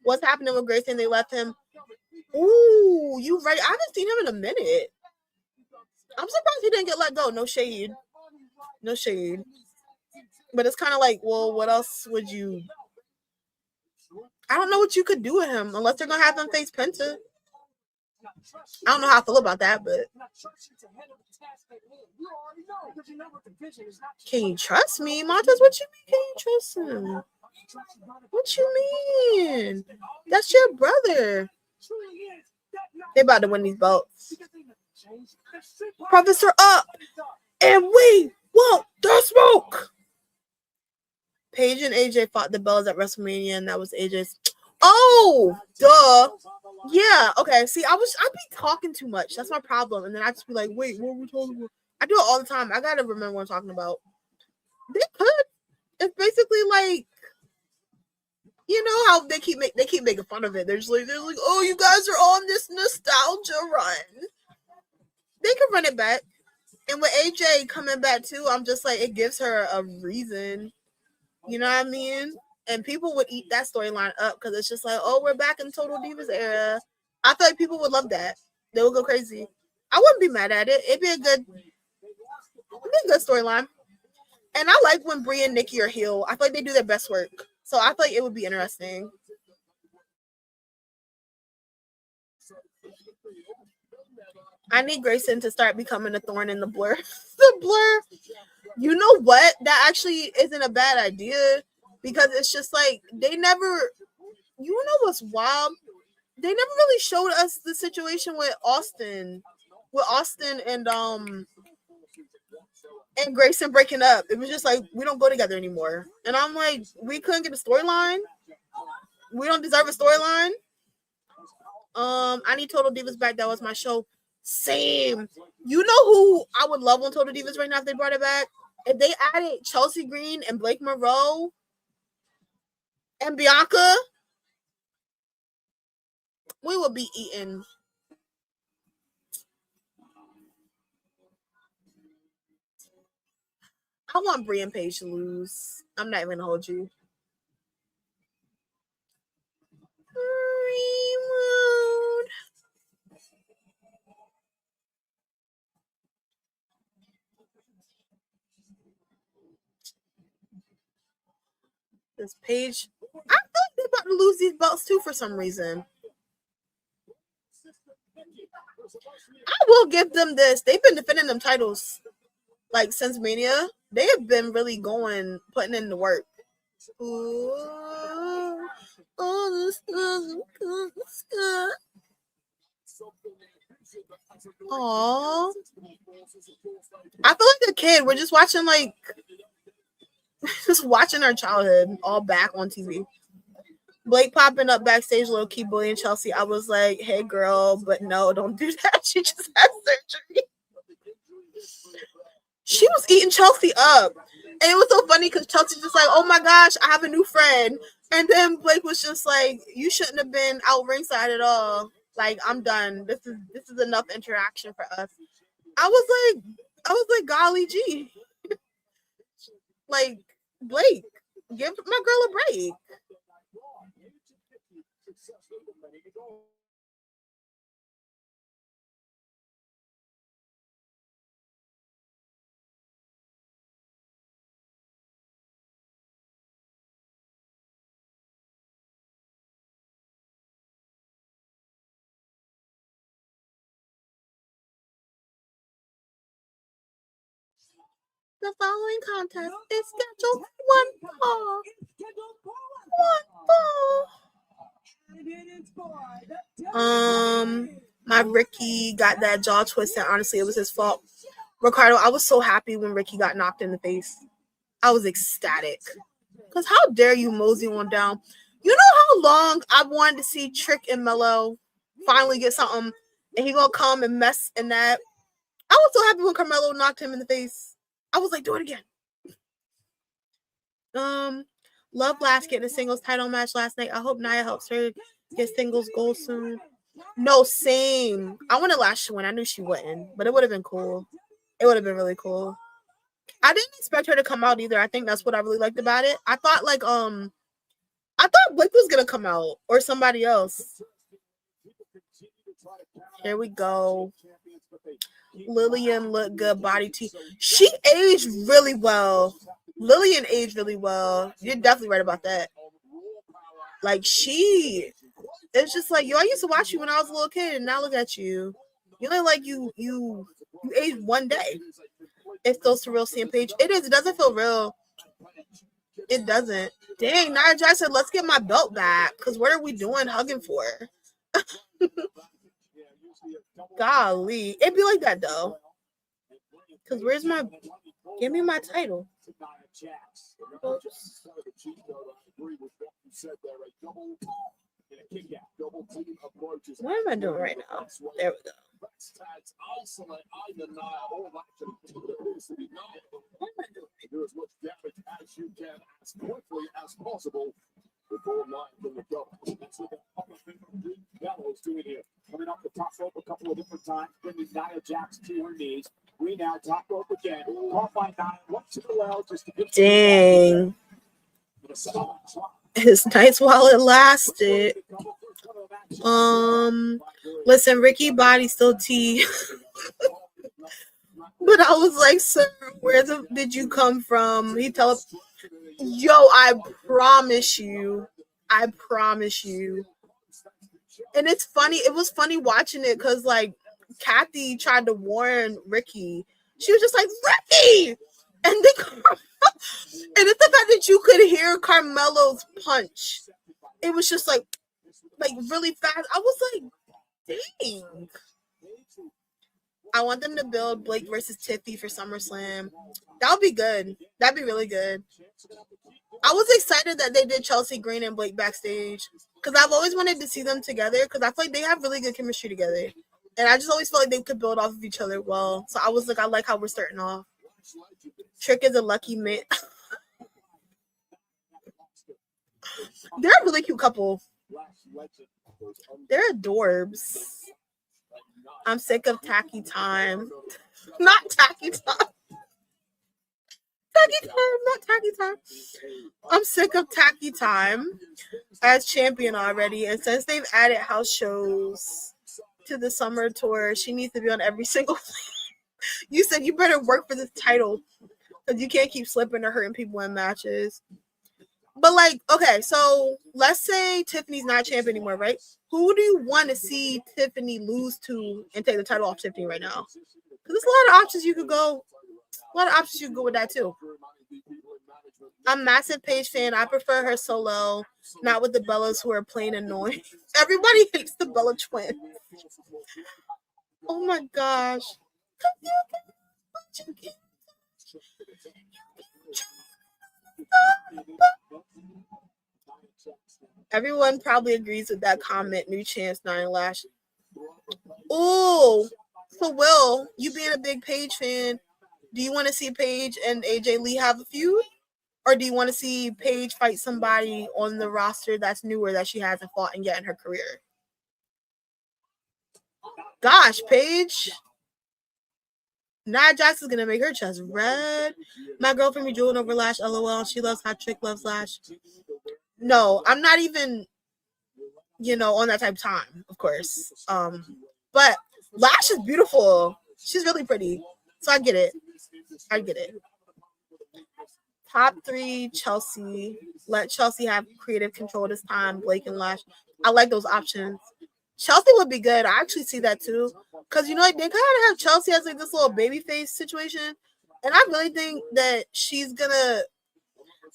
What's happening with Grayson? They left him. Ooh, you right. I haven't seen him in a minute. I'm surprised he didn't get let go. No shade. But it's kind of like, well, what else would you? I don't know what you could do with him unless they're gonna have him face Penta. I don't know how I feel about that, but can you trust me, Montez? What you mean? Can you trust him? What you mean? That's your brother. They about to win these belts. Professor up, and we want the smoke. Paige and AJ fought the Bellas at WrestleMania, and that was AJ's. Oh, duh. Yeah, okay. See, I'd be talking too much. That's my problem. And then I just be like, wait, what were we talking about? I do it all the time. I gotta remember what I'm talking about. They could. It's basically like, you know how they keep making fun of it. They're like, oh, you guys are on this nostalgia run. They could run it back. And with AJ coming back too, I'm just like, it gives her a reason. You know what I mean? And people would eat that storyline up because it's just like, oh, we're back in Total Divas era. I feel like people would love that. They would go crazy. I wouldn't be mad at it. It'd be a good storyline. And I like when Brie and Nikki are heel. I feel like they do their best work. So I feel like it would be interesting. I need Grayson to start becoming a thorn in the blur. The blur. You know what? That actually isn't a bad idea because it's just like they never. You know what's wild? They never really showed us the situation with Austin and Grayson breaking up. It was just like we don't go together anymore, and I'm like, we couldn't get a storyline. We don't deserve a storyline. I need Total Divas back. That was my show. Same. You know who I would love on Total Divas right now if they brought it back? If they added Chelsea Green and Blake Monroe and Bianca, we would be eating. I want Brie and Paige to lose. I'm not even gonna hold you. Reload. This Paige, I feel like they're about to lose these belts too for some reason. I will give them this. They've been defending them titles like since Mania. They have been really putting in the work. Ooh, Aww. I feel like a kid. We're just watching just watching our childhood all back on TV. Blake popping up backstage, low key bullying Chelsea. I was like, hey girl, but no, don't do that. She just had surgery. She was eating Chelsea up. And it was so funny because Chelsea just like, oh my gosh, I have a new friend. And then Blake was just like, you shouldn't have been out ringside at all. Like, I'm done. This is enough interaction for us. I was like, golly gee. Like, Blake, give my girl a break. The following contest is scheduled for one fall. My Ricky got that jaw twisted. Honestly, it was his fault. Ricardo, I was so happy when Ricky got knocked in the face. I was ecstatic. Because how dare you mosey on down? You know how long I wanted to see Trick and Mello finally get something, and he gonna come and mess in that. I was so happy when Carmelo knocked him in the face. I was like, do it again. Love Blast getting a singles title match last night. I hope Nia helps her get singles gold soon. No, same. I wanted Lash to win. I knew she wouldn't, but it would have been cool. It would have been really cool. I didn't expect her to come out either. I think that's what I really liked about it. I thought Blake was gonna come out or somebody else. Here we go. Lillian looked good body tea. She aged really well. Lillian aged really well. You're definitely right about that. Like it's just like, yo, I used to watch you when I was a little kid, and now look at you. You look like you aged one day. It feels surreal seeing Paige. It is. It doesn't feel real. It doesn't. Dang, Nia Jax said, let's get my belt back. Because what are we doing hugging for? Golly. It'd be like that, though. Because give me my title. What am I doing right now? There we go. Do as much damage as you can as quickly as possible before night from the go. That's what the Bella's doing here. Coming up the top rope a couple of different times, bringing Nia Jax to her knees. We now top rope again. Caught by Nia. What to the well just to get. Dang. It's nice while it lasted. Listen, Ricky body still tea. But I was like, sir, did you come from? He tell us, yo, I promise you. And it's funny. It was funny watching it because like Kathy tried to warn Ricky. She was just like, Ricky! And then and it's the fact that you could hear Carmelo's punch. It was just like really fast. I was like, dang. I want them to build Blake versus Tiffy for SummerSlam. That would be good. That'd be really good. I was excited that they did Chelsea Green and Blake backstage because I've always wanted to see them together because I feel like they have really good chemistry together. And I just always felt like they could build off of each other well. So I was like, I like how we're starting off. Trick is a lucky man. They're a really cute couple. They're adorbs. I'm sick of tacky time. Not tacky time. Tacky time, not tacky time. I'm sick of tacky time as champion already. And since they've added house shows to the summer tour, she needs to be on every single thing. You said you better work for this title because you can't keep slipping or hurting people in matches. But like, okay, so let's say Tiffany's not champion anymore, right? Who do you want to see Tiffany lose to and take the title off Tiffany right now? Because there's a lot of options you could go. A lot of options you could go with that too. I'm a massive Paige fan. I prefer her solo, not with the Bellas who are plain annoying. Everybody hates the Bella twins. Oh my gosh. Everyone probably agrees with that comment. New chance, Nia Lash. Oh, so Will, you being a big Paige fan, do you want to see Paige and AJ Lee have a feud? Or do you want to see Paige fight somebody on the roster that's newer that she hasn't fought in yet in her career? Gosh, Paige. Nia Jax is going to make her chest red. My girlfriend be drooling over Lash, LOL. She loves Hot Trick, loves Lash. No, I'm not even, on that type of time, of course. But Lash is beautiful. She's really pretty. So I get it. Top 3, Chelsea. Let Chelsea have creative control this time. Blake and Lash. I like those options. Chelsea would be good. I actually see that too. Because, they kind of have Chelsea as like this little baby face situation. And I really think that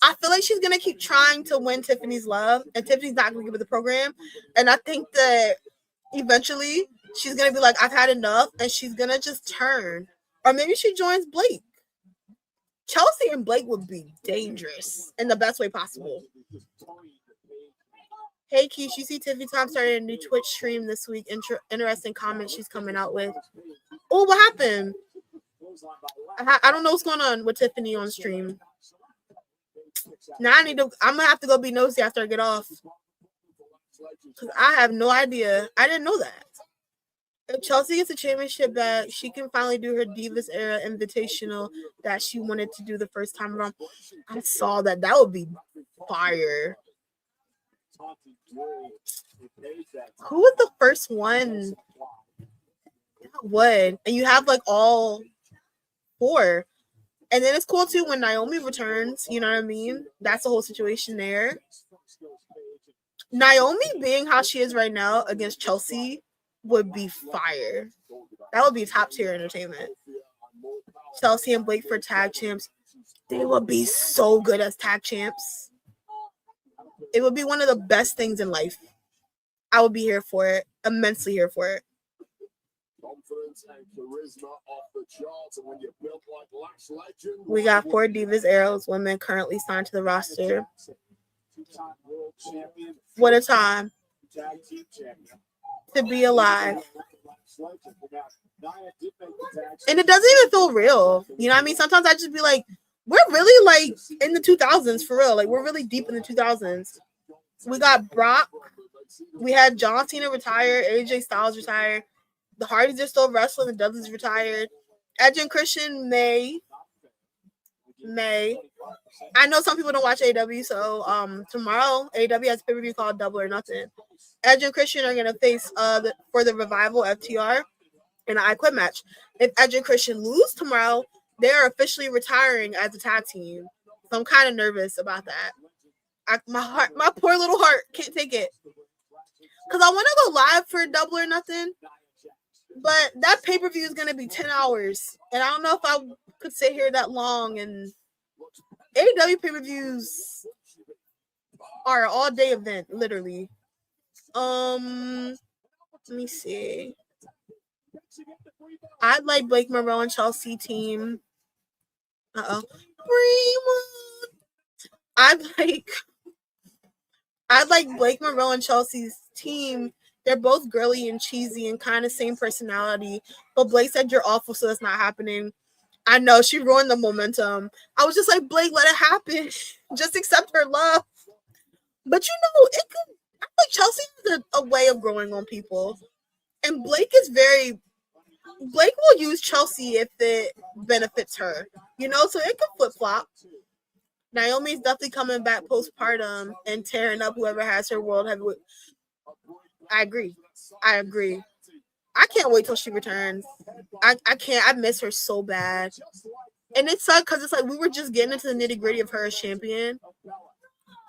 I feel like she's going to keep trying to win Tiffany's love. And Tiffany's not going to give her the program. And I think that eventually she's going to be like, I've had enough. And she's going to just turn. Or maybe she joins Blake. Chelsea and Blake would be dangerous in the best way possible. Hey, Keish, you see Tiffany Tom started a new Twitch stream this week. Interesting comment she's coming out with. Oh, what happened? I don't know what's going on with Tiffany on stream. Now I'm going to have to go be nosy after I get off. Because I have no idea. I didn't know that. If Chelsea gets a championship back, she can finally do her Divas era invitational that she wanted to do the first time around. I saw that. That would be fire. Who was the first one? That would. And you have like all 4. And then it's cool too when Naomi returns. You know what I mean? That's the whole situation there. Naomi being how she is right now against Chelsea would be fire. That would be top tier entertainment. Chelsea and Blake for tag champs. They would be so good as tag champs. It would be one of the best things in life. I would be here for it. Immensely here for it. We got 4 Divas Arrows women currently signed to the roster. What a time to be alive. And it doesn't even feel real. You know what I mean? Sometimes I just be like, we're really like in the 2000s for real. Like we're really deep in the 2000s. We got Brock. We had John Cena retire. AJ Styles retired. The Hardys are still wrestling. The Dudleys retired. Edge and Christian May. I know some people don't watch AEW, so tomorrow AEW has a pay-per-view called Double or Nothing. Edge and Christian are gonna face for the Revival FTR in an I Quit match. If Edge and Christian lose tomorrow, they are officially retiring as a tag team. So I'm kind of nervous about that. My poor little heart can't take it. Because I want to go live for Double or Nothing, but that pay-per-view is gonna be 10 hours, and I don't know if I could sit here that long. And AEW pay-per-views are an all-day event, literally. Let me see. I'd like Blake Monroe and Chelsea team. I'd like Blake Monroe and Chelsea's team. They're both girly and cheesy and kind of same personality. But Blake said you're awful, so that's not happening. I know, she ruined the momentum. I was just like, Blake, let it happen. Just accept her love. But it could. I think Chelsea has a way of growing on people. And Blake will use Chelsea if it benefits her. So it could flip-flop. Naomi's definitely coming back postpartum and tearing up whoever has her world heavyweight. I agree. I can't wait till she returns. I can't. I miss her so bad. And it sucked because it's like we were just getting into the nitty-gritty of her as champion.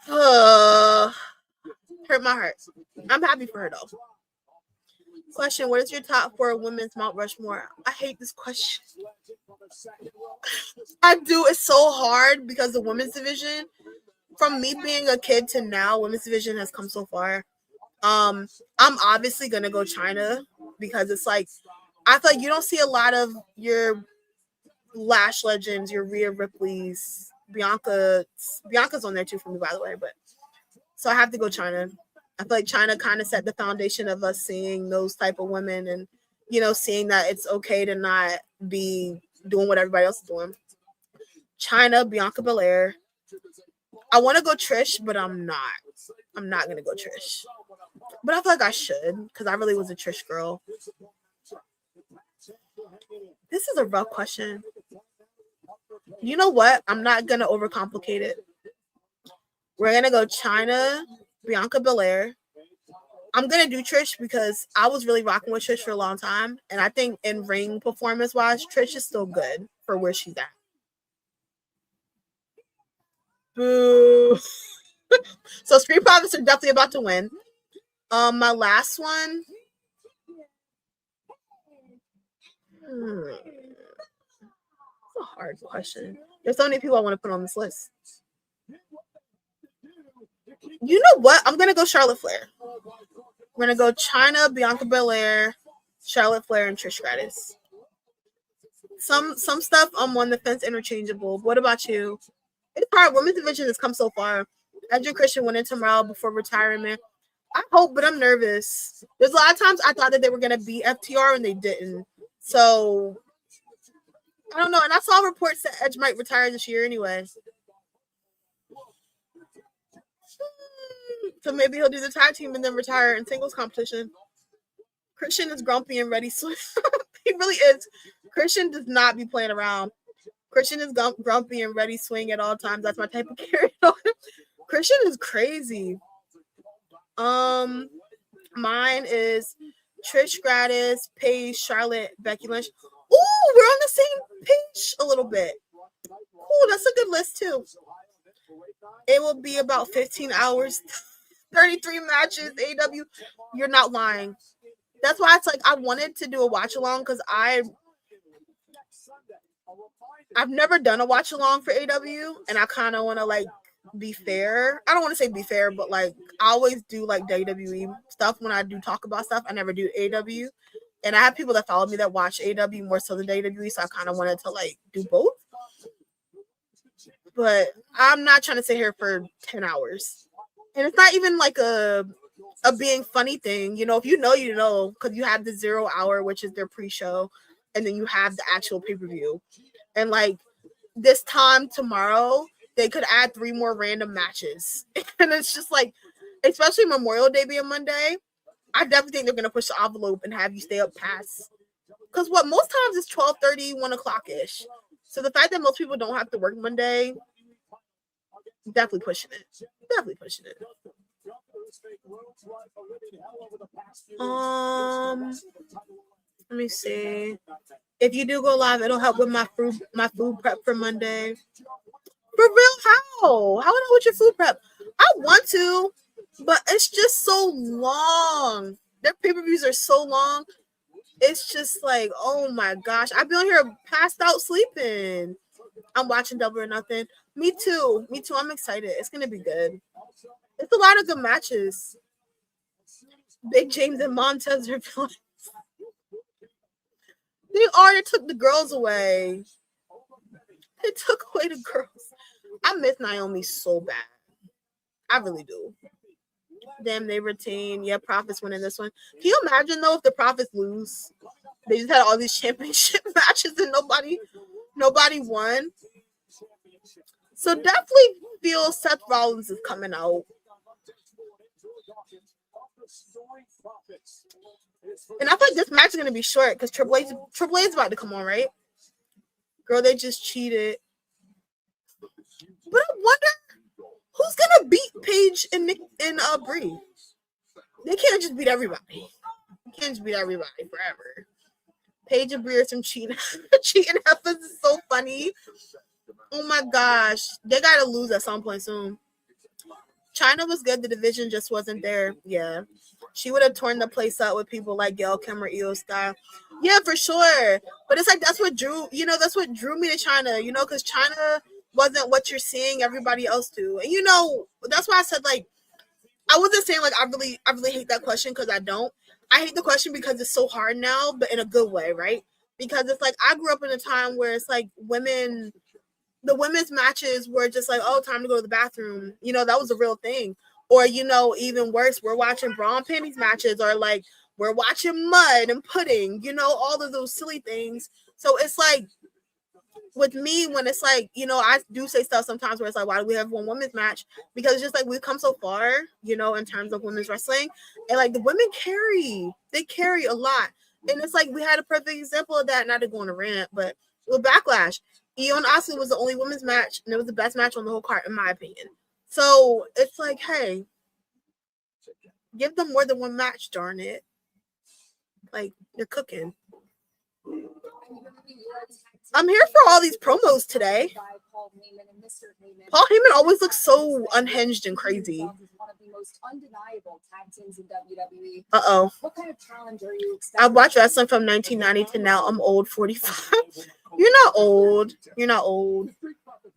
Hurt my heart. I'm happy for her, though. Question, what is your top 4 women's Mount Rushmore? I hate this question. I do. It's so hard because the women's division, from me being a kid to now, women's division has come so far. I'm obviously going to go China because it's like I feel like you don't see a lot of your Lash legends, your Rhea Ripley's, Bianca's on there too for me, by the way. But so I have to go China. I feel like China kind of set the foundation of us seeing those type of women, and seeing that it's okay to not be doing what everybody else is doing. China, Bianca Belair. I want to go Trish, but I'm not. I'm not gonna go Trish. But I feel like I should, because I really was a Trish girl. This is a rough question. You know what? I'm not gonna overcomplicate it. We're gonna go China, Bianca Belair. I'm gonna do Trish because I was really rocking with Trish for a long time, and I think in ring performance wise, Trish is still good for where she's at. Boo. So Street Profits are definitely about to win. My last one. It's a hard question. There's so many people I want to put on this list. You know what? I'm gonna go Charlotte Flair. We're gonna go China, Bianca Belair, Charlotte Flair, and Trish Stratus. Some stuff I'm on the fence interchangeable. What about you? It's hard. Women's division has come so far. Edge and Christian winning tomorrow before retirement. I hope, but I'm nervous. There's a lot of times I thought that they were gonna beat FTR and they didn't. So I don't know. And I saw reports that Edge might retire this year anyway. So maybe he'll do the tag team and then retire in singles competition. Christian is grumpy and ready. So he really is. Christian does not be playing around. Christian is grumpy and ready swing at all times. That's my type of character. Christian is crazy. Mine is Trish Stratus, Paige, Charlotte, Becky Lynch. Ooh, we're on the same page a little bit. Ooh, that's a good list too. It will be about 15 hours, 33 matches. AEW, you're not lying. That's why it's like I wanted to do a watch along because I've never done a watch along for AEW, and I kind of want to like be fair. I don't want to say be fair, but like I always do like WWE stuff when I do talk about stuff. I never do AEW, and I have people that follow me that watch AEW more so than WWE, so I kind of wanted to like do both. But I'm not trying to sit here for 10 hours. And it's not even like a being funny thing. You know, if you know, because you have the 0 hour, which is their pre-show, and then you have the actual pay-per-view. And like this time tomorrow, they could add 3 more random matches. And it's just like, especially Memorial Day being Monday, I definitely think they're going to push the envelope and have you stay up past. Because what most times is 12:30, 1 o'clock-ish. So the fact that most people don't have to work Monday, definitely pushing it. Definitely pushing it. Let me see. If you do go live, it'll help with my food prep for Monday. For real, how? How would I know what your food prep? I want to, but it's just so long. Their pay-per-views are so long. It's just like, oh my gosh. I've been on here passed out sleeping. I'm watching Double or Nothing. Me too. I'm excited. It's going to be good. It's a lot of good matches. Big James and Montez are feeling. They already took the girls away. They took away the girls. I miss Naomi so bad. I really do. Damn, they retain. Yeah, Profits winning this one. Can you imagine though if the Profits lose? They just had all these championship matches and nobody won. So definitely feel Seth Rollins is coming out. And I feel like this match is gonna be short because Triple H is about to come on, right? Girl, they just cheated. But I wonder who's gonna beat Paige and Brie. They can't just beat everybody. They can't just beat everybody forever. Paige and Brie are some cheating heifers is so funny. Oh my gosh. They gotta lose at some point soon. China was good. The division just wasn't there. Yeah. She would have torn the place up with people like Gail Kim or Io Sky. Yeah, for sure. But it's like that's what drew me to China, because China wasn't what you're seeing everybody else do. And that's why I said like I wasn't saying like I really hate that question because I don't. I hate the question because it's so hard now, but in a good way, right? Because it's like I grew up in a time where it's like the women's matches were just like, oh, time to go to the bathroom. You know, that was a real thing. Or, you know, even worse, we're watching bra and panties matches, or like we're watching mud and pudding, you know, all of those silly things. So it's like with me, when it's like, you know, I do say stuff sometimes where it's like, why do we have one women's match? Because it's just like we've come so far, you know, in terms of women's wrestling. And like the women they carry a lot. And it's like we had a perfect example of that, not to go on a rant, but with Backlash, Io and Asuka was the only women's match, and it was the best match on the whole card, in my opinion. So it's like, hey, give them more than one match, darn it. Like, they're cooking. I'm here for all these promos today. Paul Heyman always looks so unhinged and crazy. One of the most undeniable tag teams in WWE. Uh-oh. What kind of challenge are you expecting? I've watched wrestling from 1990 to now. I'm old, 45. You're not old. You're not old.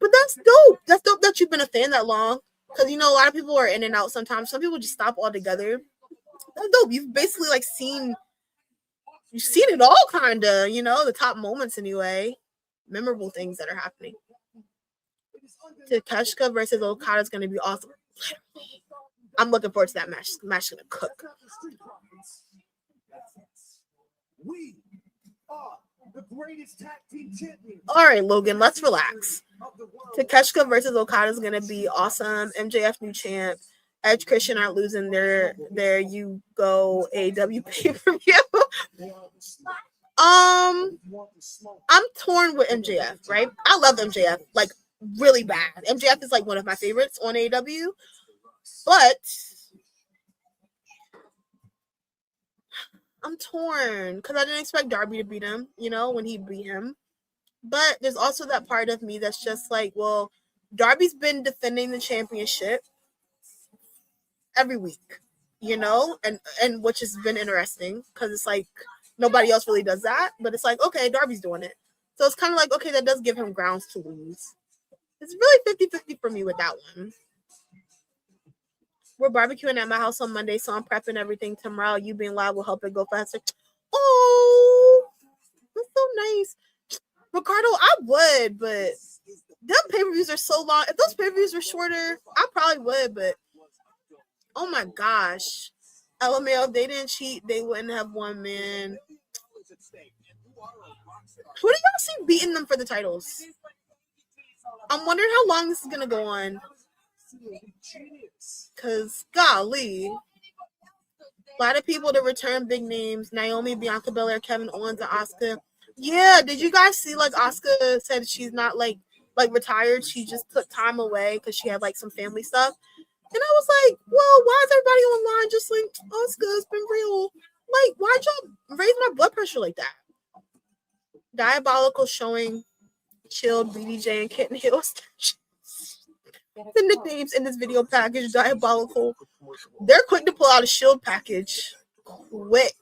But that's dope. That's dope that you've been a fan that long. Because, you know, a lot of people are in and out sometimes. Some people just stop altogether. That's dope. You've basically, like, you've seen it all, kind of, you know, the top moments anyway. Memorable things that are happening. Takeshita versus Okada is going to be awesome. I'm looking forward to that match. The match is going to cook. We are the greatest tag team champions. All right, Logan, let's relax. Takeshita versus Okada is going to be awesome. MJF new champ. Edge Christian aren't losing their you go AEW pay-per-view. I'm torn with MJF, right? I love MJF, like, really bad. MJF is like one of my favorites on AEW, but I'm torn because I didn't expect Darby to beat him, you know, when he beat him. But there's also that part of me that's just like, well, Darby's been defending the championship every week, you know, and which has been interesting because it's like nobody else really does that, but it's like, okay, Darby's doing it. So it's kind of like, okay, that does give him grounds to lose. It's really 50-50 for me with that one. We're barbecuing at my house on Monday, so I'm prepping everything tomorrow. You being loud will help it go faster. Oh, that's so nice. Ricardo, I would, but them pay-per-views are so long. If those pay-per-views were shorter, I probably would, but oh my gosh. LMAO, if they didn't cheat, they wouldn't have won, man. Who do y'all see beating them for the titles? I'm wondering how long this is going to go on. Because, golly. A lot of people to return big names. Naomi, Bianca Belair, Kevin Owens, and Asuka. Yeah, did you guys see, like, Asuka said she's not, like retired. She just took time away because she had, like, some family stuff. And I was like, well, why is everybody online just like, Asuka's been real? Like, why'd y'all raise my blood pressure like that? Diabolical showing Chilled, BDJ, and Kitten Hills. The nicknames in this video package, Diabolical. They're quick to pull out a Shield package. Quick.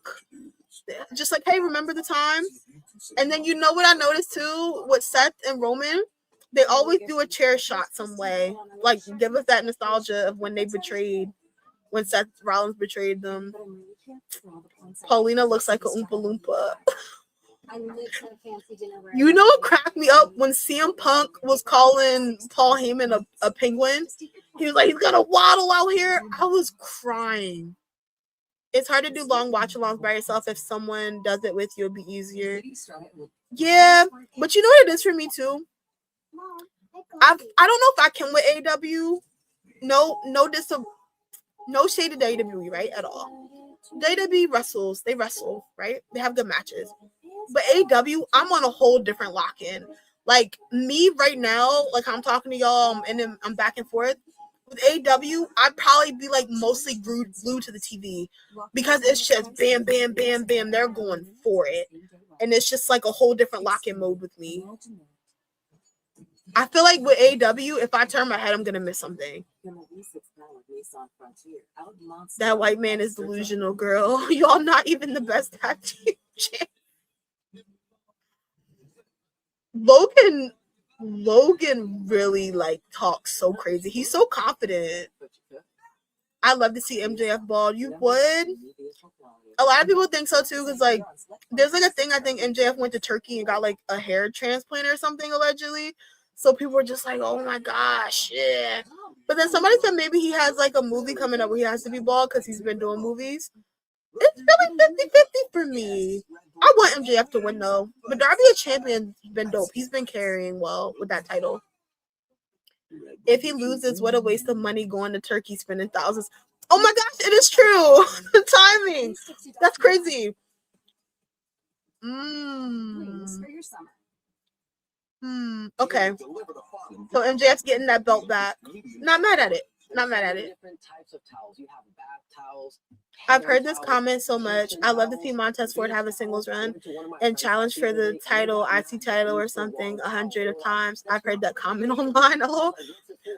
Just like, hey, remember the time? And then you know what I noticed too with Seth and Roman? They always do a chair shot some way. Like, give us that nostalgia of when Seth Rollins betrayed them. Paulina looks like a Oompa Loompa. You know what cracked me up when CM Punk was calling Paul Heyman a penguin? He was like, he's gonna waddle out here. I was crying. It's hard to do long watch-alongs by yourself. If someone does it with you, it'll be easier. Yeah, but you know what it is for me too? I don't know if I can with AEW. No shade to WWE, right? At all. WWE wrestles. They wrestle, right? They have good matches. But AEW, I'm on a whole different lock-in. Like, me right now, like I'm talking to y'all and then I'm back and forth. With AEW, I'd probably be like mostly glued to the TV because it's just bam, bam, bam, bam. They're going for it. And it's just like a whole different lock-in mode with me. I feel like with AEW, if I turn my head, I'm going to miss something. That white man is delusional, girl. Y'all not even the best tag team champ. Logan really like talks so crazy. He's so confident. I love to see MJF bald. You would? A lot of people think so too, because like there's like a thing. I think MJF went to Turkey and got like a hair transplant or something allegedly. So people were just like, "Oh my gosh, yeah." But then somebody said maybe he has like a movie coming up where he has to be bald because he's been doing movies. It's really 50-50 for me. I want MJF to win though. But Darby a champion has been dope. He's been carrying well with that title. If he loses, what a waste of money going to Turkey spending thousands. Oh my gosh, it is true. The timing. That's crazy. Please, for your summer. Okay. So MJF's getting that belt back. Not mad at it. Not mad at it. Different types of towels. You have bath towels. I've heard this comment so much. I love to see Montez Ford have a singles run and challenge for the title, IC title or something 100 of times. I've heard that comment online a lot.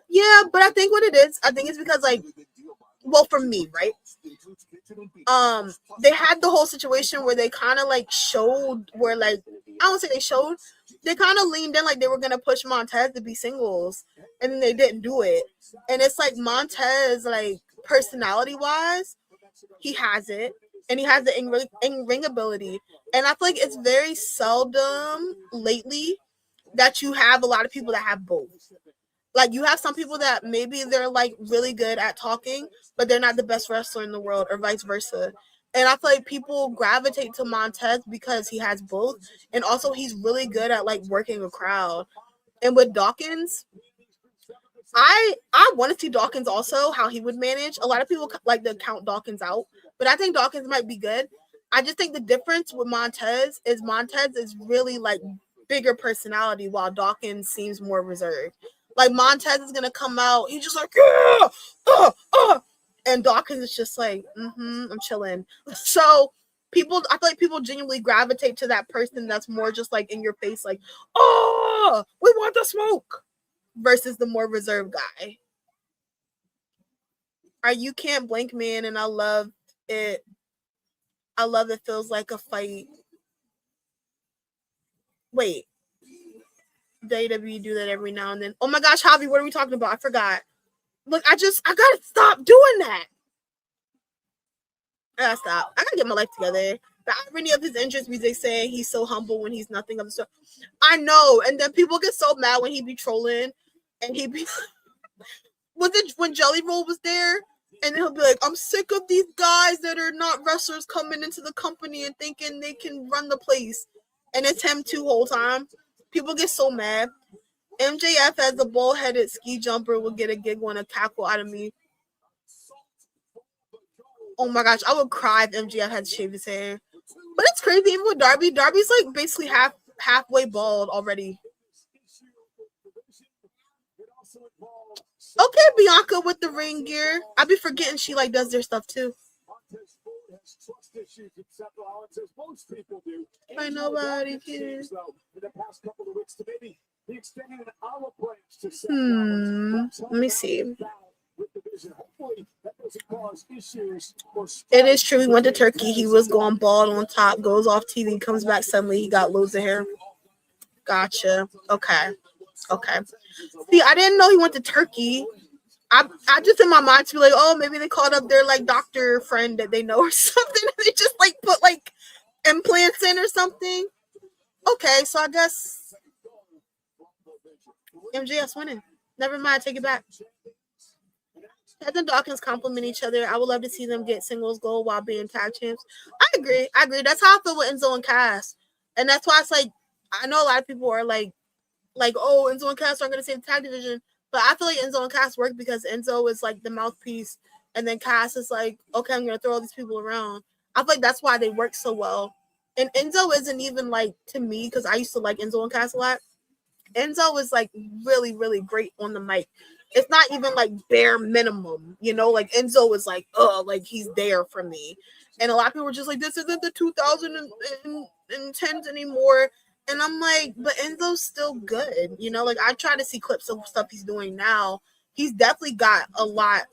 Yeah, but I think what it is, I think it's because like, well, for me, right? They had the whole situation where they kind of like showed where like, I don't say they showed, they kind of leaned in like they were going to push Montez to be singles and then they didn't do it. And it's like Montez, like personality wise, he has it and he has the in-ring ability. And I feel like it's very seldom lately that you have a lot of people that have both. Like you have some people that maybe they're like really good at talking, but they're not the best wrestler in the world or vice versa. And I feel like people gravitate to Montez because he has both. And also he's really good at like working a crowd. And with Dawkins, I want to see Dawkins also, how he would manage. A lot of people like to count Dawkins out, but I think Dawkins might be good. I just think the difference with Montez is really like bigger personality while Dawkins seems more reserved. Like Montez is gonna come out, he's just like, yeah, and Dawkins is just like, I'm chilling. So I feel like people genuinely gravitate to that person that's more just like in your face, like, oh, we want the smoke, versus the more reserved guy. You can't blink, man, and I love it. I love it. Feels like a fight. Wait. WWE do that every now and then. Oh my gosh, Javi, what are we talking about? I forgot. Look, I gotta stop doing that. I gotta stop. I gotta get my life together. The irony of his entrance music saying he's so humble when he's nothing of the sort. I know, and then people get so mad when he be trolling, and he be was it when Jelly Roll was there, and then he'll be like, "I'm sick of these guys that are not wrestlers coming into the company and thinking they can run the place," and it's him too whole time. People get so mad. MJF as a bull-headed ski jumper will get a giggle and a cackle out of me. Oh my gosh, I would cry if MJF had to shave his hair. But it's crazy, even with Darby's like basically halfway bald already. Okay, Bianca with the ring gear. I be forgetting she like does their stuff too. Like nobody cares. Let me see. It is true. He went to Turkey. He was going bald on top, goes off TV, comes back suddenly. He got loads of hair. Gotcha. Okay. See, I didn't know he went to Turkey. I just in my mind to be like, oh, maybe they called up their like doctor friend that they know or something. And they just like put like implants in or something. Okay, so I guess MJF's winning. Never mind, take it back. Ted and Dawkins compliment each other. I would love to see them get singles gold while being tag champs. I agree. That's how I feel with Enzo and Cass. And that's why it's like, I know a lot of people are like, oh, Enzo and Cass aren't going to save the tag division. But I feel like Enzo and Cass work because Enzo is like the mouthpiece. And then Cass is like, okay, I'm going to throw all these people around. I feel like that's why they work so well. And Enzo isn't even like, to me, because I used to like Enzo and Cass a lot. Enzo is like really, really great on the mic. It's not even like bare minimum, you know, like Enzo is like, like he's there for me. And a lot of people were just like, this isn't the 2010s anymore. And I'm like, but Enzo's still good. You know, like I try to see clips of stuff he's doing now. He's definitely got a lot,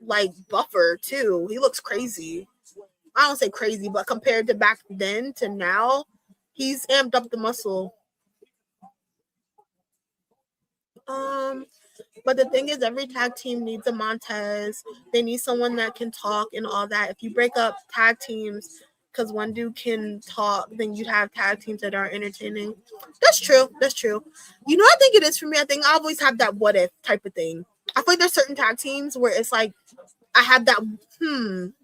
like buffer too. He looks crazy. I don't say crazy, but compared to back then to now, he's amped up the muscle. But the thing is, every tag team needs a Montez. They need someone that can talk and all that. If you break up tag teams because one dude can talk, then you'd have tag teams that are entertaining. That's true. That's true. You know what I think it is for me? I think I always have that what if type of thing. I feel like there's certain tag teams where it's like I have that,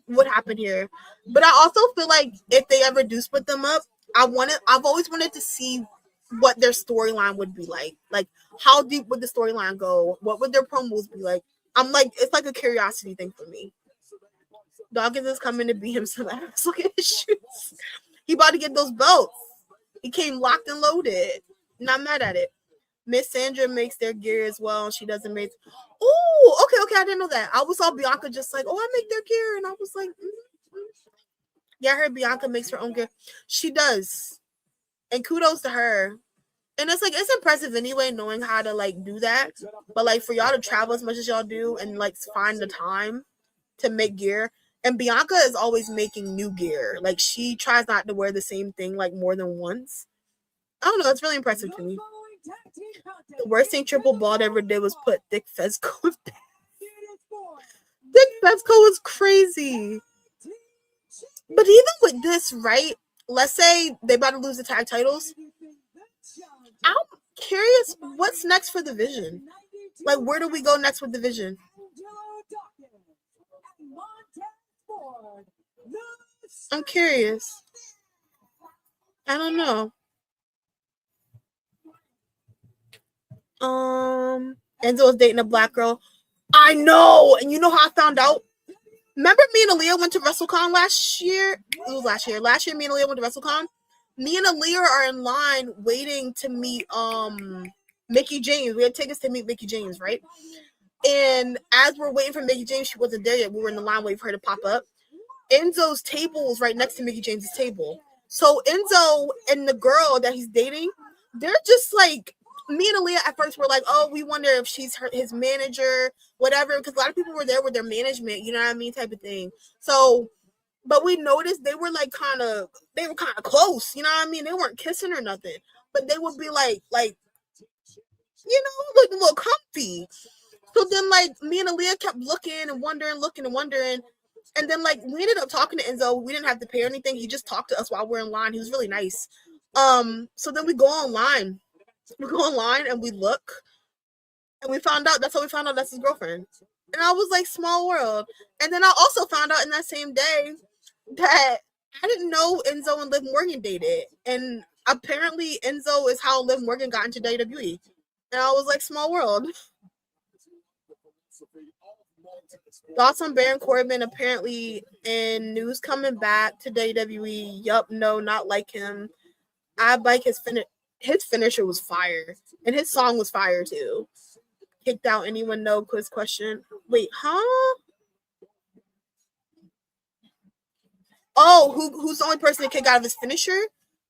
what happened here? But I also feel like if they ever do split them up, I've always wanted to see what their storyline would be like. Like, how deep would the storyline go? What would their promos be like? I'm like, it's like a curiosity thing for me. Dawkins is coming to beat him some ass. Look at his shoes. He about to get those belts. He came locked and loaded. Not mad at it. Miss Sandra makes their gear as well. She doesn't make. Oh, okay. I didn't know that. I was all Bianca just like, oh, I make their gear. And I was like, yeah, I heard Bianca makes her own gear. She does. And kudos to her. And it's like, it's impressive anyway, knowing how to like do that. But like for y'all to travel as much as y'all do and like find the time to make gear. And Bianca is always making new gear. Like she tries not to wear the same thing like more than once. I don't know. It's really impressive to me. The worst thing Triple Bald ever did was put Thick Fezco with that. Thick Fezco was crazy. But even with this, right? Let's say they about to lose the tag titles. I'm curious what's next for the Vision. Like, where do we go next with the Vision? I'm curious. I don't know. Enzo was dating a black girl. I know. And you know how I found out? Remember me and Aaliyah went to WrestleCon last year? It was last year. Last year, me and Aaliyah went to WrestleCon. Me and Aaliyah are in line waiting to meet Mickie James. We had tickets to meet Mickie James, right? And as we're waiting for Mickie James, she wasn't there yet. We were in the line waiting for her to pop up. Enzo's table was right next to Mickie James' table. So Enzo and the girl that he's dating, they're just like, me and Aaliyah at first were like, oh, we wonder if she's his manager, whatever, because a lot of people were there with their management, you know what I mean, type of thing. So, but we noticed they were kind of close, you know what I mean? They weren't kissing or nothing, but they would be like, you know, looking a little comfy. So then, me and Aaliyah kept looking and wondering, and then, we ended up talking to Enzo. We didn't have to pay or anything. He just talked to us while we're in line. He was really nice. So then we go online. We go online and we look, and that's how we found out that's his girlfriend. And I was like, small world. And then I also found out in that same day that I didn't know Enzo and Liv Morgan dated. And apparently Enzo is how Liv Morgan got into WWE. And I was like, small world. Thoughts on Baron Corbin apparently in news coming back to WWE. Yup, no, not like him. I like his finisher was fire. And his song was fire too. Kicked out anyone know quiz question. Wait, huh? Oh, who's the only person to kick out of his finisher?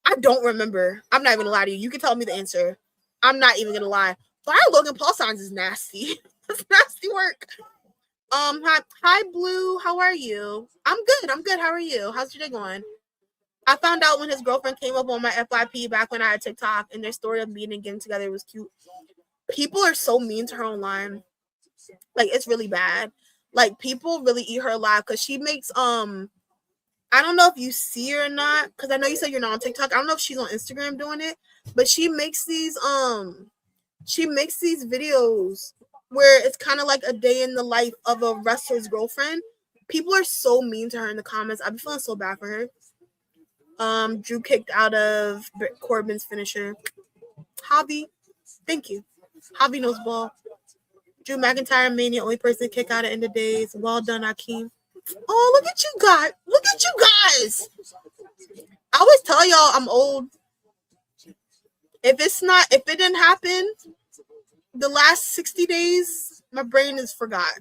I don't remember. I'm not even gonna lie to you. You can tell me the answer. I'm not even gonna lie. But our Logan Paul signs is nasty. That's nasty work. Hi Blue, how are you? I'm good. How are you? How's your day going? I found out when his girlfriend came up on my FYP back when I had TikTok, and their story of meeting and getting together was cute. People are so mean to her online. Like, it's really bad. Like, people really eat her alive because she makes I don't know if you see her or not, because I know you said you're not on TikTok. I don't know if she's on Instagram doing it, but she makes these videos where it's kind of like a day in the life of a wrestler's girlfriend. People are so mean to her in the comments. I've been feeling so bad for her. Drew kicked out of Corbin's finisher. Javi, thank you. Javi knows ball. Drew McIntyre, Mania, only person to kick out at end of days. Well done, Akeem. Oh, look at you guys. Look at you guys. I always tell y'all I'm old. If it didn't happen the last 60 days, my brain is forgot.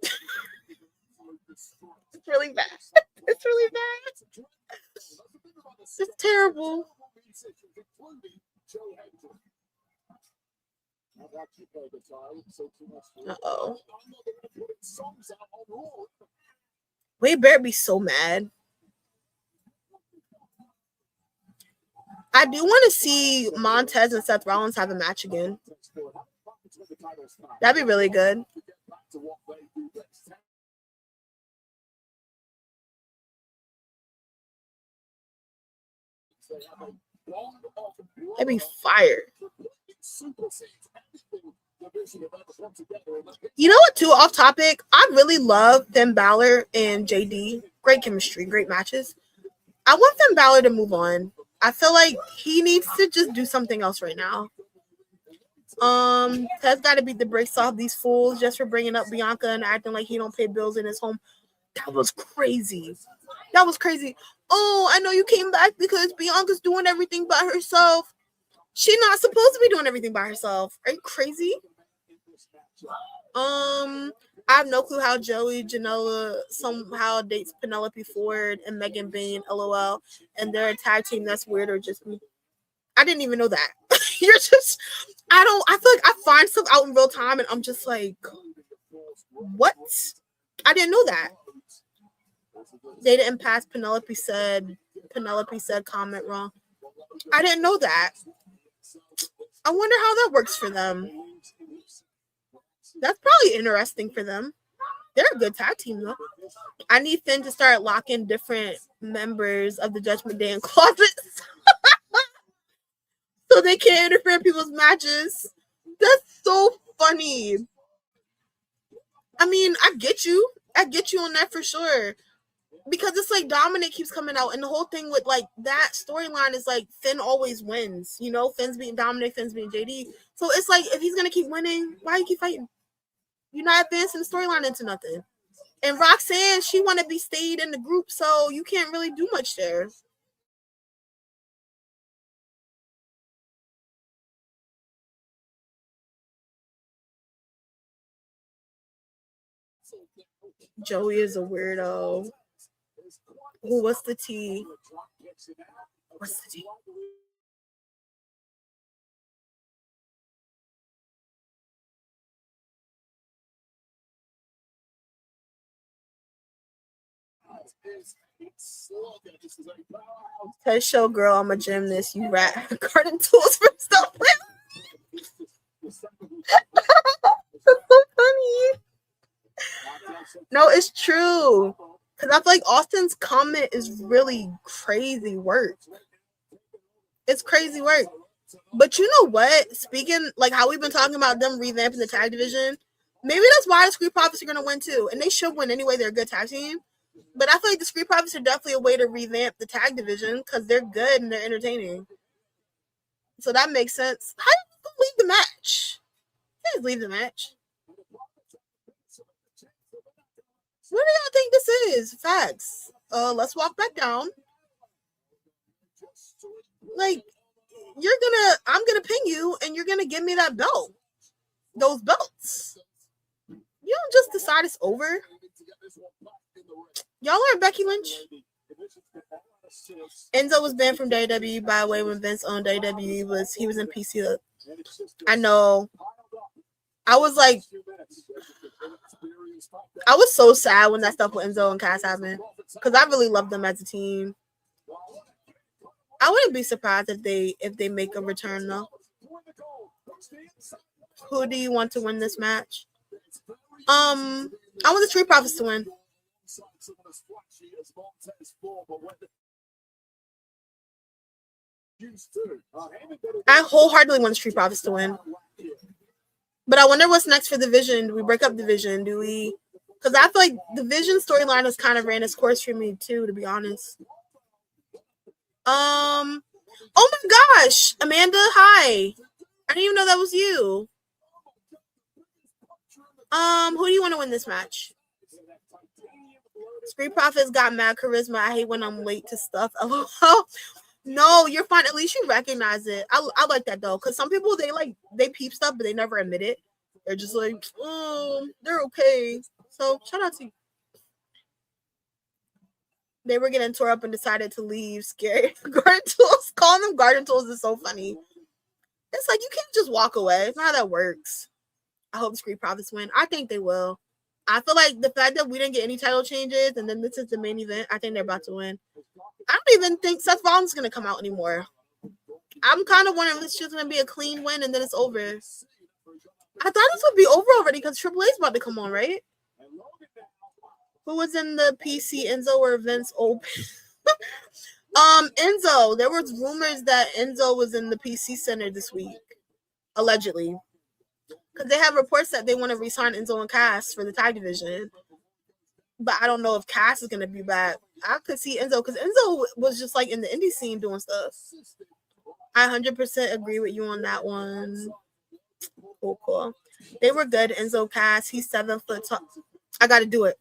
It's really bad. It's really bad. It's terrible. Uh-oh. Wade better be so mad. I do want to see Montez and Seth Rollins have a match again. That'd be really good. That'd be fire. You know what, too, off topic? I really love Finn Balor and JD. Great chemistry, great matches. I want Finn Balor to move on. I feel like he needs to just do something else right now. Ted's got to beat the brakes off these fools just for bringing up Bianca and acting like he don't pay bills in his home. That was crazy. That was crazy. Oh, I know you came back because Bianca's doing everything by herself. She's not supposed to be doing everything by herself. Are you crazy? I have no clue how Joey Janela somehow dates Penelope Ford and Megan Bain, LOL, and they're a tag team. That's weird, or just me. I didn't even know that. I feel like I find stuff out in real time and I'm just like, what? I didn't know that. They didn't pass. Penelope said comment wrong. I didn't know that. I wonder how that works for them. That's probably interesting for them. They're a good tag team, though. I need Finn to start locking different members of the Judgment Day in closets so they can't interfere in people's matches. That's so funny. I mean, I get you. I get you on that for sure. Because it's like Dominic keeps coming out, and the whole thing with like that storyline is like Finn always wins. You know, Finn's beating Dominic, Finn's beating JD. So it's like if he's gonna keep winning, why you keep fighting? You're not advancing the storyline into nothing. And Roxanne, she want to be stayed in the group, so you can't really do much there. Joey is a weirdo. Ooh, what's the tea? What's the tea? Tell show girl I'm a gymnast. You rat garden tools for stuff. That's so funny. No, it's true. Because I feel like Austin's comment is really crazy work. It's crazy work. But you know what? Speaking, like how we've been talking about them revamping the tag division, maybe that's why the Street Profits are going to win too. And they should win anyway. They're a good tag team. But I feel like the Street Profits are definitely a way to revamp the tag division because they're good and they're entertaining. So that makes sense. How do you leave the match? You guys leave the match. What do y'all think this is? Facts. Let's walk back down. Like, I'm gonna ping you and you're gonna give me that belt. Those belts. You don't just decide it's over. Y'all are Becky Lynch. Enzo was banned from WWE by the way when Vince owned WWE. He was in PC. I know. I was so sad when that stuff with Enzo and Cass happened because I really loved them as a team. I wouldn't be surprised if they make a return though. Who do you want to win this match? I want the Street Profits to win. I wholeheartedly want the Street Profits to win. But I wonder what's next for the Vision. Do we break up the Vision? Do we? Because I feel like the Vision storyline has kind of ran its course for me too, to be honest. Oh my gosh, Amanda, hi. I didn't even know that was you. Who do you want to win this match? Street Profits got mad charisma. I hate when I'm late to stuff. LOL. No, you're fine. At least you recognize it. I like that though, because some people they peep stuff, but they never admit it. They're just like, oh, they're okay. So shout out to you. They were getting tore up and decided to leave. Scary. Garden tools. Calling them garden tools is so funny. It's like you can't just walk away. It's not how that works. I hope the Street Profits win. I think they will. I feel like the fact that we didn't get any title changes and then this is the main event, I think they're about to win. I don't even think Seth Rollins is going to come out anymore. I'm kind of wondering if it's just going to be a clean win and then it's over. I thought this would be over already because Triple H is about to come on, right? Who was in the PC, Enzo or Vince Open? Enzo. There was rumors that Enzo was in the PC Center this week, allegedly, because they have reports that they want to re-sign Enzo and Cass for the tag division. But I don't know if Cass is gonna be back. I could see Enzo because Enzo was just like in the indie scene doing stuff. I 100% agree with you on that one. Cool. They were good. Enzo Cass. He's 7 foot tall. I gotta do it.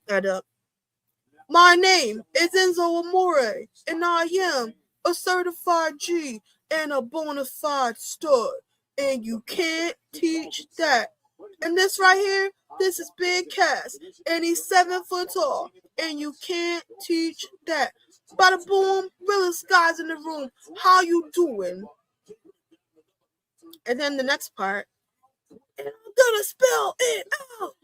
My name is Enzo Amore, and I am a certified G and a bona fide stud, and you can't teach that. And this right here, this is Big Cass, and he's 7 foot tall, and you can't teach that. Bada boom, realest guys in the room. How you doing? And then the next part, and I'm gonna spell it out.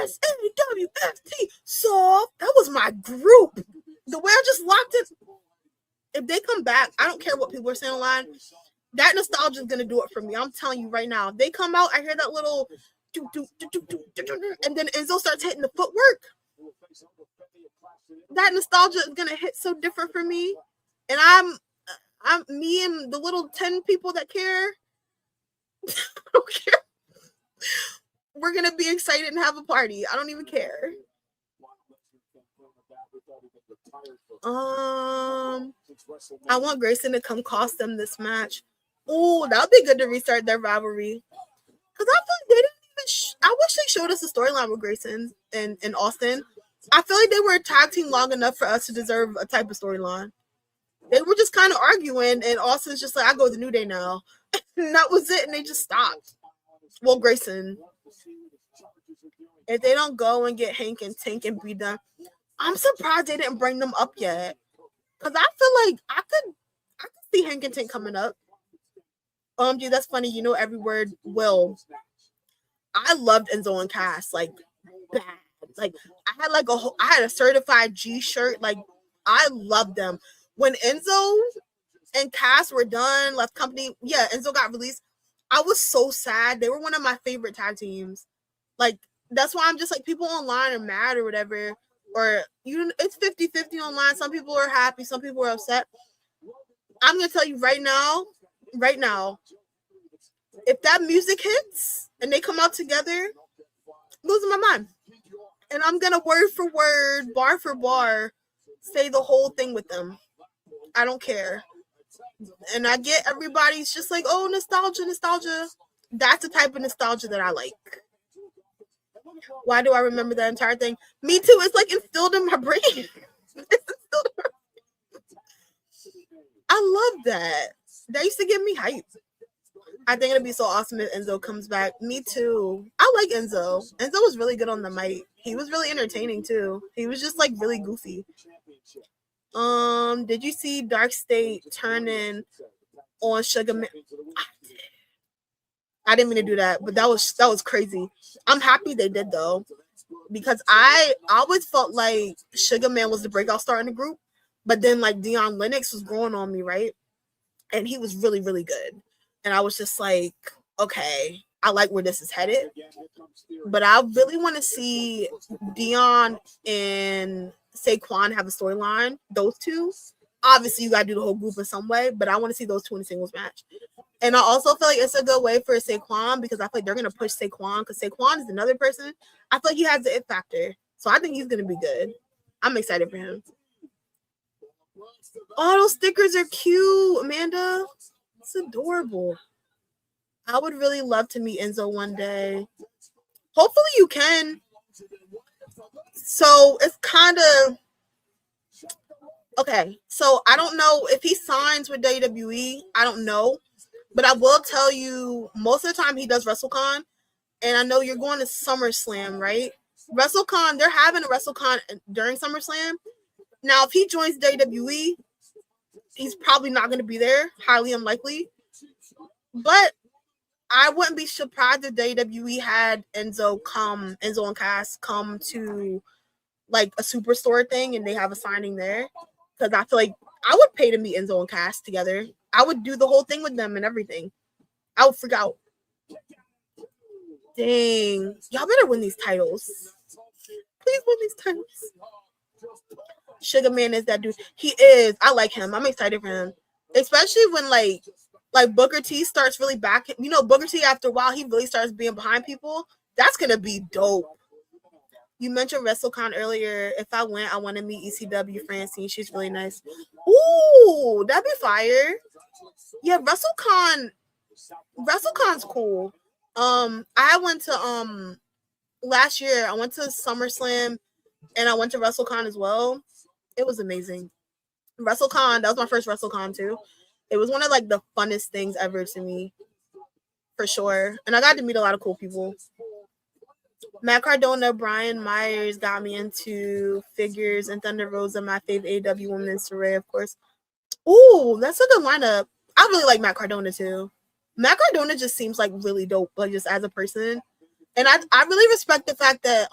SAWFT. Soft. That was my group. The way I just locked it. If they come back, I don't care what people are saying online. That nostalgia is gonna do it for me. I'm telling you right now. If they come out, I hear that little and then Enzo starts hitting the footwork. That nostalgia is gonna hit so different for me. And I'm me and the little 10 people that care. I don't care. We're gonna be excited and have a party. I don't even care. I want Grayson to come cost them this match. Oh, that would be good to restart their rivalry. Cause I feel like they didn't even. I wish they showed us a storyline with Grayson and Austin. I feel like they were a tag team long enough for us to deserve a type of storyline. They were just kind of arguing, and Austin's just like, "I go with the New Day now," and that was it. And they just stopped. Well, Grayson. If they don't go and get Hank and Tank and be done, I'm surprised they didn't bring them up yet. Cause I feel like I could see Hank and Tank coming up. OMG, that's funny. You know every word. Will. I loved Enzo and Cass like bad. Like I had a certified G shirt. Like I loved them. When Enzo and Cass were done, left company. Yeah, Enzo got released. I was so sad. They were one of my favorite tag teams. Like. That's why I'm just like, people online are mad or whatever, or it's 50-50 online. Some people are happy, some people are upset. I'm gonna tell you right now, if that music hits and they come out together, losing my mind. And I'm gonna word for word, bar for bar, say the whole thing with them. I don't care. And I get everybody's just like, oh, nostalgia. That's the type of nostalgia that I like. Why do I remember that entire thing? Me too. It's like instilled in my brain. I love that. That used to give me hype. I think it'd be so awesome if Enzo comes back. Me too. I like Enzo. Enzo was really good on the mic. He was really entertaining too. He was just like really goofy. Did you see Dark State turning on Sugar Man? I didn't mean to do that, but that was crazy. I'm happy they did though, because I always felt like Sugar Man was the breakout star in the group, but then like Dion Lennox was growing on me, right? And he was really, really good. And I was just like, okay, I like where this is headed. But I really want to see Dion and Saquon have a storyline. Those two. Obviously, you got to do the whole group in some way, but I want to see those two in a singles match. And I also feel like it's a good way for Saquon because I feel like they're going to push Saquon because Saquon is another person. I feel like he has the it factor. So I think he's going to be good. I'm excited for him. Oh, those stickers are cute, Amanda. It's adorable. I would really love to meet Enzo one day. Hopefully you can. So it's kind of... Okay, so I don't know if he signs with WWE. I don't know. But I will tell you, most of the time he does WrestleCon. And I know you're going to SummerSlam, right? WrestleCon, they're having a WrestleCon during SummerSlam. Now, if he joins WWE, he's probably not going to be there. Highly unlikely. But I wouldn't be surprised if WWE had Enzo and Cass come to like a Superstore thing and they have a signing there. Because I feel like I would pay to meet Enzo and Cass together. I would do the whole thing with them and everything. I would freak out. Dang. Y'all better win these titles. Please win these titles. Sugar Man is that dude. He is. I like him. I'm excited for him. Especially when like Booker T starts really back. You know, Booker T after a while, he really starts being behind people. That's going to be dope. You mentioned WrestleCon earlier. If I went, I want to meet ECW Francine. She's really nice. Ooh, that'd be fire. Yeah, WrestleCon's cool. I went to last year. I went to SummerSlam and I went to WrestleCon as well. It was amazing. WrestleCon, that was my first WrestleCon too. It was one of like the funnest things ever to me, for sure. And I got to meet a lot of cool people. Matt Cardona, Brian Myers got me into figures, and Thunder Rosa, my favorite AW woman, Saray, of course. Ooh, that's a good lineup. I really like Matt Cardona too. Matt Cardona just seems like really dope, like just as a person. And I really respect the fact that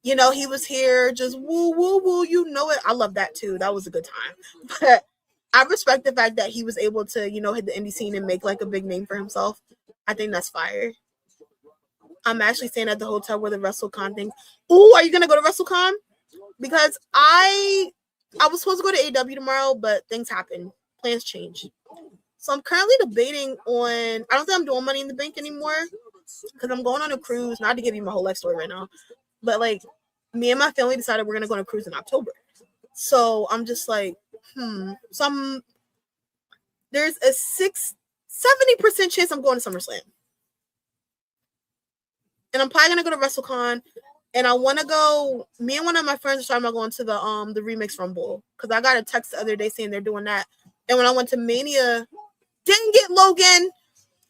you know, he was here just woo woo woo, you know it. I love that too. That was a good time. But I respect the fact that he was able to, you know, hit the indie scene and make like a big name for himself. I think that's fire. I'm actually staying at the hotel where the WrestleCon thing. Ooh, are you gonna go to WrestleCon? Because I was supposed to go to AW tomorrow, but things happen. Plans change. So I'm currently debating on. I don't think I'm doing Money in the Bank anymore because I'm going on a cruise. Not to give you my whole life story right now, but like me and my family decided we're gonna go on a cruise in October. So I'm just like, So there's a 70% chance I'm going to SummerSlam. And I'm probably gonna go to WrestleCon, and I want to go. Me and one of my friends are talking about going to the Remix Rumble because I got a text the other day saying they're doing that. And when I went to Mania, didn't get Logan.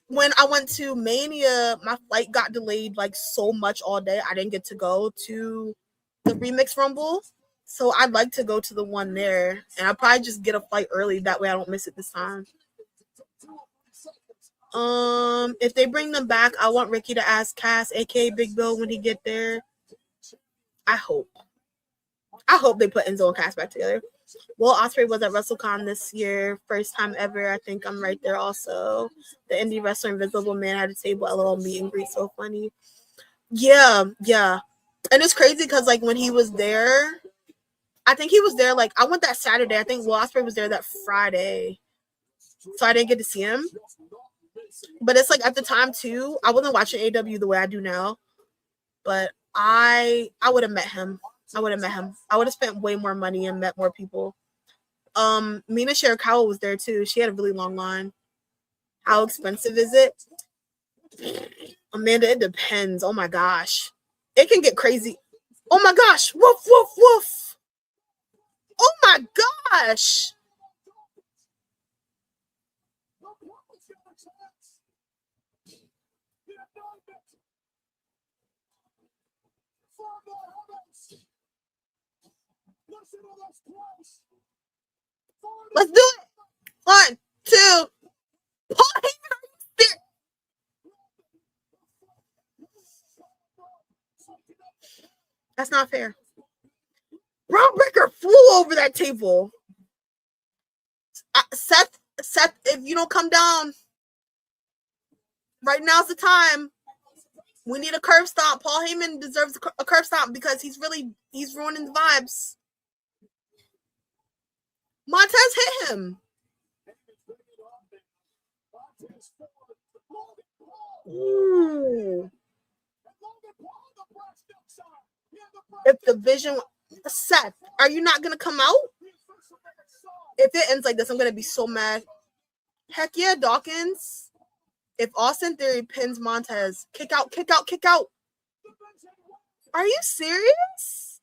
When I went to Mania, my flight got delayed like so much all day. I didn't get to go to the Remix Rumble, so I'd like to go to the one there, and I'll probably just get a flight early. That way, I don't miss it this time. If they bring them back, I want Ricky to ask Cass, aka Big Bill, when he get there. I hope they put Enzo and Cass back together. Will Ospreay was at WrestleCon this year, first time ever. I think I'm right there also. The indie wrestler Invisible Man had a table, LOL meet and greet, so funny. Yeah. And it's crazy because like when he was there, I think he was there like I went that Saturday. I think Will Ospreay was there that Friday, so I didn't get to see him. But it's like at the time too, I wasn't watching AW the way I do now. But I would have met him. I would have spent way more money and met more people. Mina Shirakawa was there too. She had a really long line. How expensive is it? Amanda, it depends. Oh my gosh. It can get crazy. Oh my gosh. Woof, woof, woof. Oh my gosh. Let's do it. 1, 2. That's not fair. Braun Breaker flew over that table. Seth, if you don't come down, right now's the time. We need a curb stomp. Paul Heyman deserves a curb stomp because he's ruining the vibes. Montez hit him. Ooh. If the vision, Seth, are you not gonna come out? If it ends like this, I'm gonna be so mad. Heck yeah, Dawkins. If Austin Theory pins Montez, kick out. Are you serious?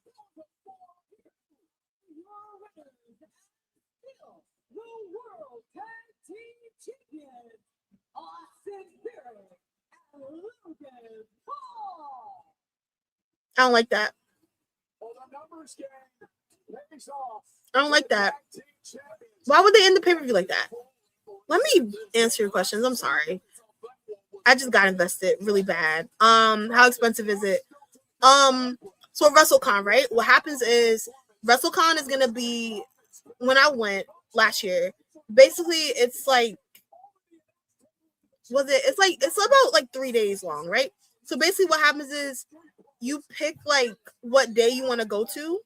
I don't like that. I don't like that. Why would they end the pay-per-view like that? Let me answer your questions. I'm sorry. I just got invested really bad. How expensive is it? So WrestleCon, right? What happens is WrestleCon is gonna be when I went last year. Basically, it's like it's about like 3 days long, right? So basically what happens is you pick like what day you want to go to,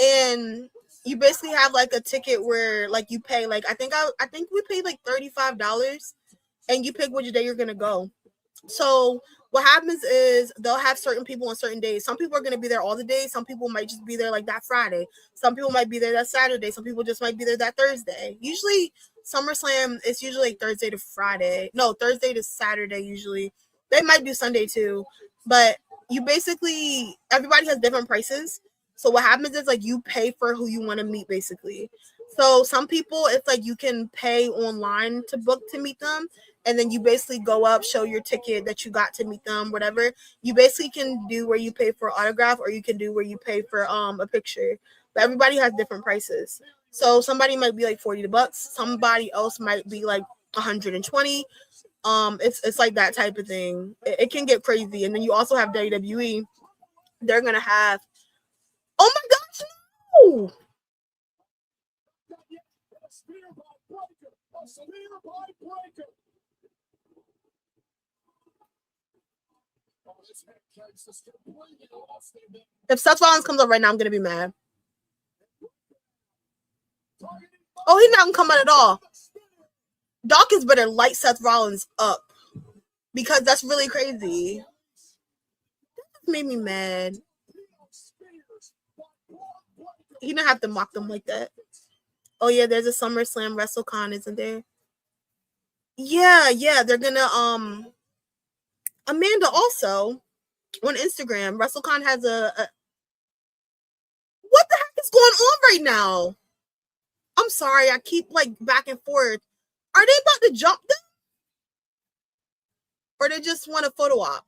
and you basically have like a ticket where like you pay like I think we paid like $35, and you pick which day you're gonna go. So what happens is they'll have certain people on certain days. Some people are gonna be there all the days. Some people might just be there like that Friday. Some people might be there that Saturday. Some people just might be there that Thursday. Usually SummerSlam is usually like Thursday to Friday. No, Thursday to Saturday usually. They might do Sunday too, but you basically everybody has different prices. So what happens is like you pay for who you want to meet basically. So some people it's like you can pay online to book to meet them, and then you basically go up, show your ticket that you got to meet them, whatever. You basically can do where you pay for autograph, or you can do where you pay for a picture. But everybody has different prices. So somebody might be like $40, somebody else might be like 120. It's like that type of thing. It can get crazy. And then you also have WWE. They're gonna have, oh my gosh, no! If Seth Rollins comes up right now, I'm gonna be mad. Oh, he's not gonna come out at all. Dawkins better light Seth Rollins up, because that's really crazy. That made me mad. He didn't have to mock them like that. Oh yeah, there's a SummerSlam WrestleCon, isn't there? Yeah, they're gonna Amanda also on Instagram. WrestleCon has a what the heck is going on right now? I'm sorry, I keep like back and forth. Are they about to jump them? Or they just want a photo op?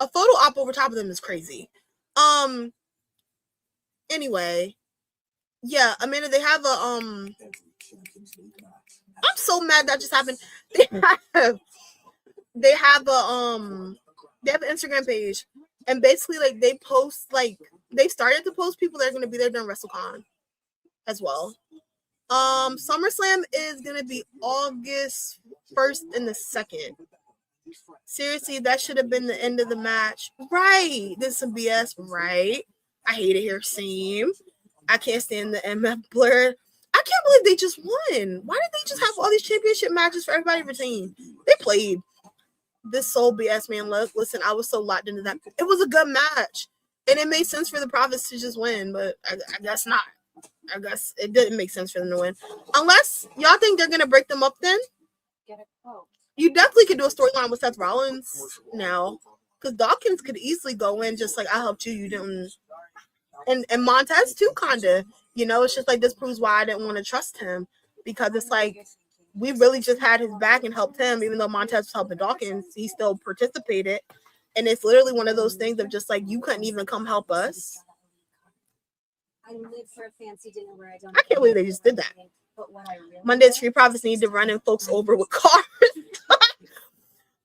A photo op over top of them is crazy. Anyway, yeah, Amanda, they have a I'm so mad that just happened. They have an Instagram page, and basically like they post like they started to post people that are gonna be there during WrestleCon as well. SummerSlam is gonna be August 1st and the 2nd. Seriously, that should have been the end of the match. Right. This is some BS, right? I hate it here. Same. I can't stand the MF blur. I can't believe they just won. Why did they just have all these championship matches for everybody retained? They played. This Soul BS, man. Listen, I was so locked into that. It was a good match. And it made sense for the Profits to just win, but I guess not. I guess it didn't make sense for them to win. Unless y'all think they're going to break them up then. Get a quote. You definitely could do a storyline with Seth Rollins now. Because Dawkins could easily go in just like, I helped you, you didn't. And Montez too, kind of. You know, it's just like this proves why I didn't want to trust him. Because it's like, we really just had his back and helped him. Even though Montez was helping Dawkins, he still participated. And it's literally one of those things of just like, you couldn't even come help us. I live for a fancy dinner where I don't. I can't believe they just did that. But what I really Monday's Street Profits need to run and folks over with cars.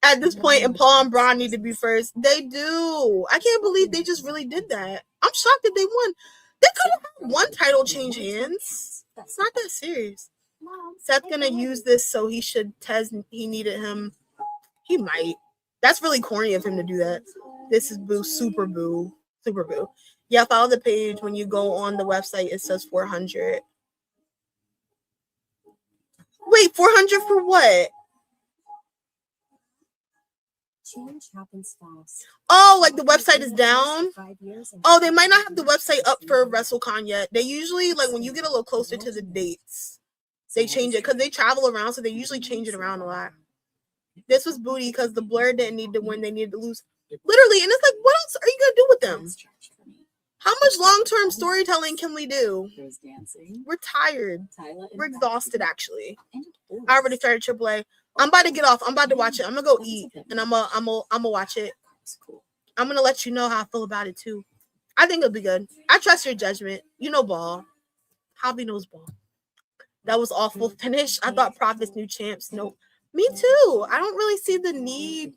At this point, and Paul and Braun need to be first. They do. I can't believe they just really did that. I'm shocked that they won. They could have had one title change hands. It's not that serious. Seth gonna use this, so he should test. He needed him. He might. That's really corny of him to do that. This is boo, super boo, super boo. Yeah, follow the page. When you go on the website, it says 400. Wait, 400 for what? change happens fast. Oh, like the website is down? Oh, they might not have the website up for WrestleCon yet. They usually, like, when you get a little closer to the dates, they change it because they travel around, so they usually change it around a lot. This was booty because the Blur didn't need to win. They needed to lose. Literally, and it's like, what else are you going to do with them? How much long-term storytelling can we do? We're tired. We're exhausted, actually. I already started AAA. I'm about to get off. I'm about to watch it. I'm gonna go eat, and I'm gonna watch it. I'm gonna let you know how I feel about it too. I think it'll be good. I trust your judgment. You know ball. Hobby knows ball. That was awful finish. I thought Profits new champs. Nope. Me too. I don't really see the need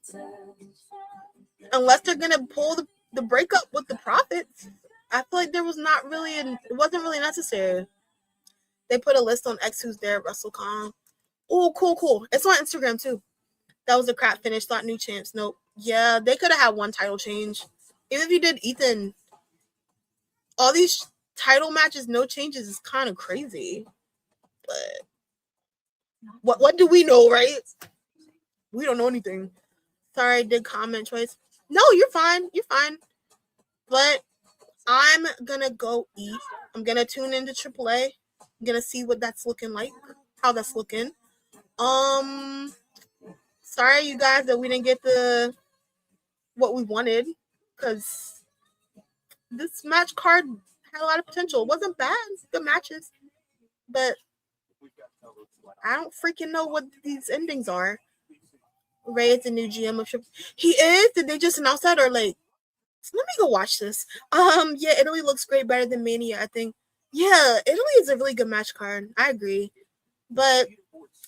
unless they're gonna pull the breakup with the Profits. I feel like there was not really it wasn't really necessary. They put a list on X who's there at WrestleCon. Oh, cool. It's on Instagram too. That was a crap finish. Thought new champs. Nope. Yeah, they could have had one title change. Even if you did Ethan, all these title matches, no changes is kind of crazy. But what do we know, right? We don't know anything. Sorry, I did comment choice. No, you're fine. You're fine. But I'm gonna go eat. I'm gonna tune into AAA. I'm gonna see what that's looking like, how that's looking. Sorry, you guys, that we didn't get what we wanted, because this match card had a lot of potential. It wasn't bad. Good matches, but I don't freaking know what these endings are. Ray is the new GM of Triple. He is. Did they just announce that, or like? Let me go watch this. Yeah, Italy looks great, better than Mania, I think. Yeah, Italy is a really good match card. I agree. But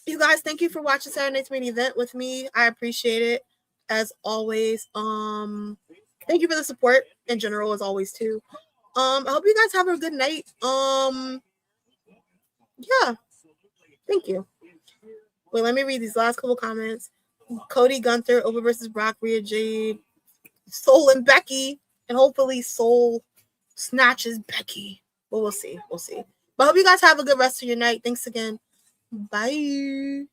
you guys, thank you for watching Saturday night's main event with me. I appreciate it as always. Thank you for the support in general as always too. I hope you guys have a good night. Yeah. Thank you. Wait, let me read these last couple comments. Cody Gunther over versus Brock, Rhea, Jade, Soul and Becky, and hopefully Soul snatches Becky. But we'll see. But I hope you guys have a good rest of your night. Thanks again. Bye.